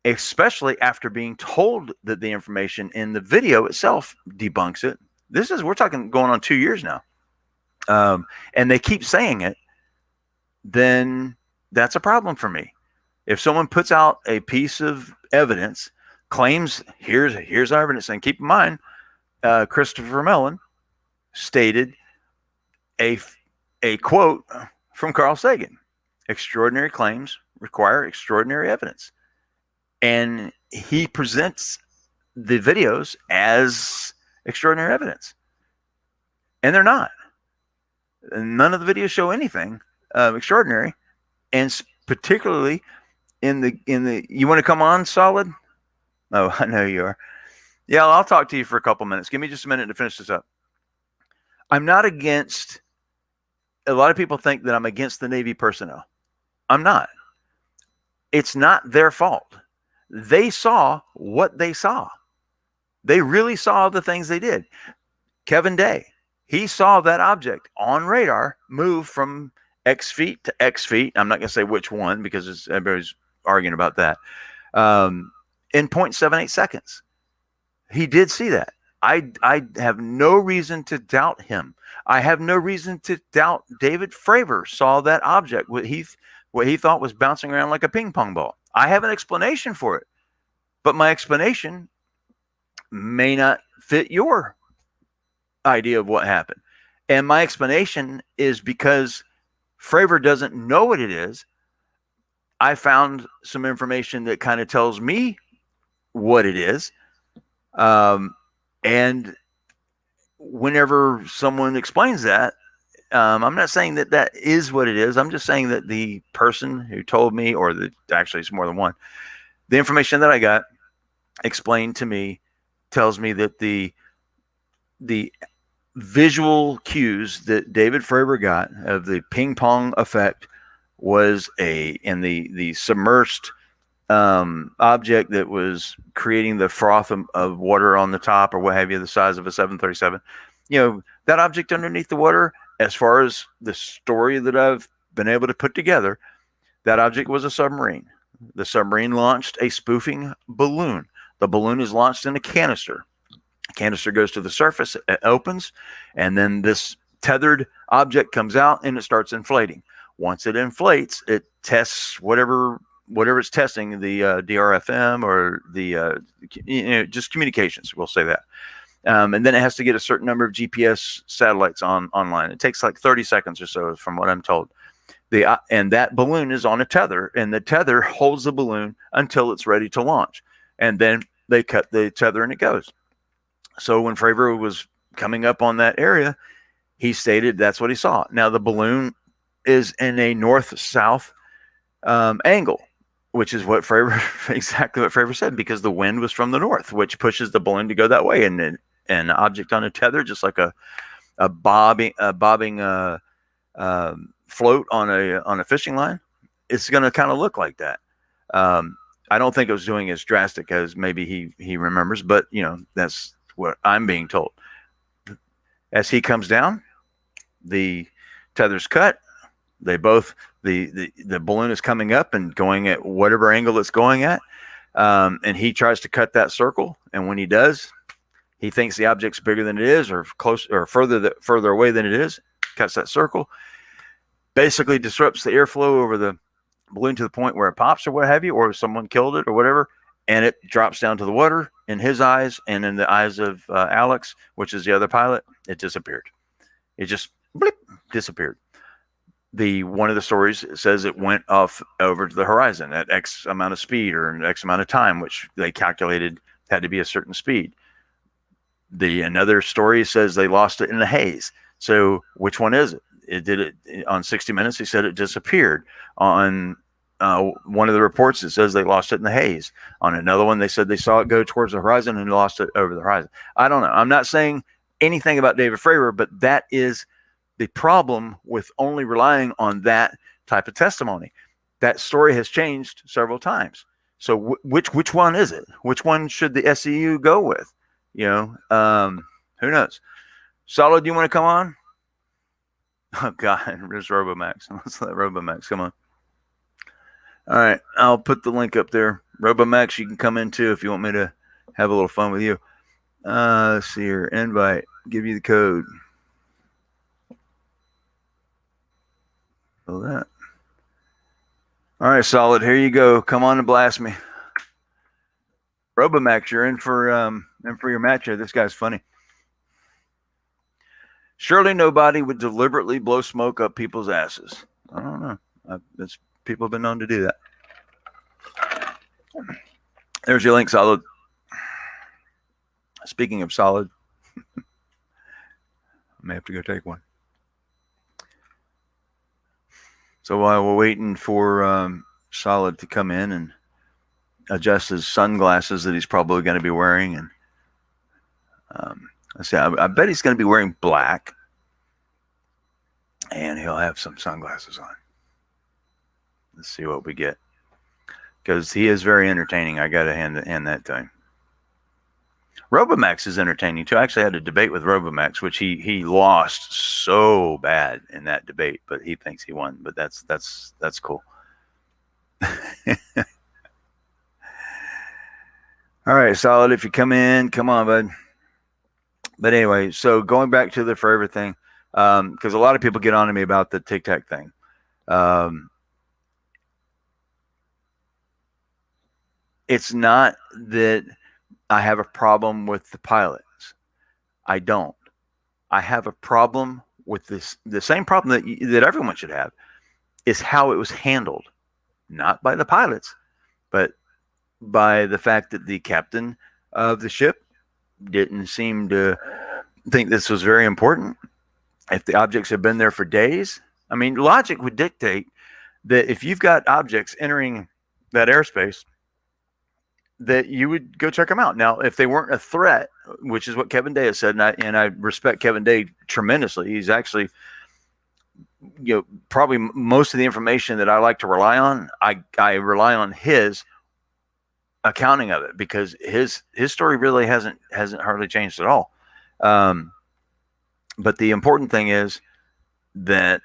especially after being told that the information in the video itself debunks it, we're talking going on 2 years now, and they keep saying it, then that's a problem for me. If someone puts out a piece of evidence, claims here's our evidence, and keep in mind, Christopher Mellon stated a quote from Carl Sagan: extraordinary claims require extraordinary evidence. And he presents the videos as extraordinary evidence, and they're not. None of the videos show anything extraordinary, and particularly in the you want to come on, Solid? Oh, I know you are. Yeah, I'll talk to you for a couple minutes. Give me just a minute to finish this up. I'm not against. A lot of people think that I'm against the Navy personnel. I'm not. It's not their fault. They saw what they saw. They really saw the things they did. Kevin Day, he saw that object on radar move from X feet to X feet. I'm not going to say which one because everybody's arguing about that. In 0.78 seconds. He did see that. I have no reason to doubt him. I have no reason to doubt David Fravor saw that object, what he thought was bouncing around like a ping pong ball. I have an explanation for it, but my explanation may not fit your idea of what happened. And my explanation is because Fravor doesn't know what it is. I found some information that kind of tells me what it is. And whenever someone explains that, I'm not saying that that is what it is. I'm just saying that the person who told me, or actually it's more than one, the information that I got explained to me tells me that the visual cues that David Fravor got of the ping pong effect was in the submersed object that was creating the froth of water on the top or what have you, the size of a 737. That object underneath the water, as far as the story that I've been able to put together, that object was a submarine. The submarine launched a spoofing balloon. The balloon is launched in a canister. The canister goes to the surface, it opens, and then this tethered object comes out and it starts inflating. Once it inflates, it tests whatever it's testing, the DRFM or the just communications, we'll say that. And then it has to get a certain number of GPS satellites online. It takes like 30 seconds or so, from what I'm told. And that balloon is on a tether, and the tether holds the balloon until it's ready to launch. And then they cut the tether and it goes. So when Fravor was coming up on that area, he stated that's what he saw. Now the balloon is in a north-south angle, which is what exactly what Fravor said, because the wind was from the north, which pushes the balloon to go that way. And an object on a tether, just like a bobbing float on a fishing line, it's going to kind of look like that. I don't think it was doing as drastic as maybe he remembers, but that's what I'm being told. As he comes down, the tether's cut. They both the balloon is coming up and going at whatever angle it's going at, and he tries to cut that circle. And when he does, he thinks the object's bigger than it is, or close, or further away than it is. Cuts that circle, basically disrupts the airflow over the balloon to the point where it pops or what have you, or someone killed it or whatever, and it drops down to the water in his eyes and in the eyes of Alex, which is the other pilot. It disappeared. It just blip, disappeared. One of the stories says it went off over to the horizon at X amount of speed or an X amount of time, which they calculated had to be a certain speed. Another story says they lost it in the haze. So which one is it? It did it on 60 Minutes. He said it disappeared. On one of the reports, it says they lost it in the haze. On another one, they said they saw it go towards the horizon and lost it over the horizon. I don't know. I'm not saying anything about David Fravor, but that is the problem with only relying on that type of testimony. That story has changed several times. So which one is it? Which one should the SEU go with? You know, who knows? Solid, you want to come on? Oh God, there's Robomax. Let's let Robomax come on. All right, I'll put the link up there. Robomax, you can come in too if you want me to have a little fun with you. Let's see here. Invite. Give you the code. That. All right, Solid. Here you go. Come on and blast me. Robomax, you're in for your match here. This guy's funny. Surely nobody would deliberately blow smoke up people's asses. I don't know. People have been known to do that. There's your link, Solid. Speaking of Solid, I may have to go take one. So while we're waiting for Solid to come in and adjust his sunglasses that he's probably going to be wearing, and let's see, I bet he's going to be wearing black, and he'll have some sunglasses on. Let's see what we get, because he is very entertaining. I got to hand that to him. Robomax is entertaining too. I actually had a debate with Robomax, which he lost so bad in that debate, but he thinks he won. But that's cool. All right, Solid. If you come in, come on, bud. But anyway, so going back to the forever thing, because a lot of people get on to me about the Tic Tac thing. It's not that I have a problem with the pilots. I don't. I have a problem with this. The same problem that everyone should have is how it was handled, not by the pilots, but by the fact that the captain of the ship didn't seem to think this was very important. If the objects have been there for days, I mean, logic would dictate that if you've got objects entering that airspace, that you would go check them out. Now, if they weren't a threat, which is what Kevin Day has said, and I respect Kevin Day tremendously. He's actually, probably most of the information that I like to rely on, I rely on his accounting of it, because his story really hasn't hardly changed at all. But the important thing is that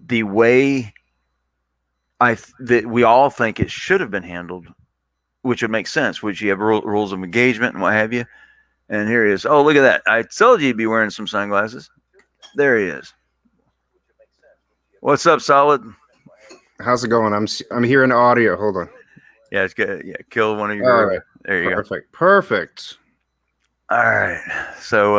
the way that we all think it should have been handled, which would make sense, which you have rules of engagement and what have you. And here he is. Oh, look at that. I told you he'd be wearing some sunglasses. There he is. What's up, Solid? How's it going? I'm hearing the audio. Hold on. Yeah, it's good. Yeah, kill one of your. All right. There you go. Perfect. All right. So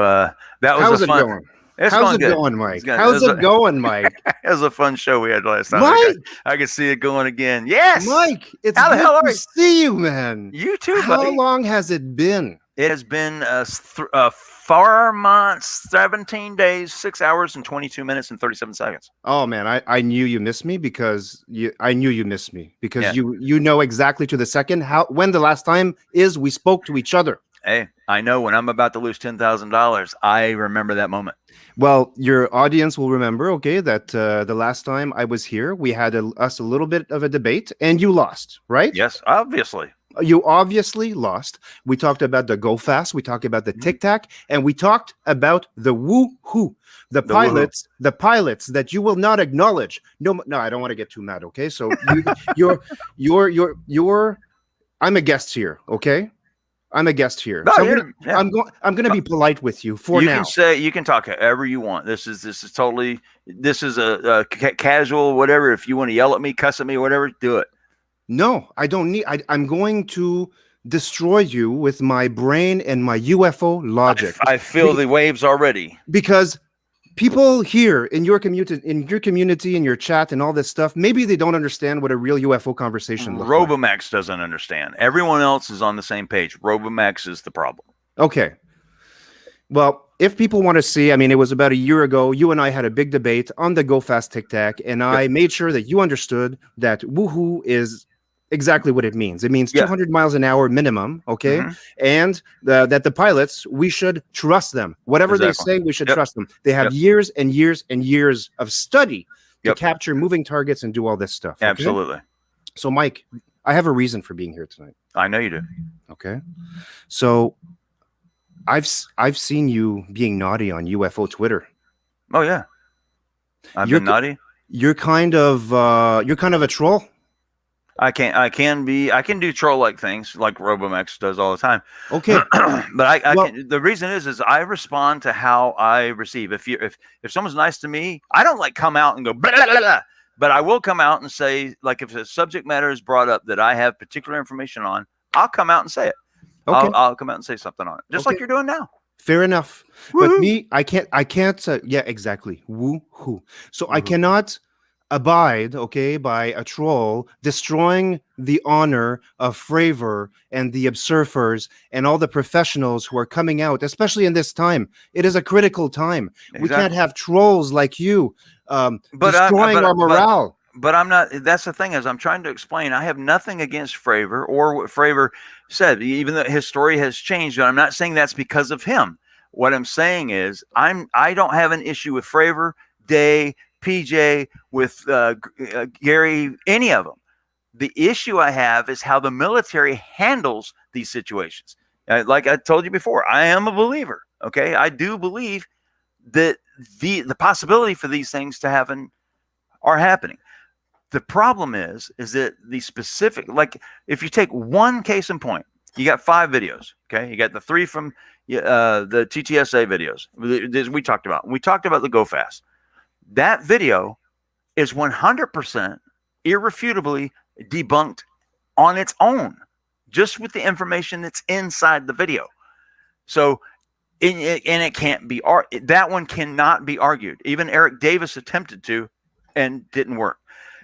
that was How's a fun. It going? It's How's it good. going, Mike? How's it going, Mike? It was a fun show we had last time. Mike, I could see it going again. Yes, Mike, it's How the hell good are to you? see you, man. You too, How buddy. long has it been? It has been 4 months, 17 days, 6 hours, and 22 minutes and 37 seconds. Oh man, I knew you missed me because you missed me because Yeah. you know exactly to the second when the last time is we spoke to each other. Hey, I know when I'm about to lose $10,000, I remember that moment. Well, your audience will remember, okay, that the last time I was here, we had us a little bit of a debate, and you lost, right? Yes, obviously. You obviously lost. We talked about the go fast, we talked about the tic tac, and we talked about the woo-hoo, the pilots that you will not acknowledge. No, I don't want to get too mad, okay? So you're I'm a guest here, okay? I'm a guest here. No, So yeah. I'm going to be polite with you for you now. You can talk however you want. This is totally, this is a casual, whatever. If you want to yell at me, cuss at me, whatever, do it. No, I don't need. I'm going to destroy you with my brain and my UFO logic. I feel the waves already. Because people here in your community, in your chat, and all this stuff, maybe they don't understand what a real UFO conversation looks like. Robomax doesn't understand. Everyone else is on the same page. Robomax is the problem. Okay. Well, if people want to see, I mean, it was about a year ago, you and I had a big debate on the Go Fast Tic Tac, and I made sure that you understood that woohoo is exactly what it means. It means 200 miles an hour minimum, okay? Mm-hmm. And that the pilots, we should trust them. Whatever they say, we should trust them. They have years and years and years of study to capture moving targets and do all this stuff. Okay? Absolutely. So, Mike, I have a reason for being here tonight. I know you do. Okay. So I've seen you being naughty on UFO Twitter. Oh yeah, you're been naughty. You're kind of a troll. I can do troll like things like Robomax does all the time. Okay, but the reason is I respond to how I receive. If someone's nice to me, I don't like come out and go blah, blah, blah, blah, but I will come out and say, like, if a subject matter is brought up that I have particular information on, I'll come out and say it. Okay. I'll come out and say something on it, just like you're doing now. Fair enough. Woo-hoo. But me, I can't. Yeah, exactly. Woo-hoo. So I cannot abide, by a troll destroying the honor of Fravor and the Observers and all the professionals who are coming out, especially in this time. It is a critical time. Exactly. We can't have trolls like you destroying our morale. But I'm not. That's the thing, is I'm trying to explain. I have nothing against Fravor or what Fravor said, even though his story has changed. And I'm not saying that's because of him. What I'm saying is I don't have an issue with Fravor, Day, PJ, with Gary, any of them. The issue I have is how the military handles these situations. Like I told you before, I am a believer. Okay, I do believe that the possibility for these things to happen are happening. The problem is that the specific, like if you take one case in point, you got 5 videos. Okay, you got the 3 from the TTSA videos we talked about. We talked about the Go Fast. That video is 100% irrefutably debunked on its own, just with the information that's inside the video. So, and it can't be that one cannot be argued. Even Eric Davis attempted to, and didn't work.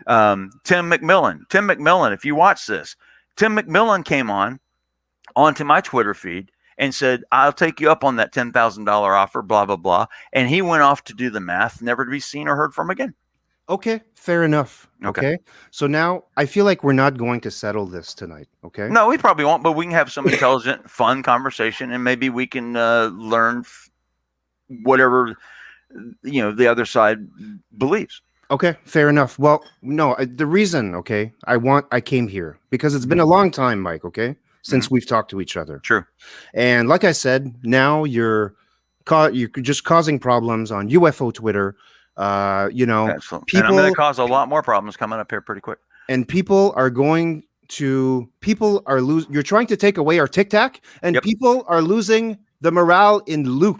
Tim McMillan, if you watch this, Tim McMillan came onto my Twitter feed and said, I'll take you up on that $10,000 offer, blah, blah, blah. And he went off to do the math, never to be seen or heard from again. Okay, fair enough. Okay. So now I feel like we're not going to settle this tonight. Okay. No, we probably won't, but we can have some intelligent, fun conversation, and maybe we can learn whatever, the other side believes. Okay, fair enough. Well, no, the reason, I came here because it's been a long time, Mike, since we've talked to each other. True. And like I said, now you're just causing problems on UFO Twitter. Excellent. People, and I'm going to cause a lot more problems coming up here pretty quick. And people are losing. You're trying to take away our Tic Tac, and people are losing the morale in Lou.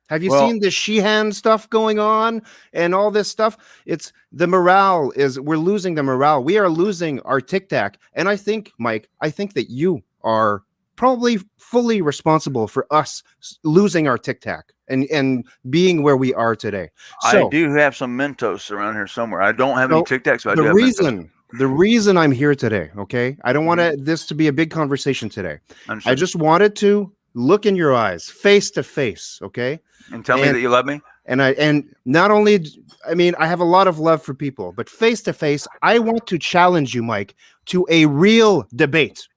Have you seen the Sheehan stuff going on and all this stuff? It's the morale we're losing the morale. We are losing our Tic Tac. And I think, Mike, that you are probably fully responsible for us losing our Tic Tac and being where we are today. So, I do have some Mentos around here somewhere. I don't have any Tic Tacs, but the reason I'm here today, I don't want this to be a big conversation today. I just wanted to look in your eyes, face to face, and tell me that you love me. And not only, I have a lot of love for people, but face to face, I want to challenge you, Mike, to a real debate.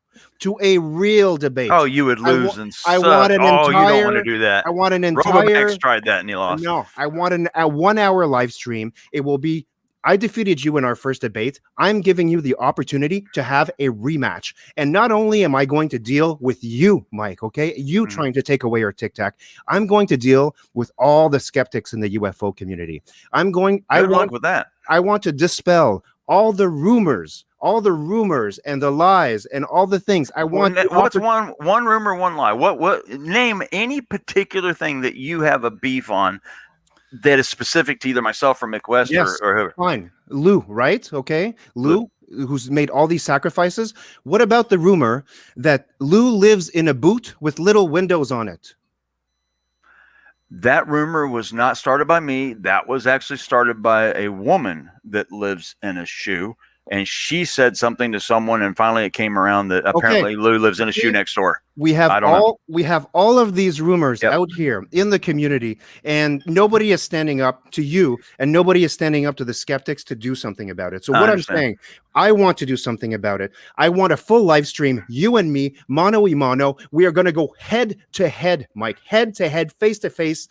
Oh, you would lose and suck. I want an entire. You don't want to do that. I want an entire. Robomax tried that and he lost. No, I want a 1 hour live stream. It will be. I defeated you in our first debate. I'm giving you the opportunity to have a rematch. And not only am I going to deal with you, Mike, you trying to take away our Tic Tac, I'm going to deal with all the skeptics in the UFO community. I want to dispel all the rumors and the lies and all the things. I want. What's one rumor, one lie? What? Name any particular thing that you have a beef on that is specific to either myself or Mick West Yes, or whoever. fine. Lou, right? Okay, Lou, who's made all these sacrifices. What about the rumor that Lou lives in a boot with little windows on it? That rumor was not started by me. That was actually started by a woman that lives in a shoe. And she said something to someone, and finally it came around that apparently Lou lives in a shoe next door. We have all of these rumors out here in the community, and nobody is standing up to you, and nobody is standing up to the skeptics to do something about it. So what I'm saying, I want to do something about it. I want a full live stream, you and me, mano y mano. We are going to go head to head, Mike, head to head, face to face,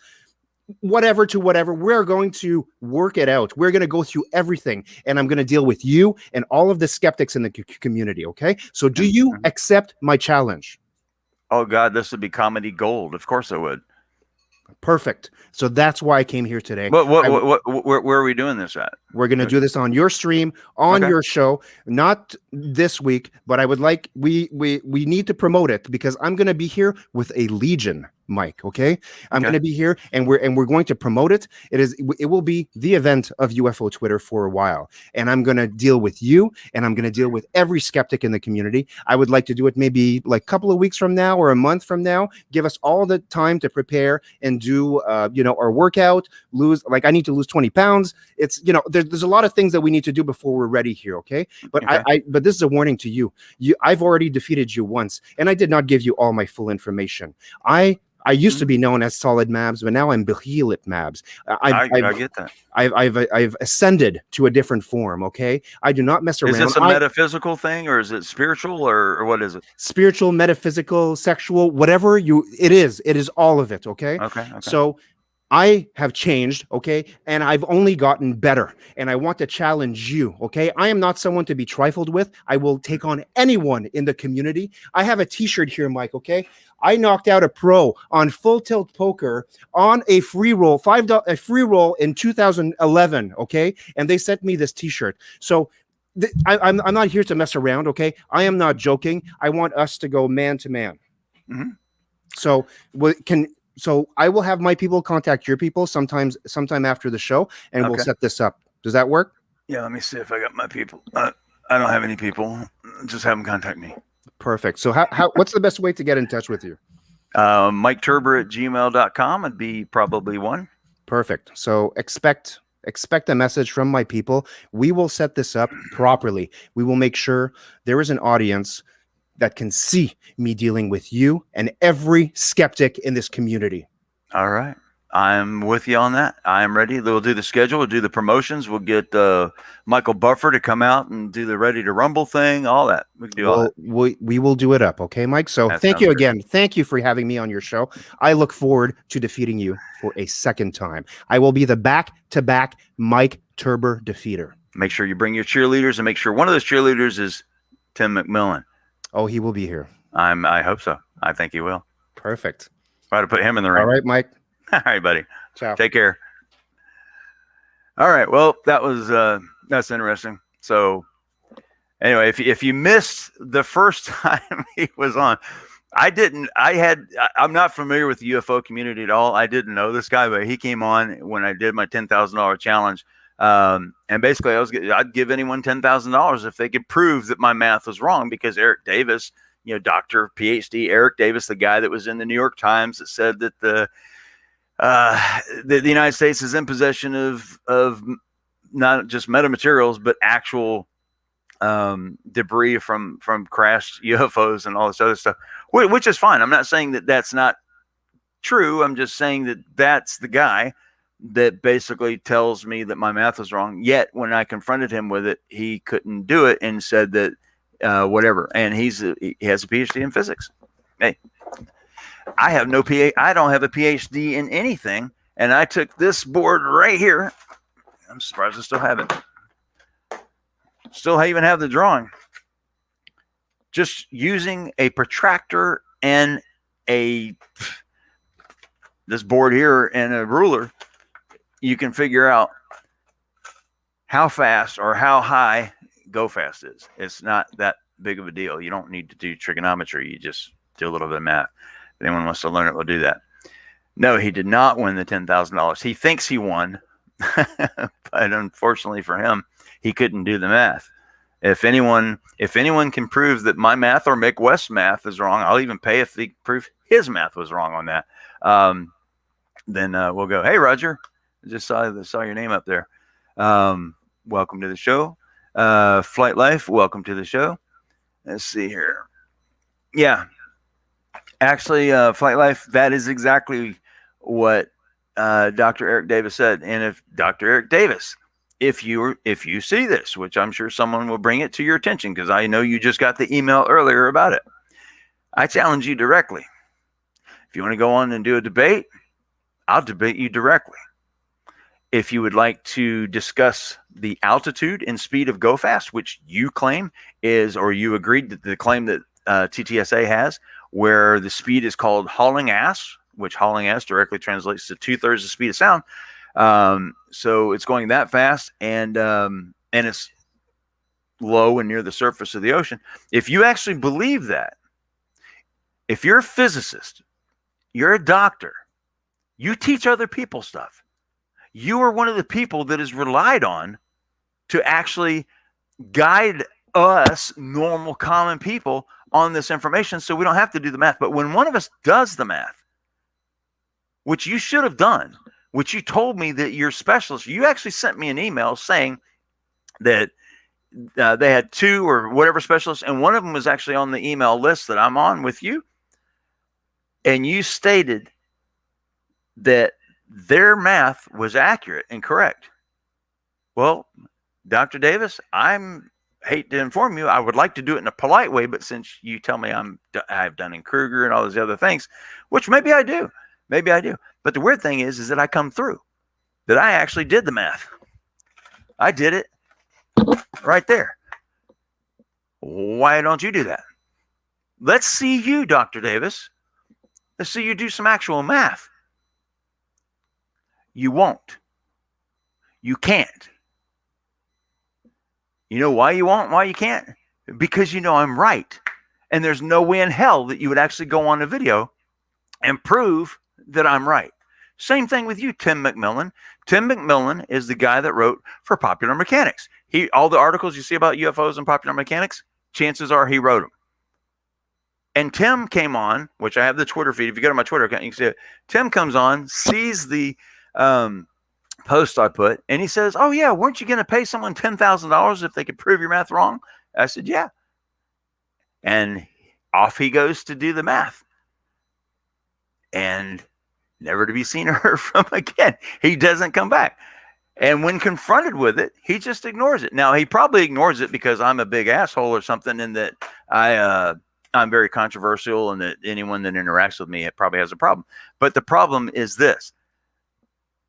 whatever to whatever. We're going to work it out. We're going to go through everything, and I'm going to deal with you and all of the skeptics in the community. Okay, so do you accept my challenge? Oh God, this would be comedy gold. Of course I would. Perfect. So that's why I came here today. Where are we doing this at? We're going to do this on your stream, on your show, not this week, but I would like, we need to promote it because I'm going to be here with a legion, Mike. Okay. I'm going to be here and we're going to promote it. It will be the event of UFO Twitter for a while. And I'm going to deal with you and I'm going to deal with every skeptic in the community. I would like to do it maybe like a couple of weeks from now or a month from now. Give us all the time to prepare and do, our workout, I need to lose 20 pounds. It's, there's a lot of things that we need to do before we're ready here. Okay. But but this is a warning to you. I've already defeated you once and I did not give you all my full information. I used to be known as Solid Mabs, but now I'm Behelit Mabs. I get that. I've ascended to a different form. Okay. I do not mess around. Is this a metaphysical thing or is it spiritual or what is it? Spiritual, metaphysical, sexual, whatever it is all of it. Okay. Okay. So I have changed, okay, and I've only gotten better, and I want to challenge you, okay? I am not someone to be trifled with. I will take on anyone in the community. I have a t-shirt here, Mike, okay? I knocked out a pro on Full Tilt Poker on a free roll, a free roll in 2011, okay? And they sent me this t-shirt. So I'm not here to mess around, okay? I am not joking. I want us to go man to man. Mm-hmm. So I will have my people contact your people sometime after the show, and we'll set this up. Does that work? Yeah, let me see if I got my people. I don't have any people. Just have them contact me. Perfect. So what's the best way to get in touch with you? MikeTurber@gmail.com would be probably one. Perfect. So expect a message from my people. We will set this up properly. We will make sure there is an audience that can see me dealing with you and every skeptic in this community. All right. I'm with you on that. I'm ready. We'll do the schedule. We'll do the promotions. We'll get Michael Buffer to come out and do the Ready to Rumble thing, all that. We can do all that. We will do it up. Okay, Mike? So thank you again. Thank you for having me on your show. I look forward to defeating you for a second time. I will be the back-to-back Mike Turber defeater. Make sure you bring your cheerleaders and make sure one of those cheerleaders is Tim McMillan. Oh, he will be here. I hope so. I think he will. Perfect. Try to put him in the ring. All right, Mike. All right, buddy. Ciao. Take care. All right. Well, that's interesting. So anyway, if you missed the first time he was on, I'm not familiar with the UFO community at all. I didn't know this guy, but he came on when I did my $10,000 challenge. And basically I'd give anyone $10,000 if they could prove that my math was wrong, because Eric Davis, Dr. PhD Eric Davis, the guy that was in the New York Times that said that the United States is in possession of not just metamaterials, but actual debris from crashed UFOs and all this other stuff, which is fine. I'm not saying that that's not true. I'm just saying that that's the guy that basically tells me that my math was wrong. Yet when I confronted him with it, he couldn't do it and said that whatever. And he has a PhD in physics. Hey, I don't have a PhD in anything. And I took this board right here. I'm surprised I still have it. Still even have the drawing. Just using a protractor and this board here and a ruler, you can figure out how fast or how high go fast is. It's not that big of a deal. You don't need to do trigonometry. You just do a little bit of math. If anyone wants to learn it, we'll do that. No, he did not win the $10,000. He thinks he won, but unfortunately for him, he couldn't do the math. If anyone can prove that my math or Mick West's math is wrong, I'll even pay if they prove his math was wrong on that. Then we'll go, hey, Roger, I just saw your name up there. Welcome to the show. Flight Life, welcome to the show. Let's see here. Yeah, actually, Flight Life, that is exactly what Dr. Eric Davis said. And if Dr. Eric Davis, if you see this, which I'm sure someone will bring it to your attention, because I know you just got the email earlier about it, I challenge you directly. If you want to go on and do a debate, I'll debate you directly. If you would like to discuss the altitude and speed of go fast, which you claim is, or you agreed to the claim that TTSA has, where the speed is called hauling ass, which hauling ass directly translates to 2/3 the speed of sound. So it's going that fast, and it's low and near the surface of the ocean. If you actually believe that, if you're a physicist, you're a doctor, you teach other people stuff, you are one of the people that is relied on to actually guide us normal common people on this information, so we don't have to do the math. But when one of us does the math, which you should have done, which you told me that you're specialist, you actually sent me an email saying that they had 2 or whatever specialists, and one of them was actually on the email list that I'm on with you, and you stated that their math was accurate and correct. Well, Dr. Davis, hate to inform you, I would like to do it in a polite way, but since you tell me I've done in Kruger and all those other things, which maybe I do, but the weird thing is that I come through, that I actually did the math. I did it right there. Why don't you do that? Let's see you, Dr. Davis. Let's see you do some actual math. You won't. You can't. You know why you won't? Why you can't? Because you know I'm right. And there's no way in hell that you would actually go on a video and prove that I'm right. Same thing with you, Tim McMillan. Tim McMillan is the guy that wrote for Popular Mechanics. All the articles you see about UFOs and Popular Mechanics, chances are he wrote them. And Tim came on, which I have the Twitter feed. If you go to my Twitter account, you can see it. Tim comes on, sees the post I put, and he says, oh yeah, weren't you going to pay someone $10,000 if they could prove your math wrong? I said, yeah. And off he goes to do the math. And never to be seen or heard from again. He doesn't come back. And when confronted with it, he just ignores it. Now, he probably ignores it because I'm a big asshole or something, and that I'm very controversial, and that anyone that interacts with me probably has a problem. But the problem is this.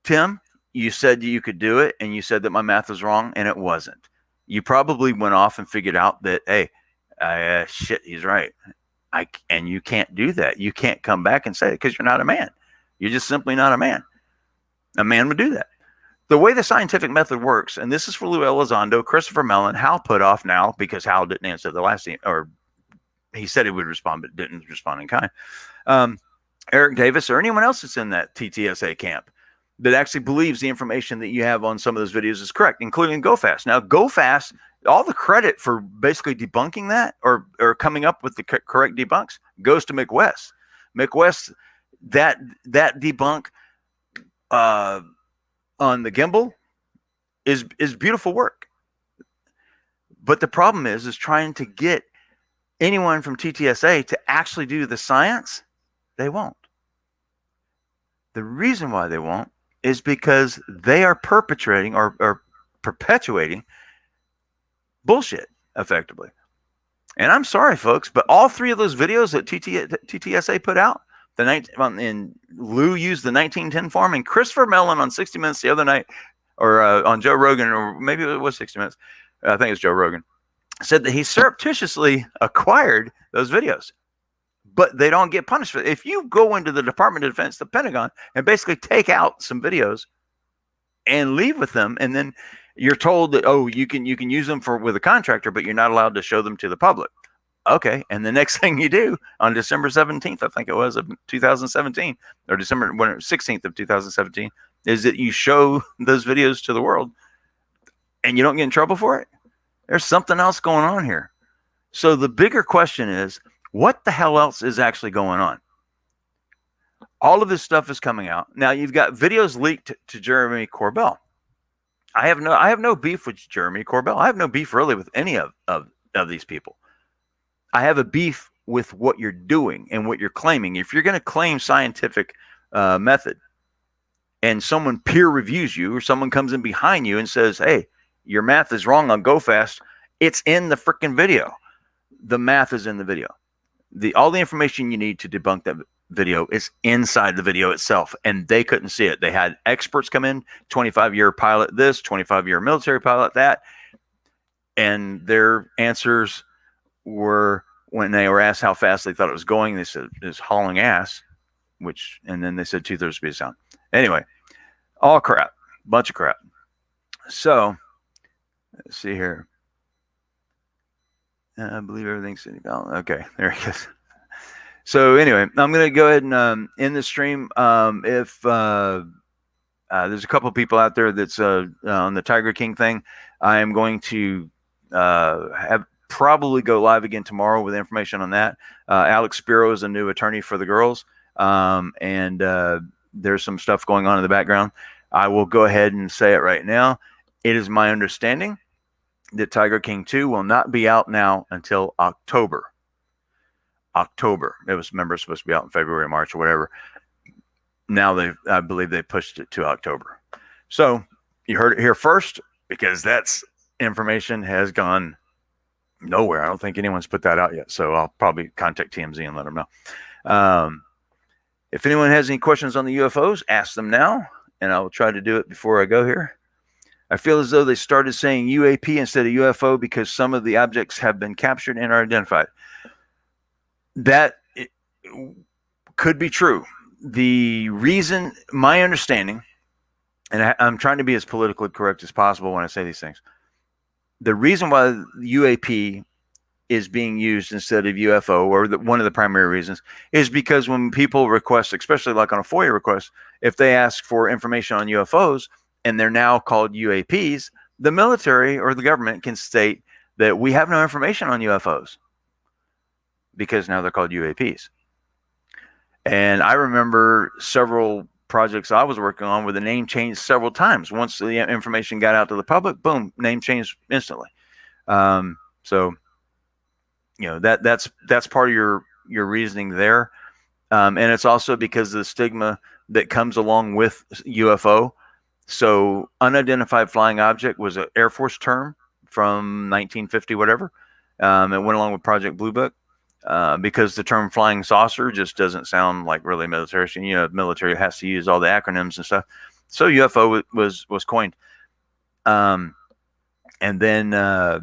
Tim, you said you could do it, and you said that my math was wrong, and it wasn't. You probably went off and figured out that, hey, shit, he's right. And you can't do that. You can't come back and say it because you're not a man. You're just simply not a man. A man would do that. The way the scientific method works, and this is for Lou Elizondo, Christopher Mellon, Hal put off now because Hal didn't answer the last email, or he said he would respond but didn't respond in kind. Eric Davis or anyone else that's in that TTSA camp that actually believes the information that you have on some of those videos is correct, including GoFast. Now, GoFast, all the credit for basically debunking that or coming up with the correct debunks goes to Mick West. Mick West, that debunk on the gimbal is beautiful work. But the problem is trying to get anyone from TTSA to actually do the science. They won't. The reason why they won't is because they are perpetrating or perpetuating bullshit, effectively. And I'm sorry, folks, but all 3 of those videos that TTSA put out, and Lou used the 1910 form, and Christopher Mellon on 60 Minutes the other night, or on Joe Rogan, or maybe it was 60 Minutes, I think it was Joe Rogan, said that he surreptitiously acquired those videos. But they don't get punished for it. If you go into the Department of Defense, the Pentagon, and basically take out some videos and leave with them, and then You're told that, oh, you can use them with a contractor, but you're not allowed to show them to the public. Okay, and the next thing you do on December 17th, I think it was, of 2017, or December 16th of 2017, is that you show those videos to the world, and you don't get in trouble for it. There's something else going on here. So the bigger question is, what the hell else is actually going on? All of this stuff is coming out. Now you've got videos leaked to Jeremy Corbell. I have no beef with Jeremy Corbell. I have no beef really with any of these people. I have a beef with what you're doing and what you're claiming. If you're going to claim scientific method and someone peer reviews you, or someone comes in behind you and says, hey, your math is wrong on GoFast, it's in the freaking video. The math is in the video. All the information you need to debunk that video is inside the video itself, and they couldn't see it. They had experts come in, 25-year pilot this, 25-year military pilot that, and their answers were, when they were asked how fast they thought it was going, they said it's hauling ass, and then they said 2/3 speed of sound. Anyway, all crap, bunch of crap. So let's see here. I believe everything's city balance. Okay, there he goes. So anyway, I'm going to go ahead and end the stream. If there's a couple of people out there that's on the Tiger King thing, I am going to probably go live again tomorrow with information on that. Alex Spiro is a new attorney for the girls, and there's some stuff going on in the background. I will go ahead and say it right now. It is my understanding that Tiger King 2 will not be out now until October. It was, remember, supposed to be out in February, March, or whatever. Now I believe they pushed it to October. So you heard it here first, because that's information has gone nowhere. I don't think anyone's put that out yet. So I'll probably contact TMZ and let them know. If anyone has any questions on the UFOs, ask them now, and I will try to do it before I go here. I feel as though they started saying UAP instead of UFO because some of the objects have been captured and are identified. That could be true. The reason, my understanding, and I'm trying to be as politically correct as possible when I say these things, the reason why UAP is being used instead of UFO, or one of the primary reasons, is because when people request, especially like on a FOIA request, if they ask for information on UFOs and they're now called UAPs, the military or the government can state that we have no information on UFOs, because now they're called UAPs. And I remember several projects I was working on where the name changed several times. Once the information got out to the public, boom, name changed instantly. So, you know, that's part of your reasoning there. And it's also because of the stigma that comes along with UFO. So unidentified flying object was an Air Force term from 1950, whatever. It went along with Project Blue Book. Because the term flying saucer just doesn't sound like really military. So, you know, military has to use all the acronyms and stuff. So UFO was coined. And then I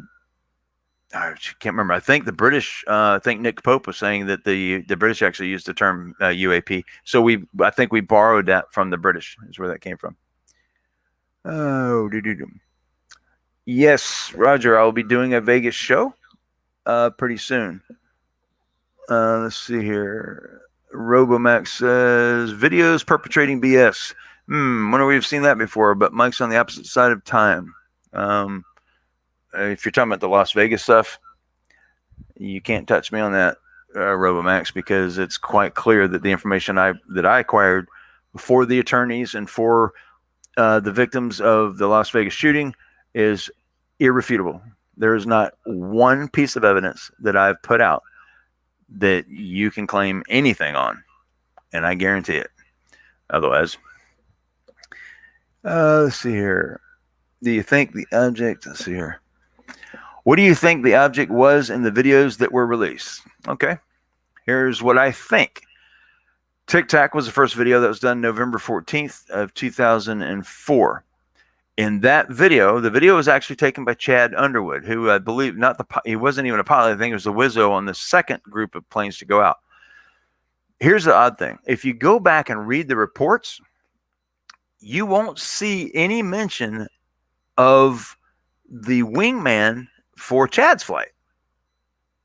can't remember. I think the British, I think Nick Pope was saying that the British actually used the term UAP. So I think we borrowed that from the British, is where that came from. Oh, yes, Roger. I'll be doing a Vegas show pretty soon. Let's see here. Robomax says videos perpetrating BS. Wonder we've seen that before, but Mike's on the opposite side of time. If you're talking about the Las Vegas stuff, you can't touch me on that, Robomax, because it's quite clear that the information that I acquired for the attorneys and for the victims of the Las Vegas shooting is irrefutable. There is not one piece of evidence that I've put out that you can claim anything on, and I guarantee it. Otherwise, let's see here. Do you think the object? Let's see here. What do you think the object was in the videos that were released? Okay, here's what I think. Tic Tac was the first video that was done November 14th of 2004. In that video, the video was actually taken by Chad Underwood, who I believe he wasn't even a pilot. I think it was the Wizzo on the second group of planes to go out. Here's the odd thing. If you go back and read the reports, you won't see any mention of the wingman for Chad's flight.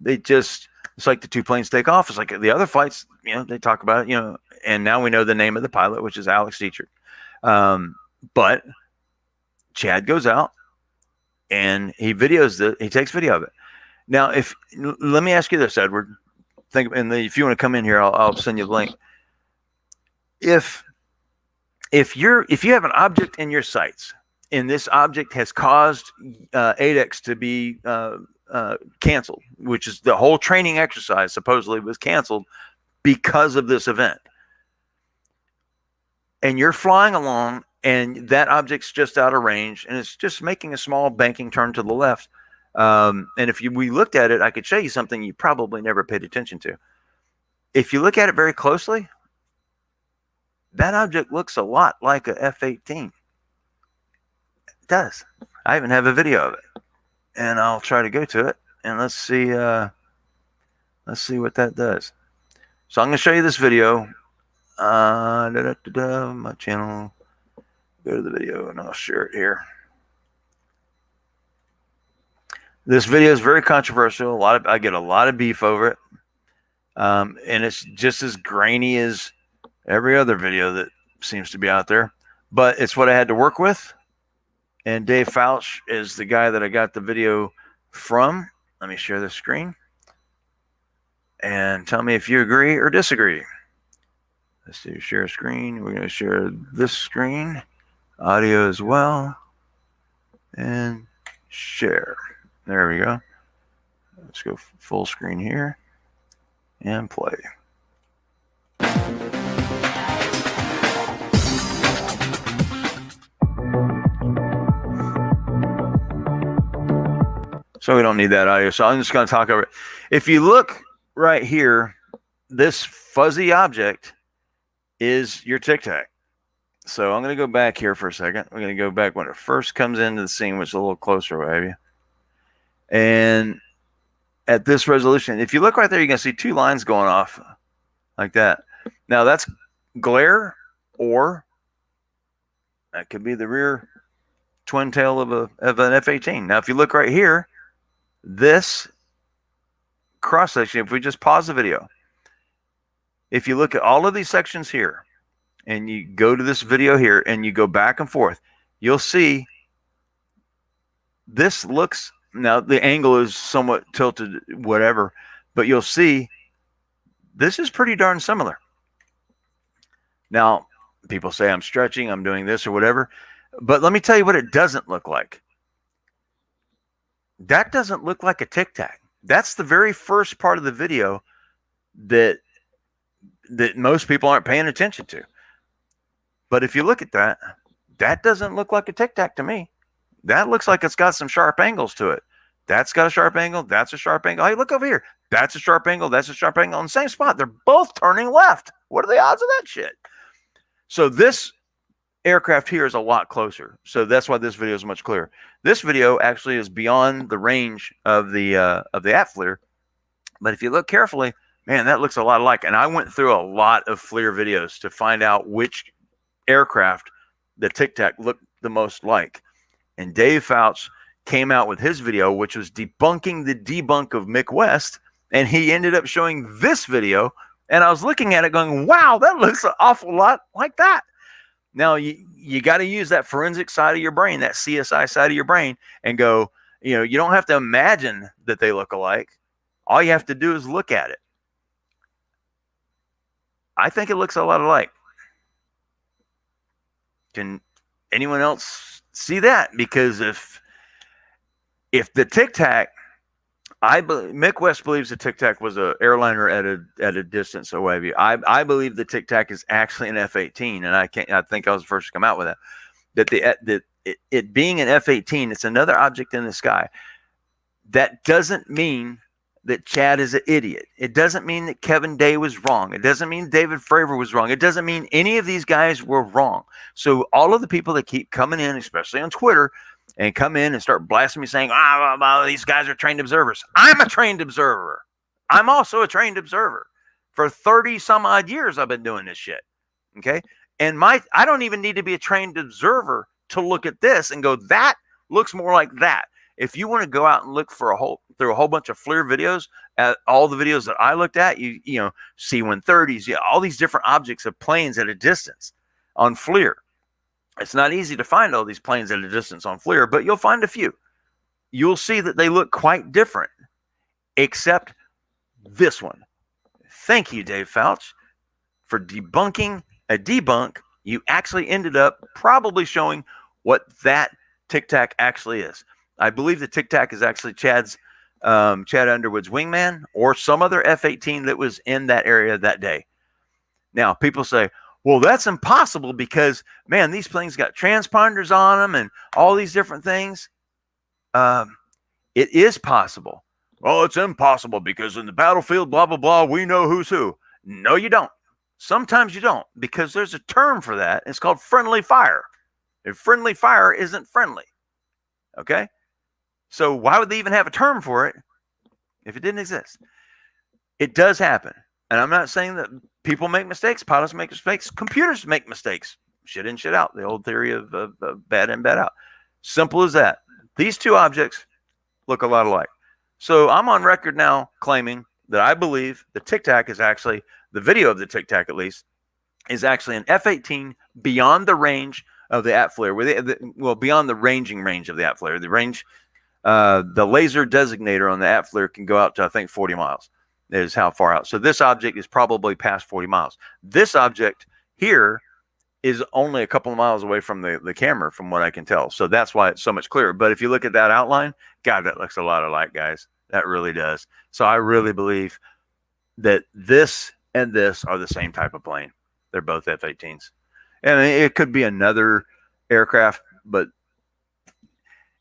It's like the two planes take off. It's like the other flights, they talk about it, and now we know the name of the pilot, which is Alex Dietrich. But Chad goes out and he takes video of it. Now, let me ask you this, Edward. If you want to come in here, I'll send you the link. If you have an object in your sights and this object has caused 8X to be canceled, which is the whole training exercise supposedly was canceled because of this event, and you're flying along and that object's just out of range and it's just making a small banking turn to the left, and if we looked at it, I could show you something you probably never paid attention to. If you look at it very closely, that object looks a lot like a F-18. It does. I even have a video of it, and I'll try to go to it, and let's see what that does. So I'm going to show you this video. My channel. Go to the video, and I'll share it here. This video is very controversial. I get a lot of beef over it, and it's just as grainy as every other video that seems to be out there. But it's what I had to work with. And Dave Fouch is the guy that I got the video from. Let me share the screen. And tell me if you agree or disagree. Let's do share screen. We're going to share this screen. Audio as well. And share. There we go. Let's go full screen here. And play. So we don't need that audio. So I'm just going to talk over it. If you look right here, this fuzzy object is your Tic Tac. So I'm going to go back here for a second. We're going to go back when it first comes into the scene, which is a little closer, maybe. And at this resolution, if you look right there, you're going to see two lines going off like that. Now that's glare, or that could be the rear twin tail of an F-18. Now, if you look right here, this cross section, if we just pause the video, if you look at all of these sections here and you go to this video here and you go back and forth, you'll see this looks, now the angle is somewhat tilted, whatever, but you'll see this is pretty darn similar. Now, people say I'm stretching, I'm doing this or whatever, but let me tell you what it doesn't look like. That doesn't look like a Tic Tac. That's the very first part of the video that most people aren't paying attention to. But if you look at that, that doesn't look like a Tic Tac to me. That looks like it's got some sharp angles to it. That's got a sharp angle. That's a sharp angle. Hey, look over here. That's a sharp angle. That's a sharp angle on the same spot. They're both turning left. What are the odds of that shit? So this aircraft here is a lot closer. So that's why this video is much clearer. This video actually is beyond the range of the FLIR. But if you look carefully, man, that looks a lot alike. And I went through a lot of FLIR videos to find out which aircraft the Tic Tac looked the most like. And Dave Fouch came out with his video, which was debunking the debunk of Mick West. And he ended up showing this video. And I was looking at it going, wow, that looks an awful lot like that. Now, you got to use that forensic side of your brain, that CSI side of your brain, and go, you don't have to imagine that they look alike. All you have to do is look at it. I think it looks a lot alike. Can anyone else see that? Because if the Tic Tac, Mick West believes the Tic Tac was an airliner at a distance away. I believe the Tic Tac is actually an F-18, and I think I was the first to come out with that. It being an F-18, it's another object in the sky. That doesn't mean that Chad is an idiot. It doesn't mean that Kevin Day was wrong. It doesn't mean David Fravor was wrong. It doesn't mean any of these guys were wrong. So all of the people that keep coming in, especially on Twitter, and come in and start blasting me saying, these guys are trained observers. I'm a trained observer. I'm also a trained observer. For 30 some odd years, I've been doing this shit. Okay. And I don't even need to be a trained observer to look at this and go, that looks more like that. If you want to go out and look for through a whole bunch of FLIR videos, at all the videos that I looked at, you know, C-130s, all these different objects of planes at a distance on FLIR. It's not easy to find all these planes at a distance on FLIR, but you'll find a few. You'll see that they look quite different, except this one. Thank you, Dave Fouch, for debunking a debunk. You actually ended up probably showing what that Tic Tac actually is. I believe the Tic Tac is actually Chad Underwood's wingman or some other F-18 that was in that area that day. Now, people say, well, that's impossible because, man, these planes got transponders on them and all these different things. It is possible. Oh, it's impossible because in the battlefield, blah, blah, blah, we know who's who. No, you don't. Sometimes you don't, because there's a term for that. It's called friendly fire. And friendly fire isn't friendly. Okay? So why would they even have a term for it if it didn't exist? It does happen. And I'm not saying that people make mistakes, pilots make mistakes, computers make mistakes. Shit in, shit out. The old theory of bad in, bad out. Simple as that. These two objects look a lot alike. So I'm on record now claiming that I believe the Tic Tac is actually, the video of the Tic Tac at least, is actually an F-18 beyond the range of the ATFLIR. Well, beyond the ranging range of the ATFLIR. The range, the laser designator on the ATFLIR can go out to, I think, 40 miles is how far out. So this object is probably past 40 miles. This object here is only a couple of miles away from the camera, from what I can tell. So that's why it's so much clearer. But if you look at that outline, God, that looks a lot alike, guys. That really does. So I really believe that this and this are the same type of plane. They're both F-18s. And it could be another aircraft, but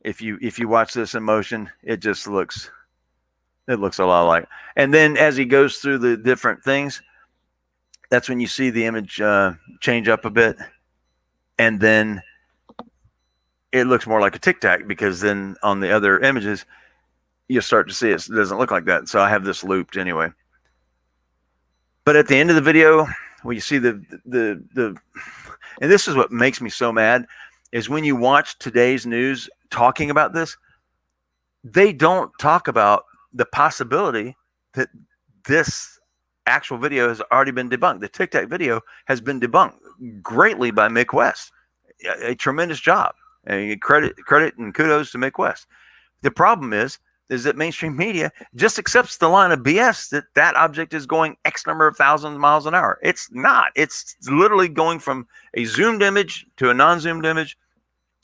if you watch this in motion, it just looks, it looks a lot alike. And then as he goes through the different things, that's when you see the image change up a bit. And then it looks more like a Tic Tac, because then on the other images, you start to see it doesn't look like that. So I have this looped anyway. But at the end of the video, when you see the and this is what makes me so mad, is when you watch today's news talking about this, they don't talk about the possibility that this actual video has already been debunked. The Tic Tac video has been debunked greatly by Mick West. A tremendous job. And credit and kudos to Mick West. The problem is that mainstream media just accepts the line of BS that object is going X number of thousands of miles an hour. It's not. It's literally going from a zoomed image to a non-zoomed image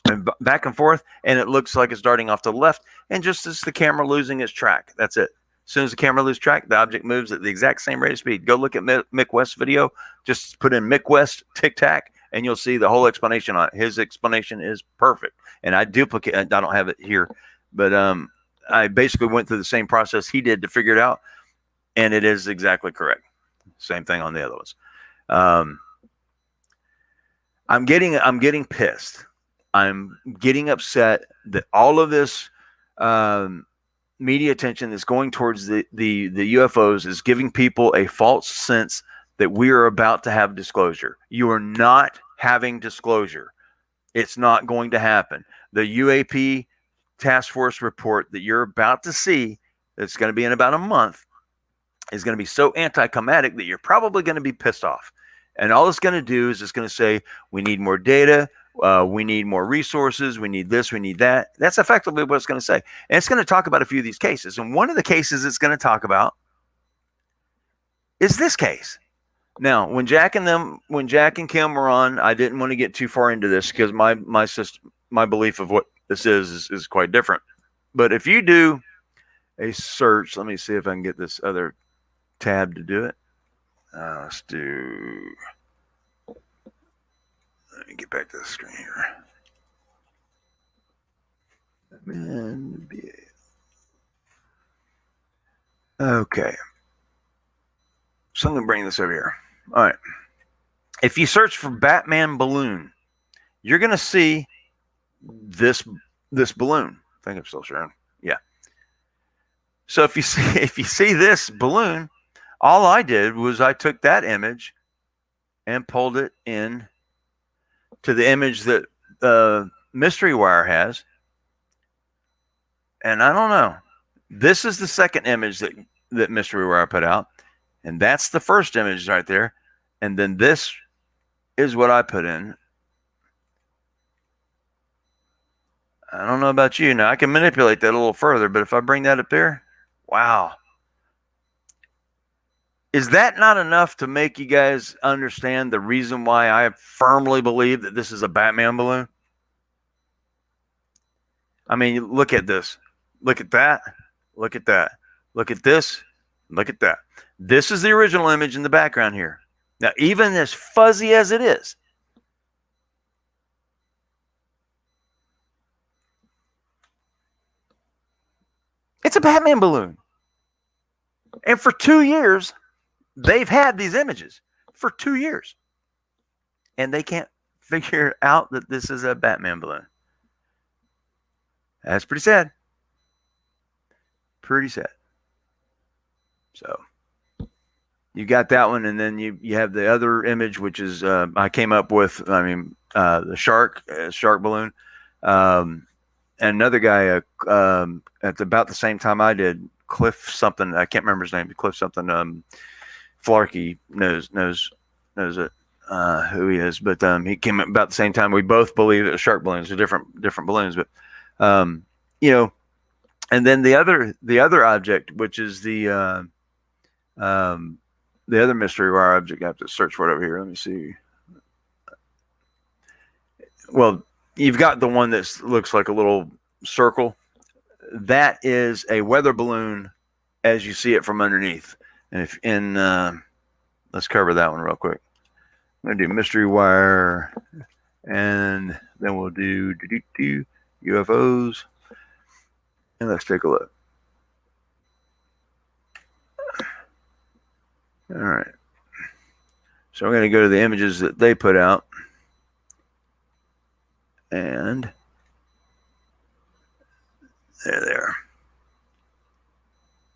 and back and forth, and it looks like it's darting off to the left, and just as the camera losing its track. That's it. As soon as the camera loses track, the object moves at the exact same rate of speed. Go look at Mick West's video. Just put in Mick West Tic Tac, and you'll see the whole explanation on it. His explanation is perfect. And I don't have it here, but I basically went through the same process he did to figure it out, and it is exactly correct. Same thing on the other ones. I'm getting pissed. I'm getting upset that all of this media attention that's going towards the UFOs is giving people a false sense that we are about to have disclosure. You are not having disclosure. It's not going to happen. The UAP task force report that you're about to see, that's going to be in about a month, is going to be so anticlimactic that you're probably going to be pissed off. And all it's going to do is it's going to say, we need more data, we need more resources, we need this, we need that. That's effectively what it's going to say. And it's going to talk about a few of these cases. And one of the cases it's going to talk about is this case. Now, when Jack and Kim were on, I didn't want to get too far into this because my belief of what this is quite different. But if you do a search, let me see if I can get this other tab to do it. Let me get back to the screen here. Okay. So I'm going to bring this over here. All right. If you search for Batman balloon, you're going to see this balloon. I think I'm still showing. Yeah. So if you see this balloon, all I did was I took that image and pulled it in to the image that Mystery Wire has, And I don't know. This is the second image that Mystery Wire put out. And that's the first image right there. And then this is what I put in. I don't know about you. Now, I can manipulate that a little further, but if I bring that up there, wow. Is that not enough to make you guys understand the reason why I firmly believe that this is a Batman balloon? I mean, look at this. Look at that. Look at that. Look at this. Look at that. This is the original image in the background here. Now, even as fuzzy as it is, it's a Batman balloon. And for 2 years, they've had these images for 2 years. And they can't figure out that this is a Batman balloon. That's pretty sad. Pretty sad. So you got that one, and then you have the other image, which is I came up with. The shark balloon. And another guy at about the same time I did, Cliff something. I can't remember his name. But Cliff something. Flarkey knows it. Who he is, but he came up about the same time. We both believe it was shark balloons. They're different balloons, but and then the other object, which is the other Mystery Wire object. I have to search for it over here. Let me see. Well, you've got the one that looks like a little circle. That is a weather balloon, as you see it from underneath. And let's cover that one real quick. I'm gonna do Mystery Wire, and then we'll do UFOs, and let's take a look. All right. So I'm going to go to the images that they put out, and there they are.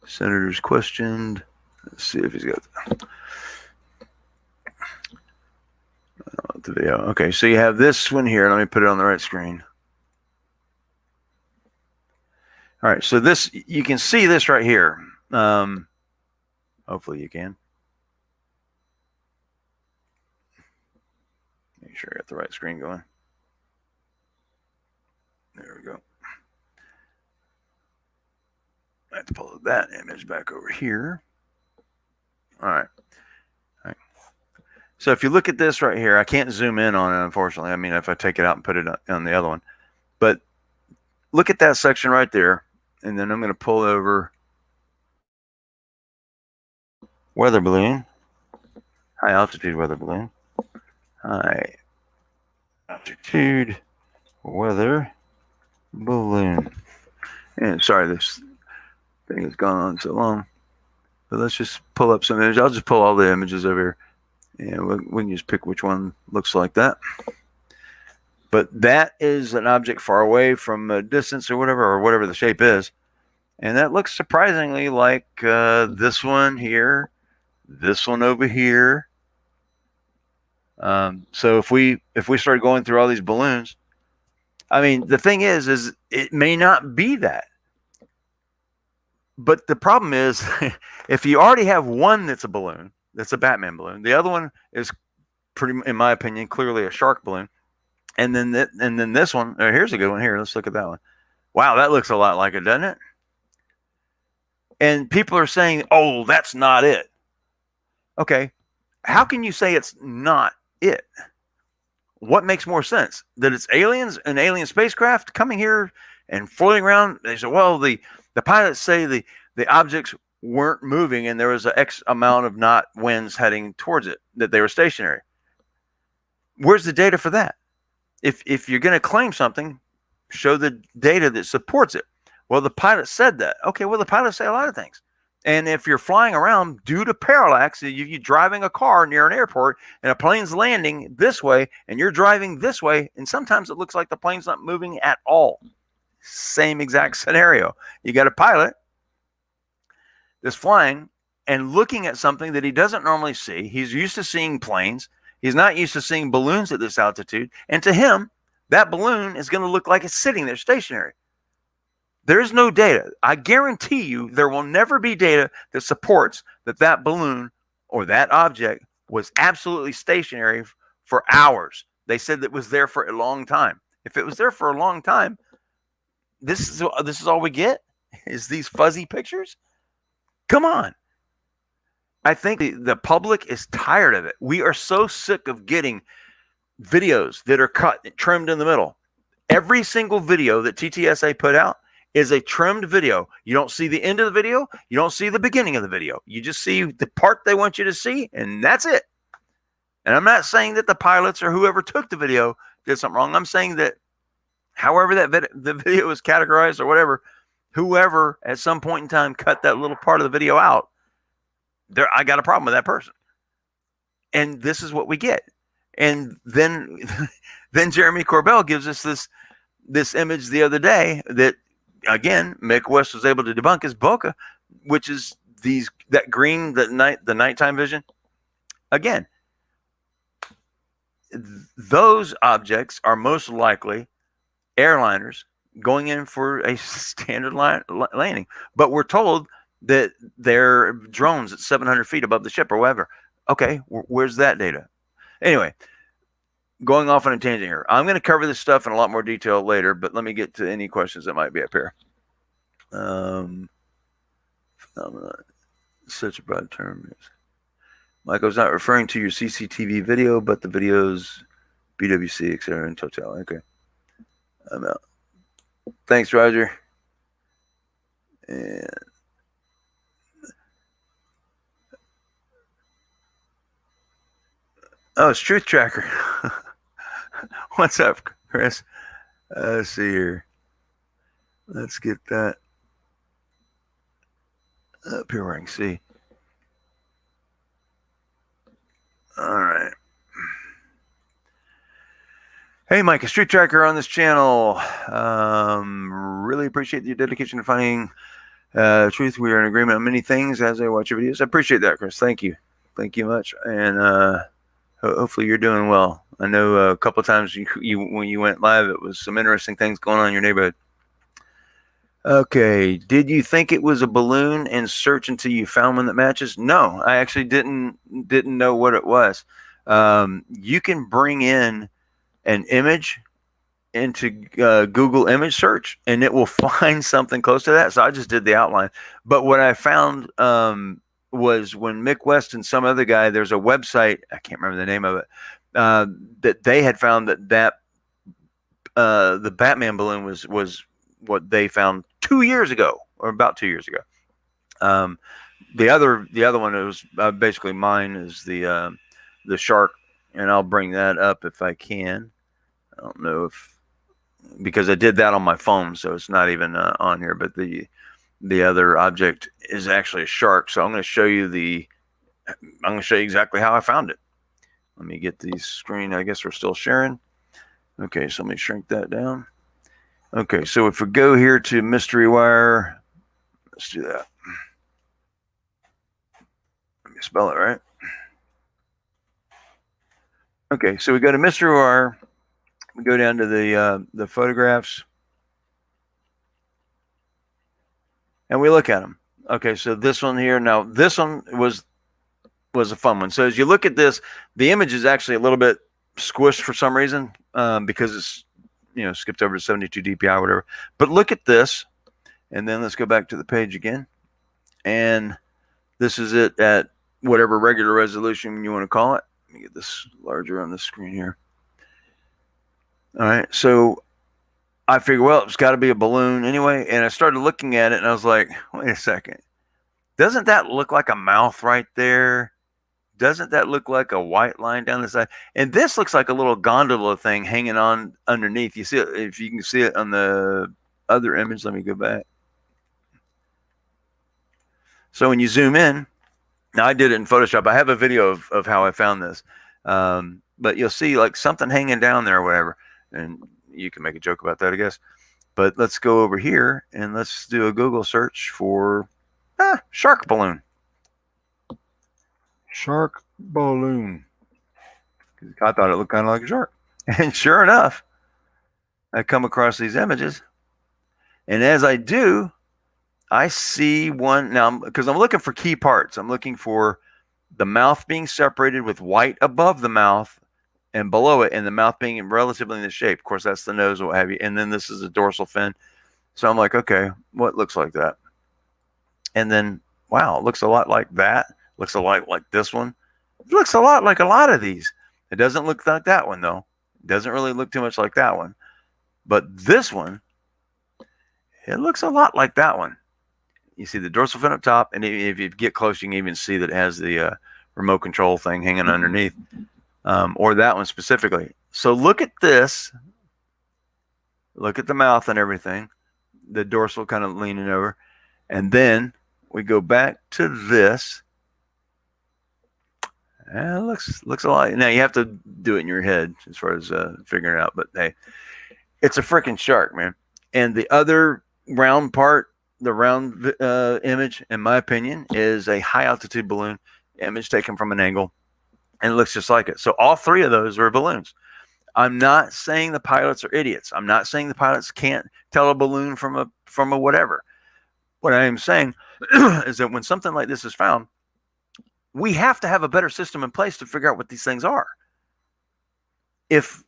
Senators questioned. Let's see if he's got the video. Okay, so you have this one here. Let me put it on the right screen. All right, so this, you can see this right here. Hopefully you can. Make sure I got the right screen going. There we go. I have to pull that image back over here. All right. So if you look at this right here, I can't zoom in on it, unfortunately. I mean, if I take it out and put it on the other one. But look at that section right there. And then I'm going to pull over weather balloon. High altitude weather balloon. High altitude weather balloon. And sorry, this thing has gone on so long. But let's just pull up some images. I'll just pull all the images over here. And we can just pick which one looks like that. But that is an object far away from a distance or whatever the shape is. And that looks surprisingly like this one here, this one over here. So if we start going through all these balloons, I mean, the thing is it may not be that. But the problem is, if you already have one that's a balloon, that's a Batman balloon, the other one is pretty, in my opinion, clearly a shark balloon, and then this one. Here's a good one. Here, let's look at that one. Wow, that looks a lot like it, doesn't it? And people are saying, "Oh, that's not it." Okay, how can you say it's not it? What makes more sense? That it's aliens, an alien spacecraft coming here and floating around? They say, well, the pilots say the objects weren't moving and there was an X amount of knot winds heading towards it, that they were stationary. Where's the data for that? If you're going to claim something, show the data that supports it. Well, the pilot said that. Okay, well, the pilots say a lot of things. And if you're flying around due to parallax, you're driving a car near an airport and a plane's landing this way and you're driving this way, and sometimes it looks like the plane's not moving at all. Same exact scenario. You got a pilot that's flying and looking at something that he doesn't normally see. He's used to seeing planes. He's not used to seeing balloons at this altitude. And to him, that balloon is going to look like it's sitting there stationary. There's no data. I guarantee you there will never be data that supports that that balloon or that object was absolutely stationary for hours. They said that it was there for a long time. If it was there for a long time, this is all we get is these fuzzy pictures. Come on. I think the public is tired of it. We are so sick of getting videos that are cut, trimmed in the middle. Every single video that TTSA put out is a trimmed video. You don't see the end of the video. You don't see the beginning of the video. You just see the part they want you to see, and that's it. And I'm not saying that the pilots or whoever took the video did something wrong. I'm saying that however the video is categorized or whatever, whoever at some point in time cut that little part of the video out, I got a problem with that person. And this is what we get. And then Jeremy Corbell gives us this image the other day that, again, Mick West was able to debunk as bokeh, which is that green, the nighttime vision. Again, those objects are most likely airliners going in for a standard landing. But we're told that they're drones at 700 feet above the ship or whatever. Okay, where's that data? Anyway, going off on a tangent here. I'm going to cover this stuff in a lot more detail later, but let me get to any questions that might be up here. Such a broad term. Michael's not referring to your CCTV video, but the videos, BWC, etc. in total. Okay. I'm out. Thanks, Roger. And oh, it's Truth Tracker. What's up, Chris? Let's see here. Let's get that up here where I can see. All right. Hey, Mike, a Street Tracker on this channel. Really appreciate your dedication to finding truth. We are in agreement on many things as I watch your videos. I appreciate that, Chris. Thank you. Thank you much. And hopefully you're doing well. I know a couple of times when you went live, it was some interesting things going on in your neighborhood. Okay. Did you think it was a balloon and search until you found one that matches? No, I actually didn't know what it was. You can bring in an image into Google image search and it will find something close to that. So I just did the outline. But what I found was when Mick West and some other guy, there's a website, I can't remember the name of it, that they had found that the Batman balloon was what they found 2 years ago, or about 2 years ago. The other one was basically mine is the shark, and I'll bring that up if I can. I don't know if, because I did that on my phone, so it's not even on here. But the other object is actually a shark. So I'm going to show you exactly how I found it. Let me get the screen. I guess we're still sharing. Okay, so let me shrink that down. Okay, so if we go here to Mystery Wire, let's do that. Let me spell it right. Okay, so we go to Mystery Wire. We go down to the photographs, and we look at them. Okay, so this one here. Now, this one was a fun one. So as you look at this, the image is actually a little bit squished for some reason because it's skipped over to 72 DPI or whatever. But look at this, and then let's go back to the page again. And this is it at whatever regular resolution you want to call it. Let me get this larger on the screen here. All right, so I figured, well, it's got to be a balloon anyway. And I started looking at it, and I was like, wait a second. Doesn't that look like a mouth right there? Doesn't that look like a white line down the side? And this looks like a little gondola thing hanging on underneath. You see it, if you can see it on the other image. Let me go back. So when you zoom in, now I did it in Photoshop. I have a video of how I found this. But you'll see like something hanging down there or whatever. And you can make a joke about that, I guess. But let's go over here and let's do a Google search for shark balloon. Shark balloon. I thought it looked kind of like a shark. And sure enough, I come across these images. And as I do, I see one now because I'm looking for key parts. I'm looking for the mouth being separated with white above the mouth and below it, and the mouth being relatively in the shape. Of course, that's the nose or what have you. And then this is a dorsal fin. So I'm like, okay, what looks like that? And then, wow, it looks a lot like that. Looks a lot like this one. It looks a lot like a lot of these. It doesn't look like that one, though. It doesn't really look too much like that one. But this one, it looks a lot like that one. You see the dorsal fin up top, and if you get close, you can even see that it has the remote control thing hanging underneath, or that one specifically. So look at this. Look at the mouth and everything. The dorsal kind of leaning over. And then we go back to this. It looks a lot. Now you have to do it in your head as far as figuring it out. But hey, it's a freaking shark, man. And the other round part, the round image, in my opinion, is a high altitude balloon image taken from an angle, and it looks just like it. So all three of those are balloons. I'm not saying the pilots are idiots. I'm not saying the pilots can't tell a balloon from a whatever. What I am saying is that when something like this is found, we have to have a better system in place to figure out what these things are. If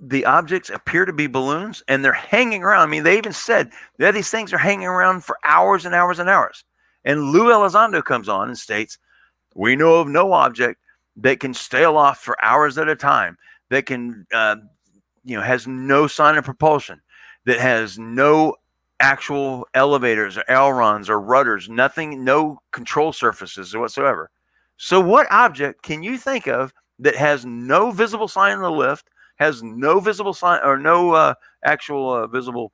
the objects appear to be balloons and they're hanging around, I mean, they even said that these things are hanging around for hours and hours and hours. And Lou Elizondo comes on and states, we know of no object that can stay aloft for hours at a time, that can, has no sign of propulsion, that has no actual elevators or ailerons or rudders, nothing, no control surfaces whatsoever. So what object can you think of that has no visible sign of the lift, has no visible sign or no actual visible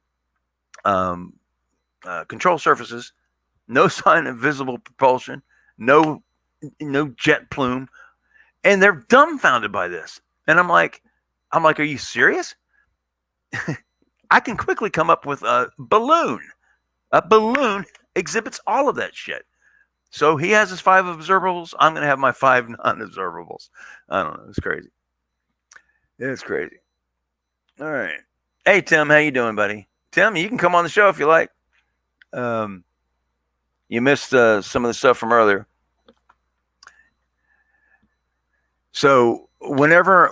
control surfaces, no sign of visible propulsion, no jet plume, and they're dumbfounded by this? And I'm like, are you serious? I can quickly come up with a balloon. A balloon exhibits all of that shit. So he has his 5 observables. I'm going to have my 5 non-observables. I don't know. It's crazy. It's crazy. All right. Hey, Tim, how you doing, buddy? Tim, you can come on the show if you like. You missed some of the stuff from earlier. So whenever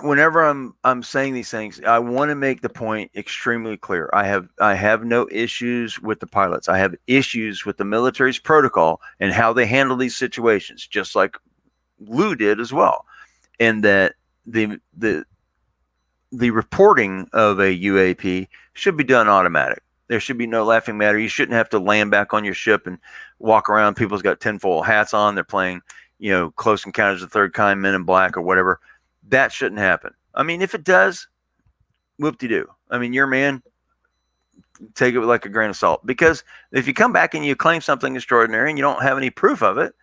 I'm saying these things, I want to make the point extremely clear. I have no issues with the pilots. I have issues with the military's protocol and how they handle these situations, just like Lou did as well. And that the reporting of a UAP should be done automatic. There should be no laughing matter. You shouldn't have to land back on your ship and walk around. People's got tinfoil hats on. They're playing, Close Encounters of the Third Kind, Men in Black, or whatever. That shouldn't happen. I mean, if it does, whoop-de-doo. I mean, your man, take it with like a grain of salt. Because if you come back and you claim something extraordinary and you don't have any proof of it,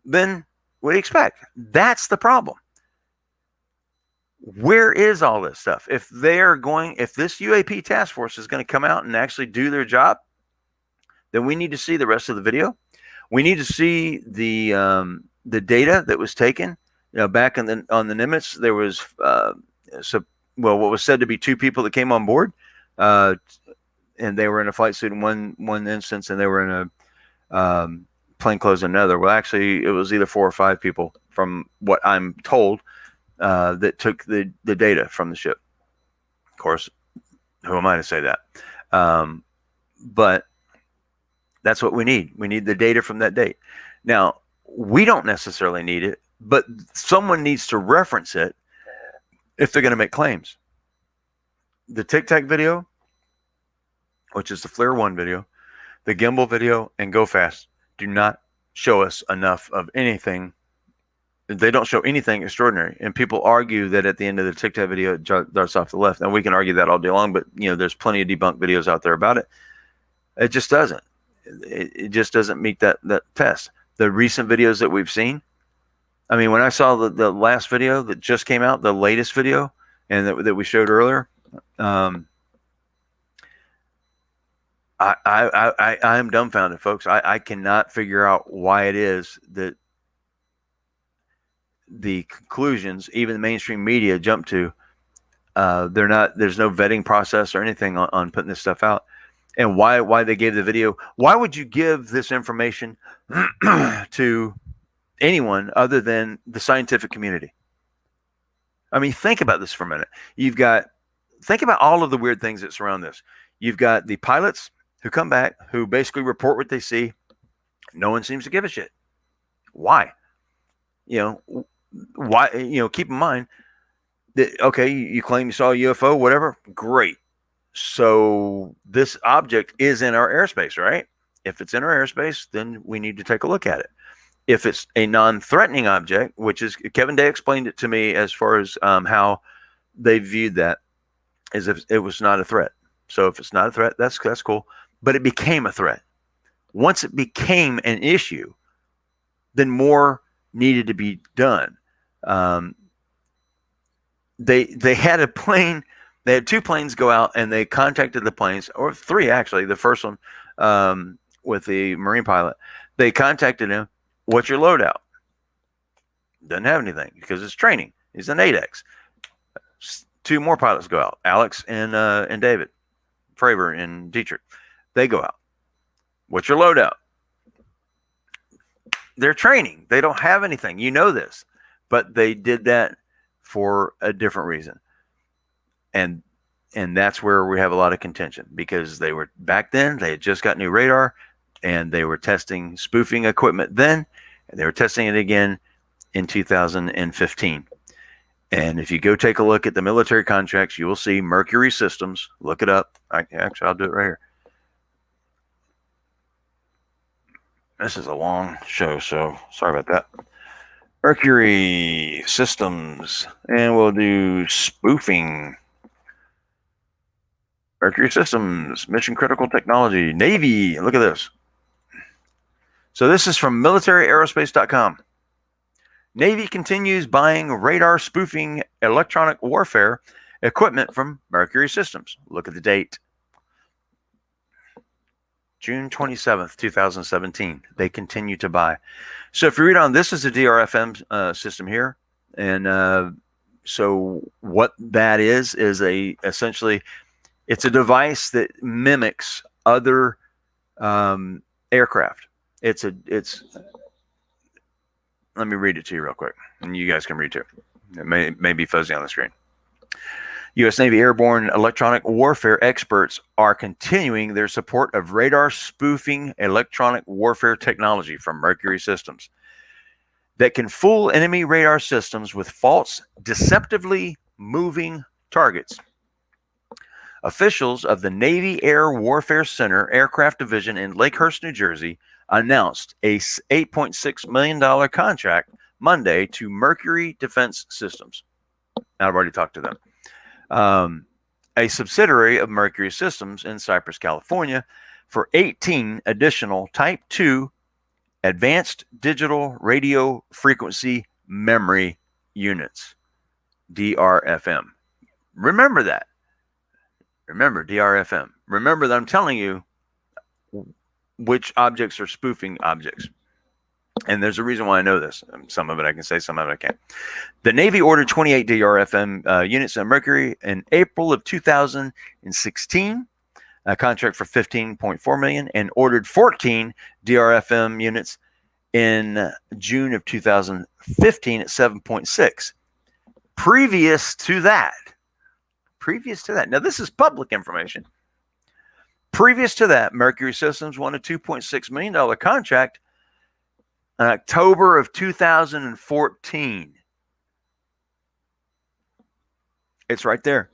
then what do you expect? That's the problem. Where is all this stuff? If this UAP task force is going to come out and actually do their job, then we need to see the rest of the video. We need to see the data that was taken. Back on the Nimitz, there was what was said to be 2 people that came on board, and they were in a flight suit in one instance, and they were in a plainclothes in another. Well, actually, it was either 4 or 5 people, from what I'm told, that took the data from the ship. Of course, who am I to say that? But that's what we need. We need the data from that date. Now, we don't necessarily need it, but someone needs to reference it if they're going to make claims. The Tic Tac video, which is the Flare 1 video, the gimbal video, and Go Fast do not show us enough of anything. They don't show anything extraordinary. And people argue that at the end of the Tic Tac video, it darts off the left. And we can argue that all day long, but there's plenty of debunked videos out there about it. It just doesn't. It just doesn't meet that test. The recent videos that we've seen, I mean, when I saw the last video that just came out, the latest video, and that we showed earlier, I am dumbfounded, folks. I cannot figure out why it is that the conclusions, even the mainstream media, jump to. There's no vetting process or anything on putting this stuff out. and why they gave the video. Why would you give this information to anyone other than the scientific community? I mean, think about this for a minute. Think about all of the weird things that surround this. You've got the pilots who come back, who basically report what they see. No one seems to give a shit. Why? Why? Keep in mind that, okay, you claim you saw a UFO, whatever, great. So this object is in our airspace, right? If it's in our airspace, then we need to take a look at it. If it's a non-threatening object, which is, Kevin Day explained it to me as far as how they viewed that, as if it was not a threat. So if it's not a threat, that's cool. But it became a threat. Once it became an issue, then more needed to be done. They had a plane. They had 2 planes go out, and they contacted the planes, or 3 actually. The first one with the Marine pilot, they contacted him. What's your loadout? Doesn't have anything because it's training. He's an 8X. 2 more pilots go out, Alex and David Fravor and Dietrich. They go out. What's your loadout? They're training. They don't have anything. You know this, but they did that for a different reason. And that's where we have a lot of contention, because they were, back then, they had just got new radar, and they were testing spoofing equipment then, and they were testing it again in 2015. And if you go take a look at the military contracts, you will see Mercury Systems. Look it up. I'll do it right here. This is a long show, so sorry about that. Mercury Systems, and we'll do spoofing. Mercury Systems, mission critical technology, Navy. Look at this. So this is from militaryaerospace.com. Navy continues buying radar spoofing electronic warfare equipment from Mercury Systems. Look at the date. June 27th, 2017. They continue to buy. So if you read on, this is a DRFM system here. And so what that is essentially, it's a device that mimics other aircraft. Let me read it to you real quick, and you guys can read too. It may be fuzzy on the screen. U.S. Navy airborne electronic warfare experts are continuing their support of radar spoofing electronic warfare technology from Mercury Systems that can fool enemy radar systems with false, deceptively moving targets. Officials of the Navy Air Warfare Center Aircraft Division in Lakehurst, New Jersey, announced a $8.6 million contract Monday to Mercury Defense Systems. Now, I've already talked to them. A subsidiary of Mercury Systems in Cypress, California, for 18 additional Type 2 Advanced Digital Radio Frequency Memory Units, DRFM. Remember that. Remember DRFM. Remember that I'm telling you which objects are spoofing objects. And there's a reason why I know this. Some of it I can say, some of it I can't. The Navy ordered 28 DRFM units of Mercury in April of 2016, a contract for $15.4 million, and ordered 14 DRFM units in June of 2015 at 7.6. Previous to that, now this is public information. Previous to that, Mercury Systems won a $2.6 million contract in October of 2014. It's right there.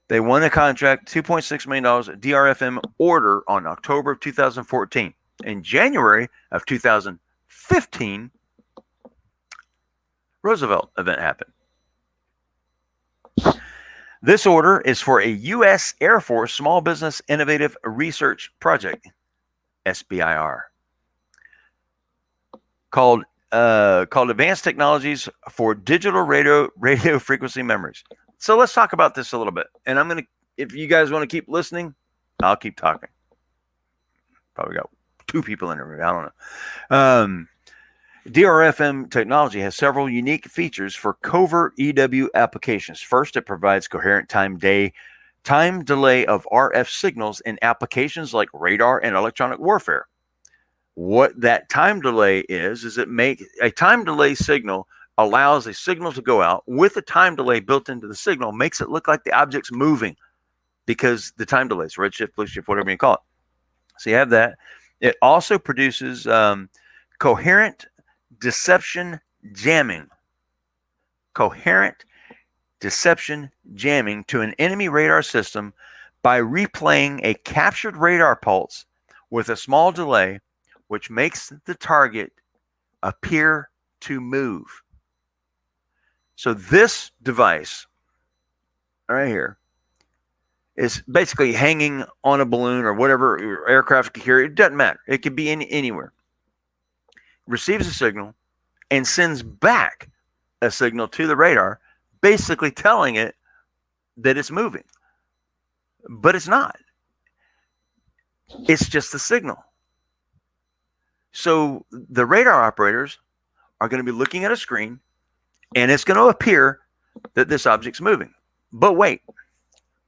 They won a contract, $2.6 million DRFM order on October of 2014. In January of 2015, Roosevelt event happened. This order is for a U.S. Air Force Small Business Innovative Research Project, SBIR, called Advanced Technologies for Digital Radio Frequency Memories. So let's talk about this a little bit. And I'm going to, if you guys want to keep listening, I'll keep talking. Probably got 2 people in the room. I don't know. DRFM technology has several unique features for covert EW applications. First, it provides coherent time time delay of RF signals in applications like radar and electronic warfare. What that time delay is it make a time delay signal allows a signal to go out with a time delay built into the signal, makes it look like the object's moving because the time delays, red shift, blue shift, whatever you call it. So you have that. It also produces coherent deception jamming. Coherent deception jamming to an enemy radar system by replaying a captured radar pulse with a small delay, which makes the target appear to move. So this device right here is basically hanging on a balloon or whatever aircraft can carry. It doesn't matter. It could be anywhere. Receives a signal and sends back a signal to the radar, basically telling it that it's moving. But it's not. It's just a signal. So the radar operators are going to be looking at a screen, and it's going to appear that this object's moving. But wait,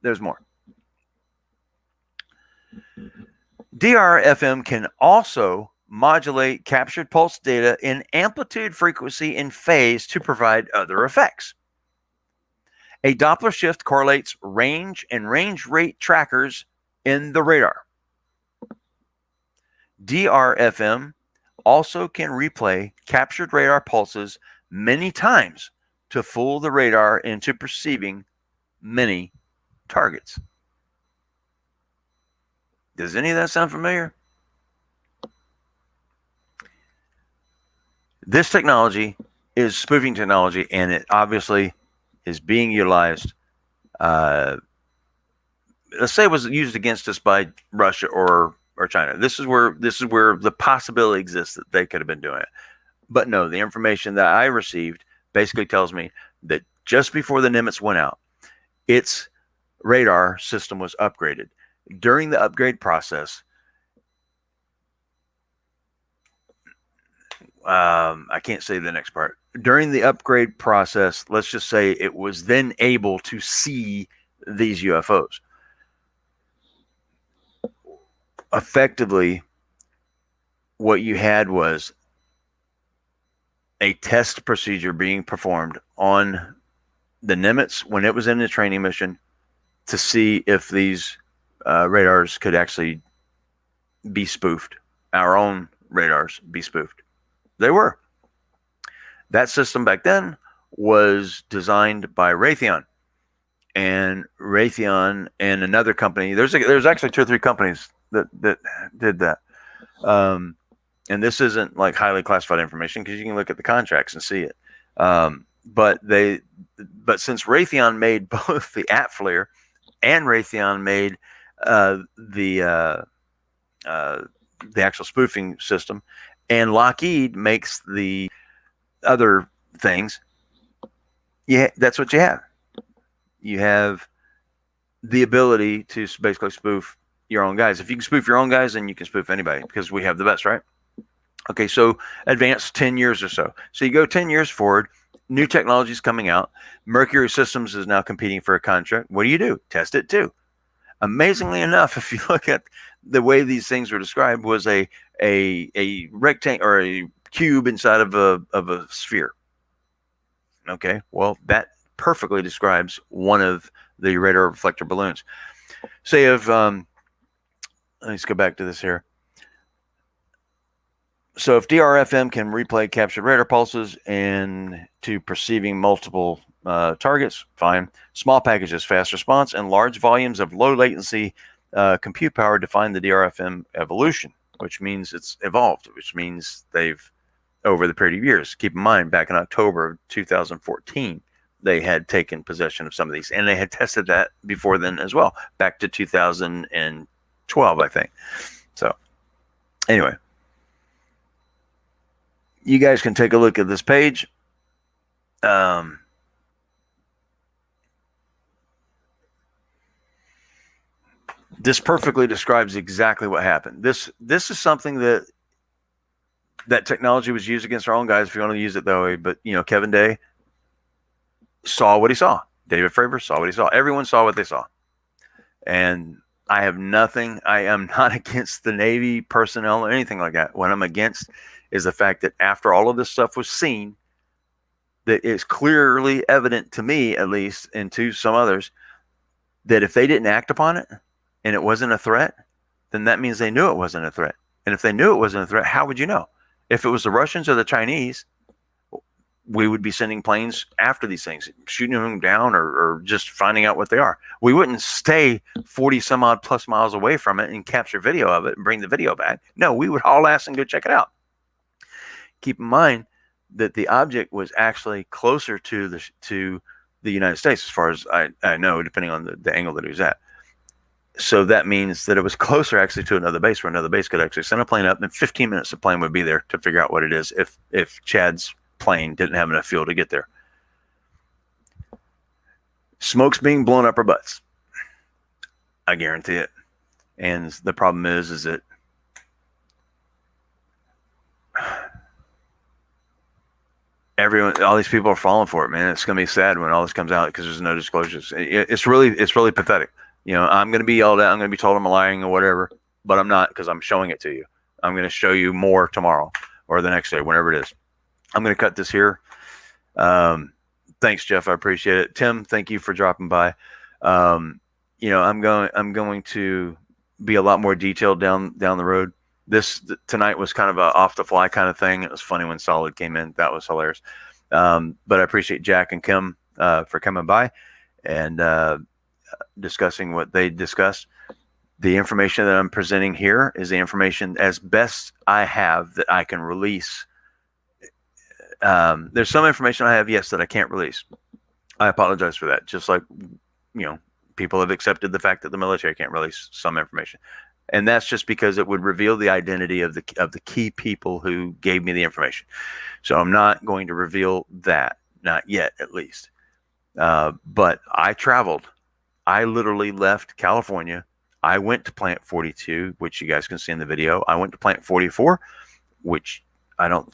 there's more. DRFM can also modulate captured pulse data in amplitude, frequency, and phase to provide other effects. A Doppler shift correlates range and range rate trackers in the radar. DRFM also can replay captured radar pulses many times to fool the radar into perceiving many targets. Does any of that sound familiar? This technology is spoofing technology, and it obviously is being utilized. Let's say it was used against us by Russia or China. This is where the possibility exists that they could have been doing it. But no, the information that I received basically tells me that just before the Nimitz went out, its radar system was upgraded. During the upgrade process, I can't say the next part. During the upgrade process, let's just say it was then able to see these UFOs. Effectively, what you had was a test procedure being performed on the Nimitz when it was in the training mission to see if these radars could actually be spoofed. Our own radars be spoofed. They were. That system back then was designed by Raytheon. And Raytheon and another company, there's actually 2 or 3 companies that did that. And this isn't like highly classified information because you can look at the contracts and see it. But since Raytheon made both the ATFLIR and Raytheon made the actual spoofing system, and Lockheed makes the other things, yeah, that's what you have. You have the ability to basically spoof your own guys. If you can spoof your own guys, then you can spoof anybody because we have the best, right? Okay, so advance 10 years or so. So you go 10 years forward, new technology is coming out. Mercury Systems is now competing for a contract. What do? Test it too. Amazingly enough, if you look at the way these things were described, was a rectangle or a cube inside of a sphere. Okay, well, that perfectly describes one of the radar reflector balloons. Say if let's go back to this here. So if DRFM can replay captured radar pulses and to perceiving multiple targets, fine. Small packages, fast response, and large volumes of low latency compute power define the DRFM evolution, which means it's evolved, which means they've, over the period of years, keep in mind, back in October of 2014, they had taken possession of some of these, and they had tested that before then as well, back to 2012, I think. So anyway, you guys can take a look at this page. This perfectly describes exactly what happened. This is something that technology was used against our own guys, if you want to use it that way. But, you know, Kevin Day saw what he saw. David Fravor saw what he saw. Everyone saw what they saw. And I have nothing. I am not against the Navy personnel or anything like that. What I'm against is the fact that after all of this stuff was seen, that it's clearly evident to me, at least, and to some others, that if they didn't act upon it and it wasn't a threat, then that means they knew it wasn't a threat. And if they knew it wasn't a threat, how would you know? If it was the Russians or the Chinese, we would be sending planes after these things, shooting them down or just finding out what they are. We wouldn't stay 40 some odd plus miles away from it and capture video of it and bring the video back. No, we would haul ass and go check it out. Keep in mind that the object was actually closer to the United States, as far as I know, depending on the angle that it was at. So that means that it was closer actually to another base, where another base could actually send a plane up, and 15 minutes the plane would be there to figure out what it is if Chad's plane didn't have enough fuel to get there. Smoke's being blown up our butts. I guarantee it. And the problem is that all these people are falling for it, man. It's going to be sad when all this comes out because there's no disclosures. It's really pathetic. You know, I'm going to be yelled at. I'm going to be told I'm lying or whatever, but I'm not, because I'm showing it to you. I'm going to show you more tomorrow or the next day, whenever it is. I'm going to cut this here. Thanks, Jeff. I appreciate it. Tim, thank you for dropping by. You know, I'm going to be a lot more detailed down the road. Tonight was kind of a off the fly kind of thing. It was funny when Solid came in. That was hilarious. But I appreciate Jack and Kim for coming by and discussing what they discussed. The information that I'm presenting here is the information as best I have that I can release. There's some information I have, yes, that I can't release. I apologize for that. Just like, you know, people have accepted the fact that the military can't release some information. And that's just because it would reveal the identity of the key people who gave me the information. So I'm not going to reveal that, not yet, at least. But I traveled. I literally left California. I went to Plant 42, which you guys can see in the video. I went to Plant 44, which I don't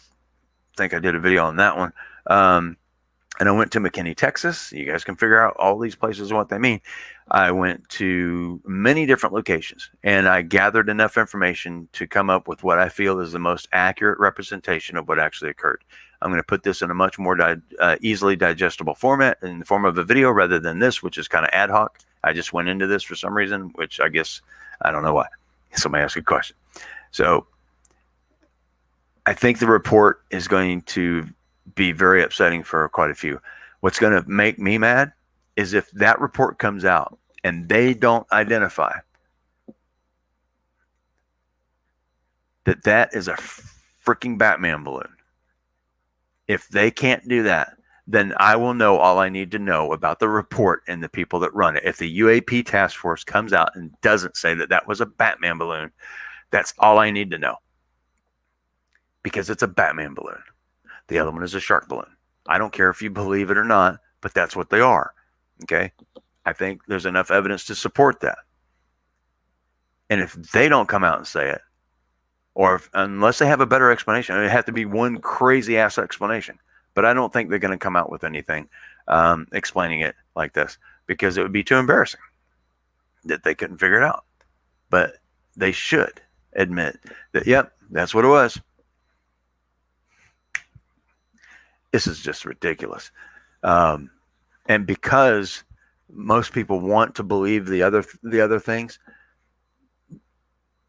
think I did a video on that one. And I went to McKinney, Texas. You guys can figure out all these places and what they mean. I went to many different locations, and I gathered enough information to come up with what I feel is the most accurate representation of what actually occurred. I'm going to put this in a much more easily digestible format in the form of a video rather than this, which is kind of ad hoc. I just went into this for some reason, which I guess, I don't know why. Somebody asked a question. So I think the report is going to be very upsetting for quite a few. What's going to make me mad is if that report comes out and they don't identify that is a freaking Batman balloon. If they can't do that, then I will know all I need to know about the report and the people that run it. If the UAP task force comes out and doesn't say that was a Batman balloon, that's all I need to know. Because it's a Batman balloon. The other one is a shark balloon. I don't care if you believe it or not, but that's what they are. Okay? I think there's enough evidence to support that. And if they don't come out and say it, or unless they have a better explanation, it have to be one crazy ass explanation. But I don't think they're going to come out with anything explaining it like this, because it would be too embarrassing that they couldn't figure it out. But they should admit that, yep, that's what it was. This is just ridiculous. And because most people want to believe the other things,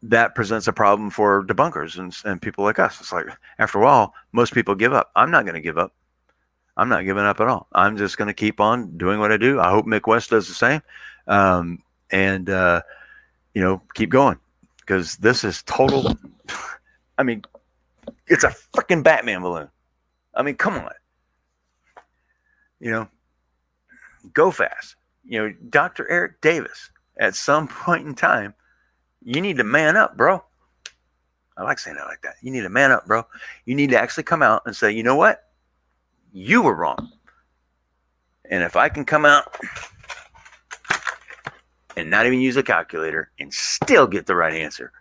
that presents a problem for debunkers and people like us. It's like, after a while, most people give up. I'm not going to give up. I'm not giving up at all. I'm just going to keep on doing what I do. I hope Mick West does the same. You know, keep going, because this is total. I mean, it's a freaking Batman balloon. I mean, come on. You know, go fast. You know, Dr. Eric Davis, at some point in time, you need to man up, bro. I like saying it like that. You need to man up, bro. You need to actually come out and say, you know what? You were wrong. And if I can come out and not even use a calculator and still get the right answer,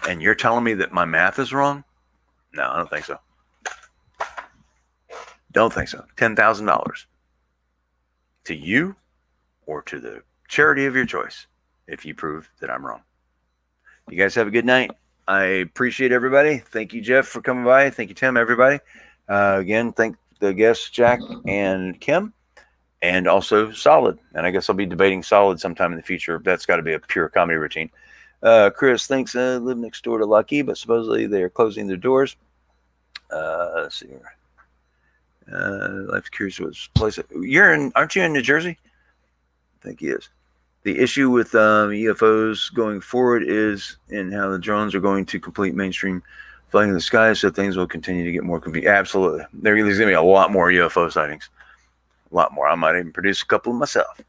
and you're telling me that my math is wrong? No, I don't think so. Don't think so. $10,000 to you or to the charity of your choice if you prove that I'm wrong. You guys have a good night. I appreciate everybody. Thank you, Jeff, for coming by. Thank you, Tim, everybody. Again, thank the guests, Jack and Kim, and also Solid. And I guess I'll be debating Solid sometime in the future. That's got to be a pure comedy routine. Chris thinks I live next door to Lucky, but supposedly they are closing their doors. Let's see here. Life's curious what's place. Aren't you in New Jersey? I think he is. The issue with UFOs going forward is in how the drones are going to complete mainstream flying in the sky, so things will continue to get more confusing. Absolutely. There's going to be a lot more UFO sightings. A lot more. I might even produce a couple myself.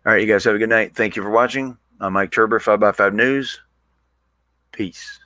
All right, you guys have a good night. Thank you for watching. I'm Mike Turber, 5x5 News. Peace.